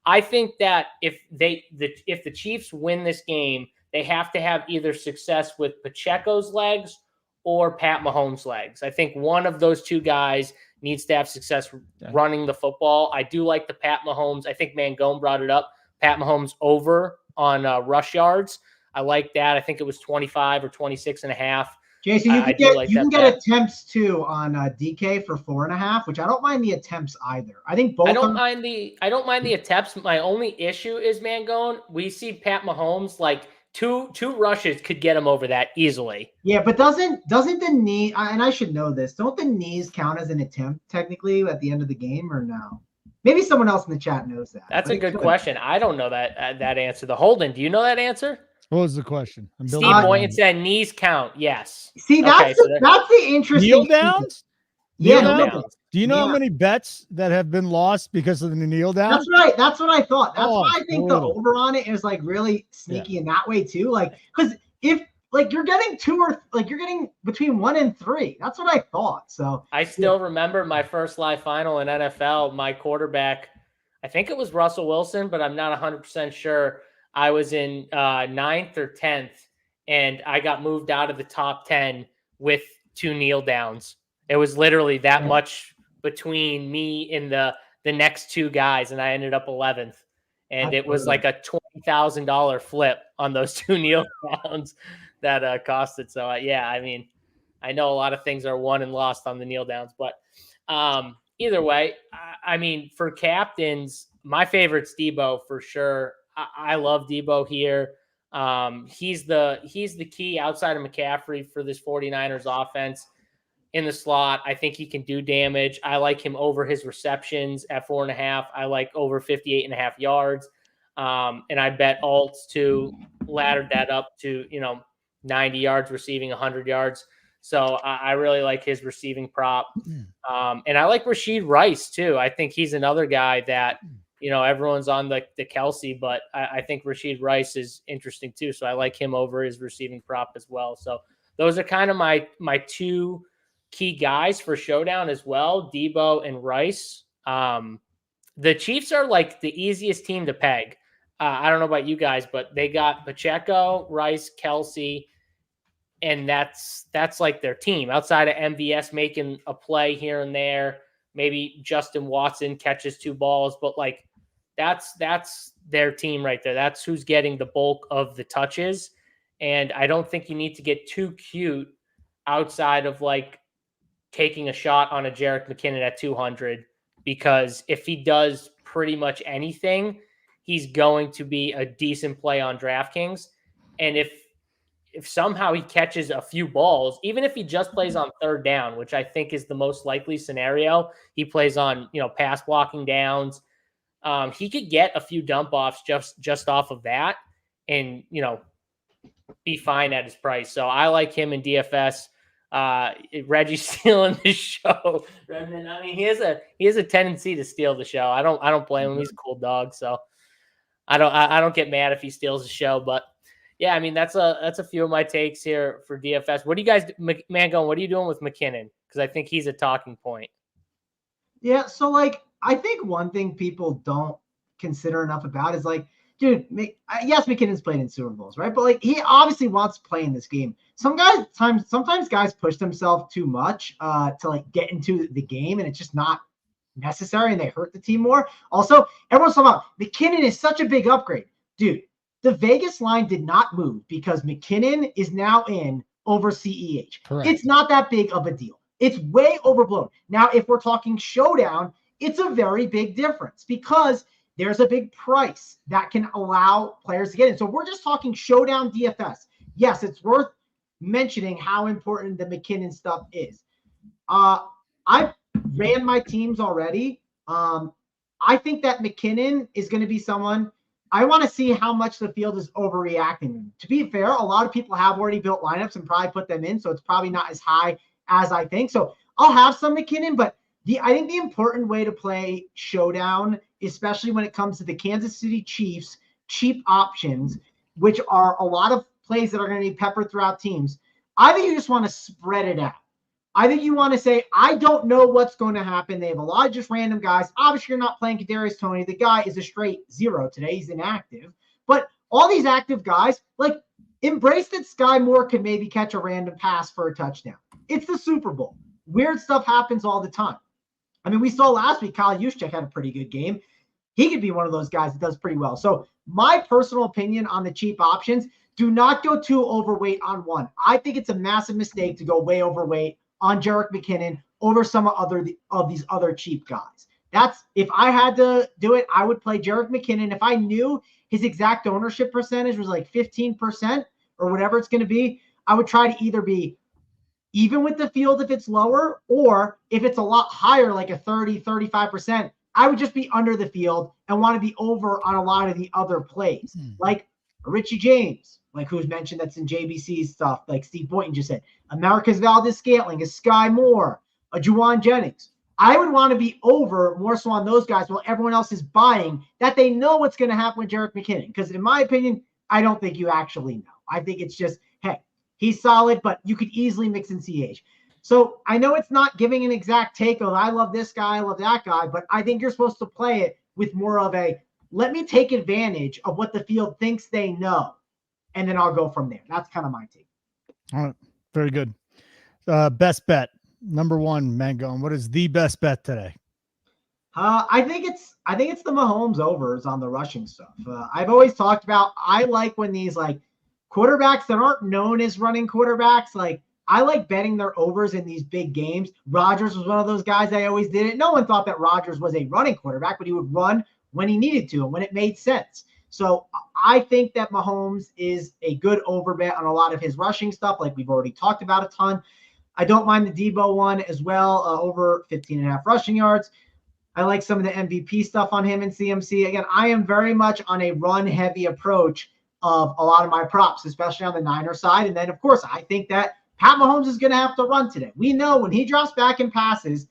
I think that if the Chiefs win this game, they have to have either success with Pacheco's legs or Pat Mahomes' legs. I think one of those two guys needs to have success running the football. I do like the Pat Mahomes. I think Mangone brought it up. Pat Mahomes over on rush yards. I like that. I think it was 25 or 26.5. Jason, you can get attempts too on DK for 4.5, which I don't mind the attempts either. I think both. I don't mind the attempts. My only issue is Mangone. We see Pat Mahomes like two rushes could get him over that easily. Yeah, but doesn't the knee? And I should know this. Don't the knees count as an attempt technically at the end of the game, or no? Maybe someone else in the chat knows that. That's a good question. I don't know that answer. The Holden, do you know that answer? What was the question? Steve Boynton said knees count. Yes. See, that's the interesting kneel downs. Yeah, kneel downs. Do you know how many bets that have been lost because of the kneel down? That's right. That's what I thought. That's why I think the over on it is like really sneaky in that way too. Like, because if like you're getting you're getting between 1 and 3. That's what I thought. So I still remember my first live final in NFL. My quarterback, I think it was Russell Wilson, but I'm not 100% sure. I was in 9th or 10th, and I got moved out of the top 10 with 2 kneel downs. It was literally that much between me and the next 2 guys, and I ended up 11th. And it was like a $20,000 flip on those 2 kneel downs that cost it. So, yeah, I mean, I know a lot of things are won and lost on the kneel downs. But either way, I mean, for captains, my favorite's Debo for sure. I love Debo here. He's the key outside of McCaffrey for this 49ers offense in the slot. I think he can do damage. I like him over his receptions at 4.5. I like over 58.5 yards. And I bet alts to laddered that up to, 90 yards receiving, 100 yards. So I really like his receiving prop. And I like Rashid Rice too. I think he's another guy that, everyone's on the Kelsey, but I think Rashid Rice is interesting too. So I like him over his receiving prop as well. So those are kind of my 2 key guys for Showdown as well, Debo and Rice. The Chiefs are like the easiest team to peg. I don't know about you guys, but they got Pacheco, Rice, Kelsey, and that's like their team. Outside of MVS making a play here and there, maybe Justin Watson catches 2 balls, but like that's their team right there. That's who's getting the bulk of the touches. And I don't think you need to get too cute outside of like taking a shot on a Jerick McKinnon at 200, because if he does pretty much anything, he's going to be a decent play on DraftKings. And if somehow he catches a few balls, even if he just plays on 3rd down, which I think is the most likely scenario, he plays on, pass blocking downs. He could get a few dump offs just off of that and, be fine at his price. So I like him in DFS. Reggie's stealing the show. Redmond, I mean, he has a tendency to steal the show. I don't blame him. He's a cool dog. So I don't get mad if he steals the show, but yeah, I mean, that's a few of my takes here for DFS. What do you guys, Mangone, what are you doing with McKinnon? Because I think he's a talking point. Yeah, so like, I think one thing people don't consider enough about is like, dude, yes, McKinnon's played in Super Bowls, right? But like, he obviously wants to play in this game. Sometimes guys push themselves too much to like get into the game, and it's just not necessary, and they hurt the team more. Also, everyone's talking about McKinnon is such a big upgrade, dude. The Vegas line did not move because McKinnon is now in over CEH. Correct. It's not that big of a deal. It's way overblown. Now, if we're talking Showdown, it's a very big difference because there's a big price that can allow players to get in. So we're just talking Showdown DFS. Yes, it's worth mentioning how important the McKinnon stuff is. I've ran my teams already. I think that McKinnon is going to be someone I want to see how much the field is overreacting. To be fair, a lot of people have already built lineups and probably put them in, so it's probably not as high as I think. So I'll have some McKinnon, but I think the important way to play Showdown, especially when it comes to the Kansas City Chiefs cheap options, which are a lot of plays that are going to be peppered throughout teams, I think you just want to spread it out. I think you want to say, I don't know what's going to happen. They have a lot of just random guys. Obviously, you're not playing Kadarius Toney. The guy is a straight 0 today. He's inactive. But all these active guys, like, embrace that Sky Moore could maybe catch a random pass for a touchdown. It's the Super Bowl. Weird stuff happens all the time. I mean, we saw last week Kyle Juszczyk had a pretty good game. He could be one of those guys that does pretty well. So my personal opinion on the cheap options, do not go too overweight on one. I think it's a massive mistake to go way overweight on Jerick McKinnon over some of these other cheap guys. That's, if I had to do it, I would play Jerick McKinnon. If I knew his exact ownership percentage was like 15% or whatever it's going to be, I would try to either be even with the field if it's lower, or if it's a lot higher, like a 30, 35%, I would just be under the field and want to be over on a lot of the other plays, like Richie James, like who's mentioned that's in JBC's stuff, like Steve Boynton just said, America's Valdez-Scantling, a Sky Moore, a Juwan Jennings. I would want to be over more so on those guys while everyone else is buying that they know what's going to happen with Jerick McKinnon. Because in my opinion, I don't think you actually know. I think it's just, hey, he's solid, but you could easily mix in CH. So I know it's not giving an exact take of I love this guy, I love that guy, but I think you're supposed to play it with more of a, let me take advantage of what the field thinks they know, and then I'll go from there. That's kind of my take. All right. Very good. Best bet. Number one, Mangone. What is the best bet today? I think it's the Mahomes overs on the rushing stuff. I've always talked about, I like when these like quarterbacks that aren't known as running quarterbacks, like I like betting their overs in these big games. Rodgers was one of those guys. I always did it. No one thought that Rodgers was a running quarterback, but he would run when he needed to and when it made sense. So I think that Mahomes is a good over bet on a lot of his rushing stuff, like we've already talked about a ton. I don't mind the Debo one as well, over 15.5 rushing yards. I like some of the MVP stuff on him and CMC. Again, I am very much on a run-heavy approach of a lot of my props, especially on the Niner side. And then, of course, I think that Pat Mahomes is going to have to run today. We know when he drops back and passes,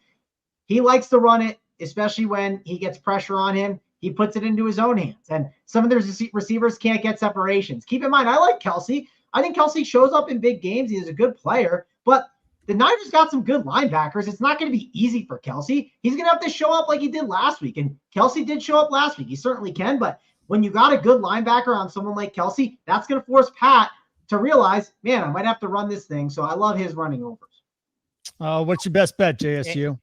he likes to run it, especially when he gets pressure on him. He puts it into his own hands. And some of the receivers can't get separations. Keep in mind, I like Kelsey. I think Kelsey shows up in big games. He is a good player. But the Niners got some good linebackers. It's not going to be easy for Kelsey. He's going to have to show up like he did last week. And Kelsey did show up last week. He certainly can. But when you got a good linebacker on someone like Kelsey, that's going to force Pat to realize, man, I might have to run this thing. So I love his running overs. What's your best bet, JSU?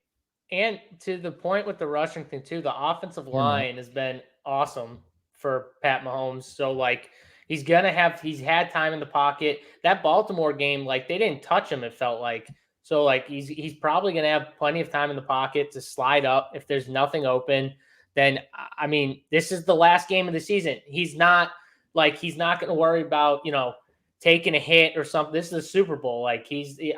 And to the point with the rushing thing too, the offensive line has been awesome for Pat Mahomes. So like he's had time in the pocket. That Baltimore game, like they didn't touch him, it felt like. So like he's probably gonna have plenty of time in the pocket to slide up. If there's nothing open, then I mean, this is the last game of the season. He's not gonna worry about, taking a hit or something. This is the Super Bowl. Like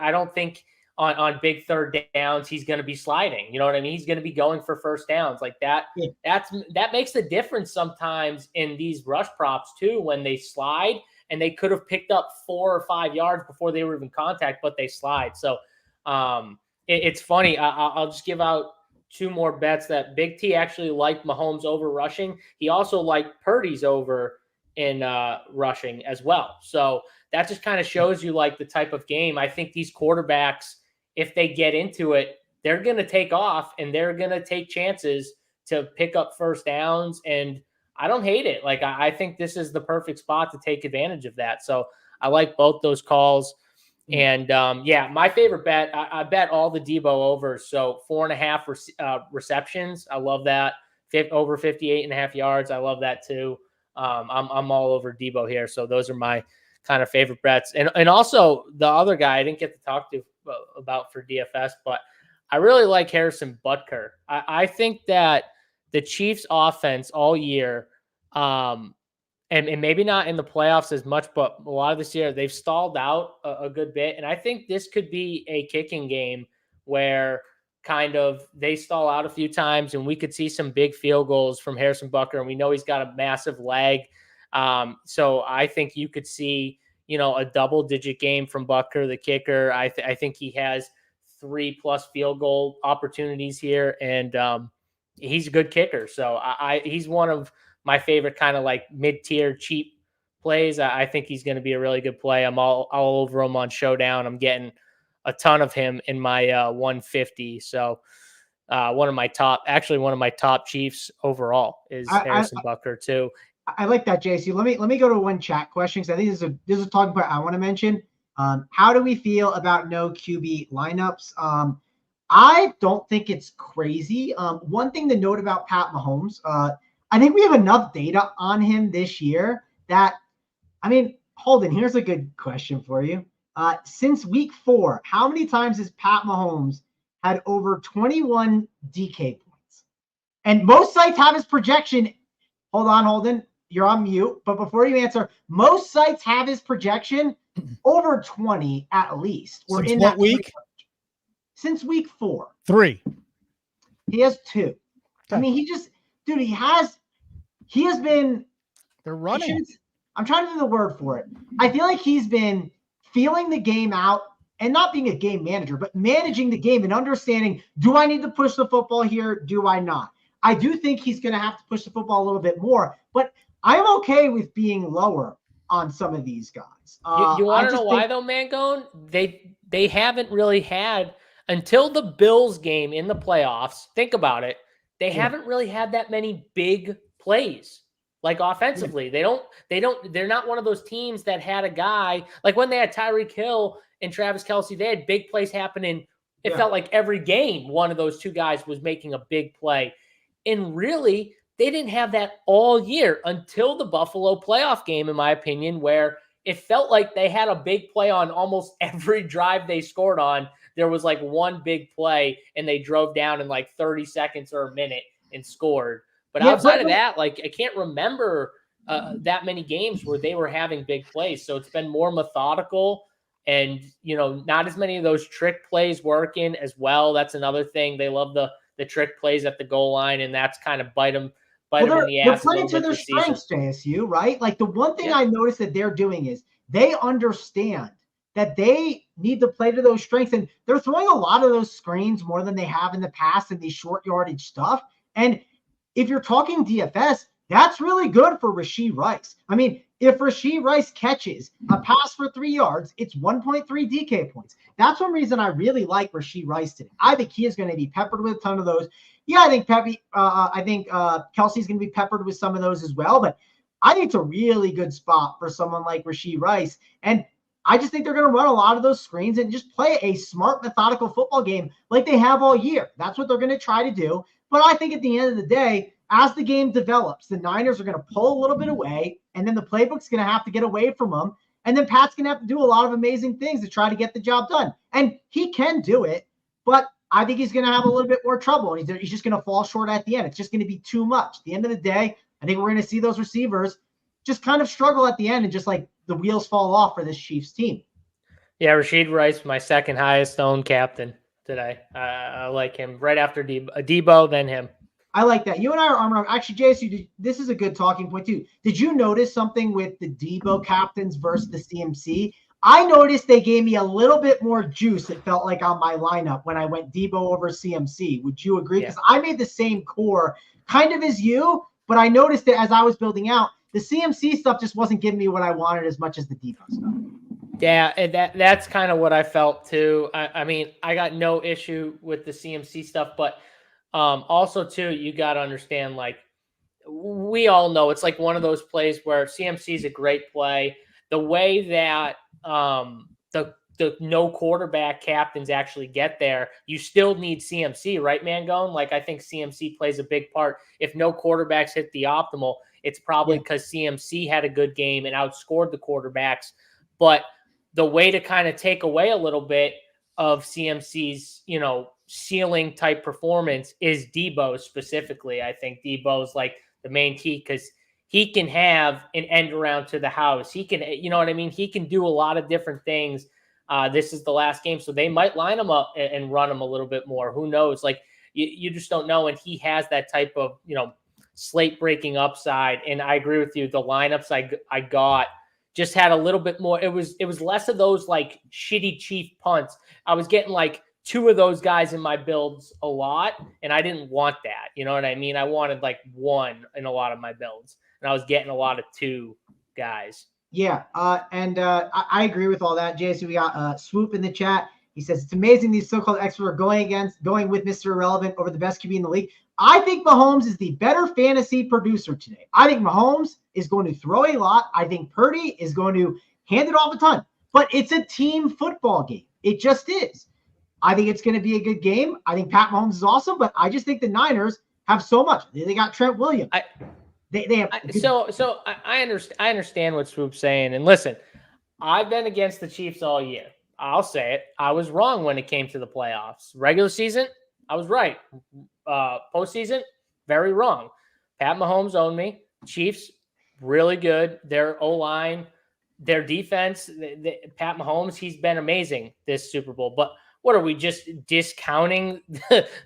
I don't think on big third downs, he's going to be sliding. You know what I mean? He's going to be going for first downs like that. Yeah. That makes the difference sometimes in these rush props too, when they slide and they could have picked up 4 or 5 yards before they were even contact, but they slide. So it's funny. I'll just give out 2 more bets that Big T actually liked Mahomes over rushing. He also liked Purdy's over in rushing as well. So that just kind of shows you like the type of game. I think these quarterbacks, if they get into it, they're going to take off and they're going to take chances to pick up first downs. And I don't hate it. Like, I think this is the perfect spot to take advantage of that. So I like both those calls. And my favorite bet, I bet all the Debo overs. So 4.5 receptions. I love that. Over 58.5 yards. I love that too. I'm all over Debo here. So those are my kind of favorite bets. And also the other guy I didn't get to talk to about for DFS, but I really like Harrison Butker. I think that the Chiefs offense all year, and maybe not in the playoffs as much, but a lot of this year, they've stalled out a good bit. And I think this could be a kicking game where they stall out a few times, and we could see some big field goals from Harrison Butker. And we know he's got a massive leg. So I think you could see, a double-digit game from Butker, the kicker. I think he has 3+ field goal opportunities here, and he's a good kicker. So he's one of my favorite kind of like mid-tier cheap plays. I think he's going to be a really good play. I'm all over him on Showdown. I'm getting a ton of him in my 150. So one of my top Chiefs overall is Harrison Butker too. I like that, JC. Let me go to one chat question, because I think this is a talking point I want to mention. How do we feel about no QB lineups? I don't think it's crazy. One thing to note about Pat Mahomes, I think we have enough data on him this year that, Holden, here's a good question for you. Since week 4, how many times has Pat Mahomes had over 21 DK points? And most sites have his projection. Hold on, Holden. You're on mute. But before you answer, most sites have his projection over 20 at least. Since in what week? Since week 4. 3. He has 2. Okay. He has been. They're running. I'm trying to think of the word for it. I feel like he's been feeling the game out and not being a game manager, but managing the game and understanding, do I need to push the football here? Do I not? I do think he's going to have to push the football a little bit more, but I'm okay with being lower on some of these guys. You want to know why though, Mangone? They haven't really had, until the Bills game in the playoffs, think about it, they haven't really had that many big plays. Like offensively, they're not one of those teams that had a guy like when they had Tyreek Hill and Travis Kelce, they had big plays happening. It felt like every game, one of those two guys was making a big play. And really, they didn't have that all year until the Buffalo playoff game, in my opinion, where it felt like they had a big play on almost every drive they scored on. There was like one big play and they drove down in like 30 seconds or a minute and scored. But outside of that, like I can't remember that many games where they were having big plays. So it's been more methodical and, not as many of those trick plays working as well. That's another thing. They love the trick plays at the goal line, and that's kind of bite them in the ass. They're playing to their strengths, JSU, right? Like the one thing I noticed that they're doing is they understand that they need to play to those strengths, and they're throwing a lot of those screens more than they have in the past in these short yardage stuff. And if you're talking DFS, that's really good for Rashee Rice. If Rashee Rice catches a pass for 3 yards, it's 1.3 DK points. That's one reason I really like Rashee Rice today. I think he is going to be peppered with a ton of those. Yeah, I think Kelce's going to be peppered with some of those as well. But I think it's a really good spot for someone like Rashee Rice. And I just think they're going to run a lot of those screens and just play a smart, methodical football game like they have all year. That's what they're going to try to do. But I think at the end of the day, as the game develops, the Niners are going to pull a little bit away, and then the playbook's going to have to get away from them. And then Pat's going to have to do a lot of amazing things to try to get the job done. And he can do it, but I think he's going to have a little bit more trouble, and he's just going to fall short at the end. It's just going to be too much. At the end of the day, I think we're going to see those receivers just kind of struggle at the end and just like the wheels fall off for this Chiefs team. Yeah, Rashee Rice, my second highest owned captain today. I like him right after Debo, then him. I like that. You and I are arm. Actually, JSU, this is a good talking point too. Did you notice something with the Debo captains versus the CMC? I noticed they gave me a little bit more juice, it felt like, on my lineup when I went Debo over CMC. Would you agree? Because I made the same core kind of as you, but I noticed that as I was building out, the CMC stuff just wasn't giving me what I wanted as much as the Debo stuff. Yeah, and that's kind of what I felt too. I got no issue with the CMC stuff, but also too, you got to understand, like, we all know it's like one of those plays where CMC is a great play. The way that the no quarterback captains actually get there, you still need CMC, right, Mangone? Like, I think CMC plays a big part. If no quarterbacks hit the optimal, it's probably because CMC had a good game and outscored the quarterbacks. But the way to kind of take away a little bit of CMC's, ceiling type performance is Debo specifically. I think Debo's like the main key because he can have an end around to the house. He can, you know what I mean? He can do a lot of different things this is the last game. So they might line him up and run him a little bit more. Who knows? Like, you just don't know. And he has that type of, slate breaking upside. And I agree with you. The lineups I got just had a little bit more. It was less of those like shitty Chief punts. I was getting like 2 of those guys in my builds a lot, and I didn't want that. You know what I mean? I wanted like 1 in a lot of my builds, and I was getting a lot of 2 guys. Yeah, I agree with all that. JSU, we got Swoop in the chat. He says, it's amazing these so-called experts are going with Mr. Irrelevant over the best QB in the league. I think Mahomes is the better fantasy producer today. I think Mahomes is going to throw a lot. I think Purdy is going to hand it off a ton. But it's a team football game. It just is. I think it's going to be a good game. I think Pat Mahomes is awesome, but I just think the Niners have so much. They got Trent Williams. They have so I understand what Swoop's saying. And listen, I've been against the Chiefs all year. I'll say it. I was wrong when it came to the playoffs. Regular season, I was right. Postseason, very wrong. Pat Mahomes owned me. Chiefs, really good. Their O-line, their defense, Pat Mahomes, he's been amazing this Super Bowl. But what are we just discounting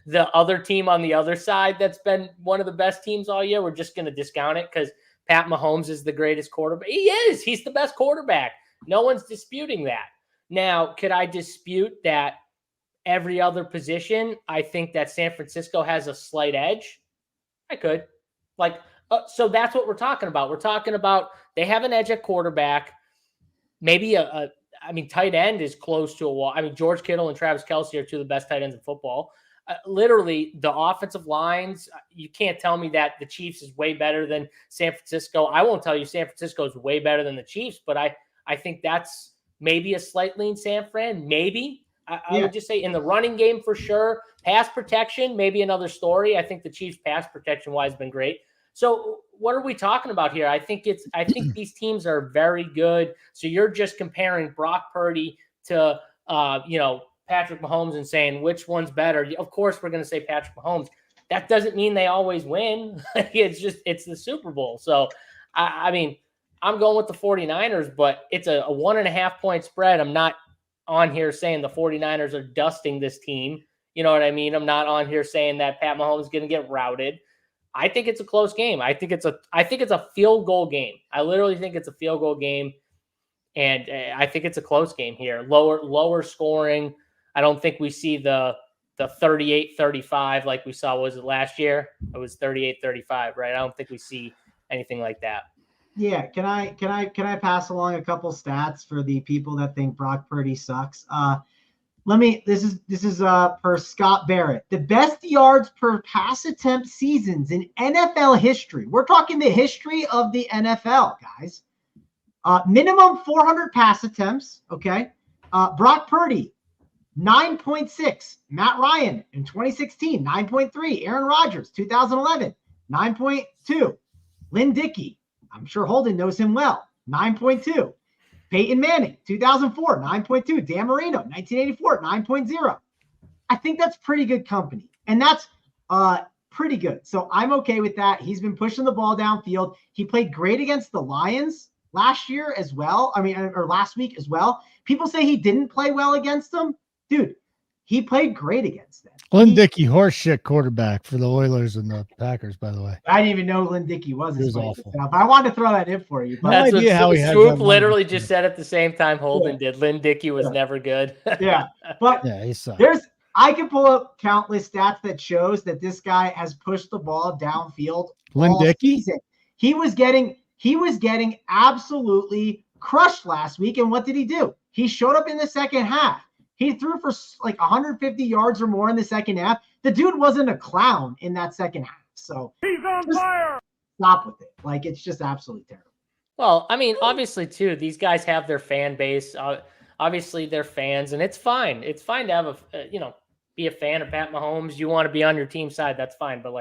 the other team on the other side that's been one of the best teams all year? We're just going to discount it because Pat Mahomes is the greatest quarterback. He is. He's the best quarterback. No one's disputing that. Now, could I dispute that every other position, I think that San Francisco has a slight edge? I could. So that's what we're talking about. We're talking about they have an edge at quarterback. Maybe tight end is close to a wall. I mean, George Kittle and Travis Kelce are 2 of the best tight ends in football. Literally, the offensive lines, you can't tell me that the Chiefs is way better than San Francisco. I won't tell you San Francisco is way better than the Chiefs, but I think that's maybe a slight lean San Fran. Maybe. I would just say in the running game for sure. Pass protection, maybe another story. I think the Chiefs pass protection-wise has been great. So what are we talking about here? I think these teams are very good. So you're just comparing Brock Purdy to Patrick Mahomes and saying which one's better. Of course, we're going to say Patrick Mahomes. That doesn't mean they always win. It's the Super Bowl. So I'm going with the 49ers, but it's a 1.5 point spread. I'm not on here saying the 49ers are dusting this team. You know what I mean? I'm not on here saying that Pat Mahomes is going to get routed. I think it's a close game. I think it's a field goal game. I literally think it's a field goal game. And I think it's a close game here. Lower scoring. I don't think we see the 38-35 like we saw, was it last year? It was 38-35, right? I don't think we see anything like that. Yeah, can I pass along a couple stats for the people that think Brock Purdy sucks? This is per Scott Barrett. The best yards per pass attempt seasons in NFL history. We're talking the history of the NFL, guys. Minimum 400 pass attempts, okay? Brock Purdy, 9.6. Matt Ryan in 2016, 9.3. Aaron Rodgers, 2011, 9.2. Lynn Dickey, I'm sure Holden knows him well, 9.2. Peyton Manning, 2004, 9.2. Dan Marino, 1984, 9.0. I think that's pretty good company. And that's pretty good. So I'm okay with that. He's been pushing the ball downfield. He played great against the Lions last year as well. Or last week as well. People say he didn't play well against them. Dude, he played great against them. Lynn Dickey, horseshit quarterback for the Oilers and the Packers, by the way. I didn't even know Lynn Dickey was. He was awful. But I wanted to throw that in for you. But That's what how he Swoop literally just said at the same time Holden did. Lynn Dickey was never good. Yeah, but he sucked. I can pull up countless stats that shows that this guy has pushed the ball downfield. Lynn Dickey? He was getting absolutely crushed last week. And what did he do? He showed up in the second half. He threw for like 150 yards or more in the second half. The dude wasn't a clown in that second half. So he's on fire. Stop with it. Like, it's just absolutely terrible. Well, I mean, obviously, too, these guys have their fan base. Obviously, they're fans, and it's fine. It's fine to have be a fan of Pat Mahomes. You want to be on your team side, that's fine. But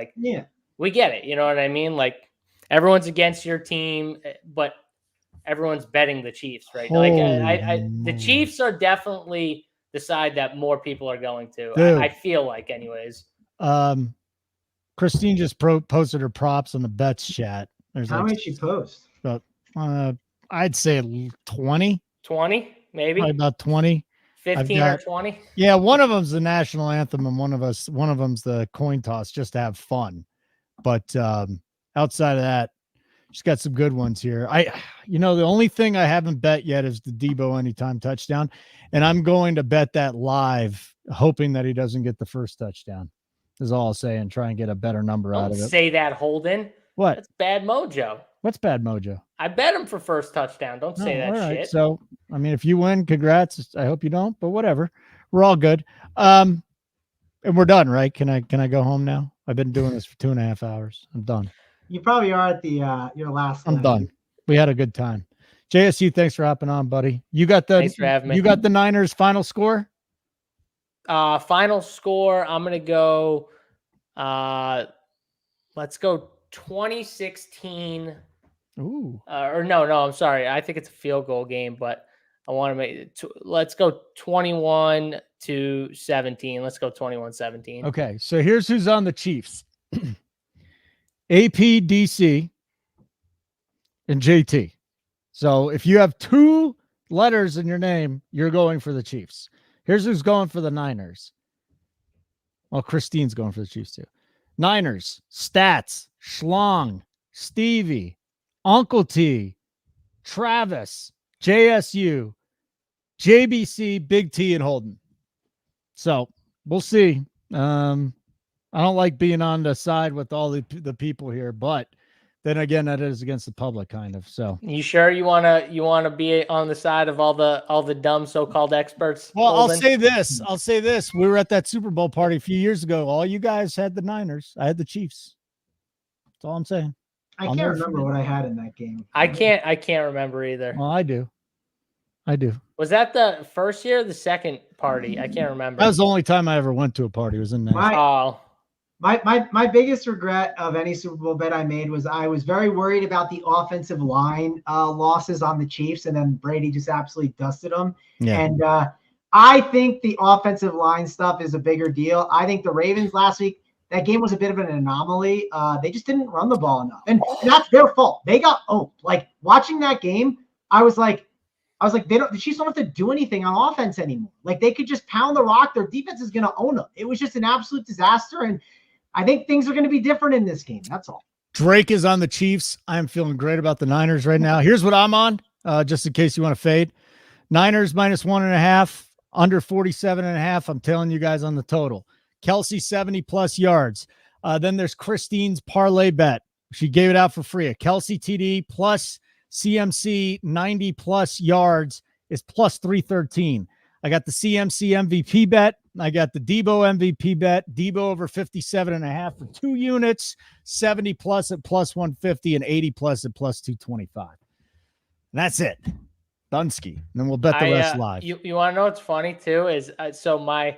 we get it. You know what I mean? Like, everyone's against your team, but everyone's betting the Chiefs, right? The Chiefs are definitely the side that more people are going to. I feel like, anyways. Christine just posted her props on the bets chat. How many she post? About, I'd say 20. 20, maybe. Probably about 20. 15 or 20. Yeah, one of them's the national anthem, and one of them's the coin toss, just to have fun. But outside of that, just got some good ones here. The only thing I haven't bet yet is the Debo anytime touchdown, and I'm going to bet that live, hoping that he doesn't get the first touchdown. Is all I'll say, and try and get a better number out of it. Say that, Holden. What? That's bad mojo. What's bad mojo? I bet him for first touchdown. Don't say that all right. shit. So, I mean, if you win, congrats. I hope you don't, but whatever. We're all good. And we're done, right? Can I go home now? I've been doing this for 2.5 hours. I'm done. You probably are at the your last. I'm done. We had a good time. JSU, thanks for hopping on, buddy. You got Thanks for having me. You got the Niners final score? Final score. I'm gonna go. Let's go 2016. Ooh. Or no, I'm sorry. I think it's a field goal game, but I want to make it. Let's go 21-17. Let's go 21-17. Okay, so here's who's on the Chiefs. APDC and JT. So if you have 2 letters in your name, you're going for the Chiefs. Here's who's going for the Niners. Well, Christine's going for the Chiefs too. Niners, Stats, Schlong, Stevie, UncleT, Travis, JSU, JBC, BigT, and Holden. So we'll see. I don't like being on the side with all the people here, but then again, that is against the public, kind of. So you sure you wanna be on the side of all the dumb so-called experts? Well, Holden? I'll say this. We were at that Super Bowl party a few years ago. All you guys had the Niners. I had the Chiefs. That's all I'm saying. I can't remember what I had in that game. I can't remember either. Well, I do. Was that the first year or the second party? I can't remember. That was the only time I ever went to a party. Was in that. My biggest regret of any Super Bowl bet I made was I was very worried about the offensive line losses on the Chiefs, and then Brady just absolutely dusted them. Yeah. And I think the offensive line stuff is a bigger deal. I think the Ravens last week, that game was a bit of an anomaly. They just didn't run the ball enough, and that's their fault. They got owned. Like watching that game, I was like, the Chiefs don't have to do anything on offense anymore. Like they could just pound the rock. Their defense is going to own them. It was just an absolute disaster, and I think things are going to be different in this game. That's all. Drake is on the Chiefs. I'm feeling great about the Niners right now. Here's what I'm on, just in case you want to fade. Niners -1.5, under 47.5. I'm telling you guys on the total. Kelsey 70+ yards. Then there's Christine's parlay bet. She gave it out for free. A Kelsey TD plus CMC 90+ yards is +313. I got the CMC MVP bet. I got the Debo MVP bet. Debo over 57.5 for 2 units, 70+ at +150 and 80+ at +225. And that's it. Dunsky. And then we'll bet the rest live. You want to know what's funny too is so my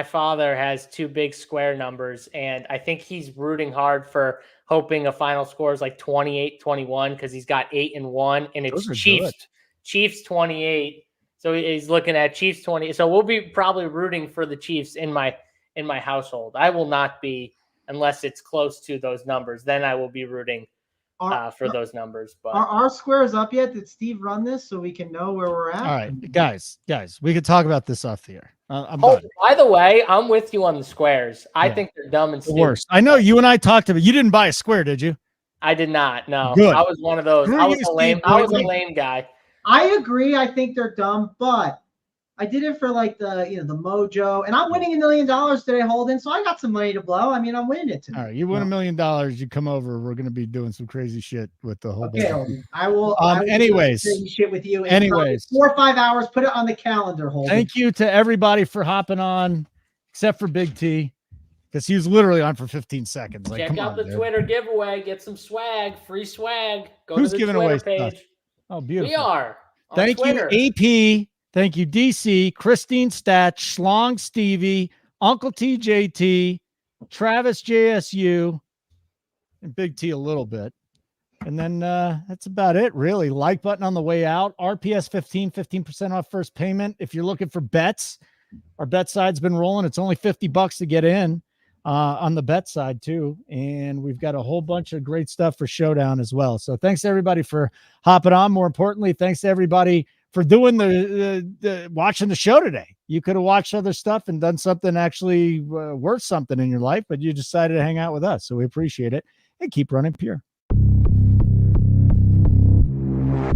father has 2 big square numbers, and I think he's rooting hard for hoping a final score is like 28-21 because he's got 8-1, and it's Chiefs 28. So he's looking at Chiefs 20. So we'll be probably rooting for the Chiefs in my household. I will not be unless it's close to those numbers. Then I will be rooting for those numbers. But are our squares up yet? Did Steve run this so we can know where we're at? All right, guys, we can talk about this off the air. I'm done. By the way, I'm with you on the squares. I think they're dumb and stupid. Worse. I know you and I talked about. You didn't buy a square, did you? I did not. No, Good. I was one of those. I was a lame guy. I agree. I think they're dumb, but I did it for like the mojo, and I'm winning $1 million today, Holden. So I got some money to blow. I mean, I'm winning it today. All right, you win $1 million. You come over. We're going to be doing some crazy shit with the whole. Okay, Holden. I will. Anyways, shit with you. Anyways, 4 or 5 hours. Put it on the calendar, Holden. Thank you to everybody for hopping on, except for Big T, because he was literally on for 15 seconds. Like, check out the Twitter giveaway. Get some swag, free swag. Go to the giving Twitter away page. stuff? Oh, beautiful. We are. Thank you, AP. Thank you, DC, Christine Stat, Schlong Stevie, UncleT JT, Travis JSU, and Big T a little bit. And then that's about it, really. Like button on the way out. RPS 15% off first payment. If you're looking for bets, our bet side's been rolling. It's only $50 to get in on the bet side too. And we've got a whole bunch of great stuff for Showdown as well. So thanks to everybody for hopping on. More importantly, thanks to everybody for doing the watching the show today. You could have watched other stuff and done something actually worth something in your life, but you decided to hang out with us. So we appreciate it and keep running pure.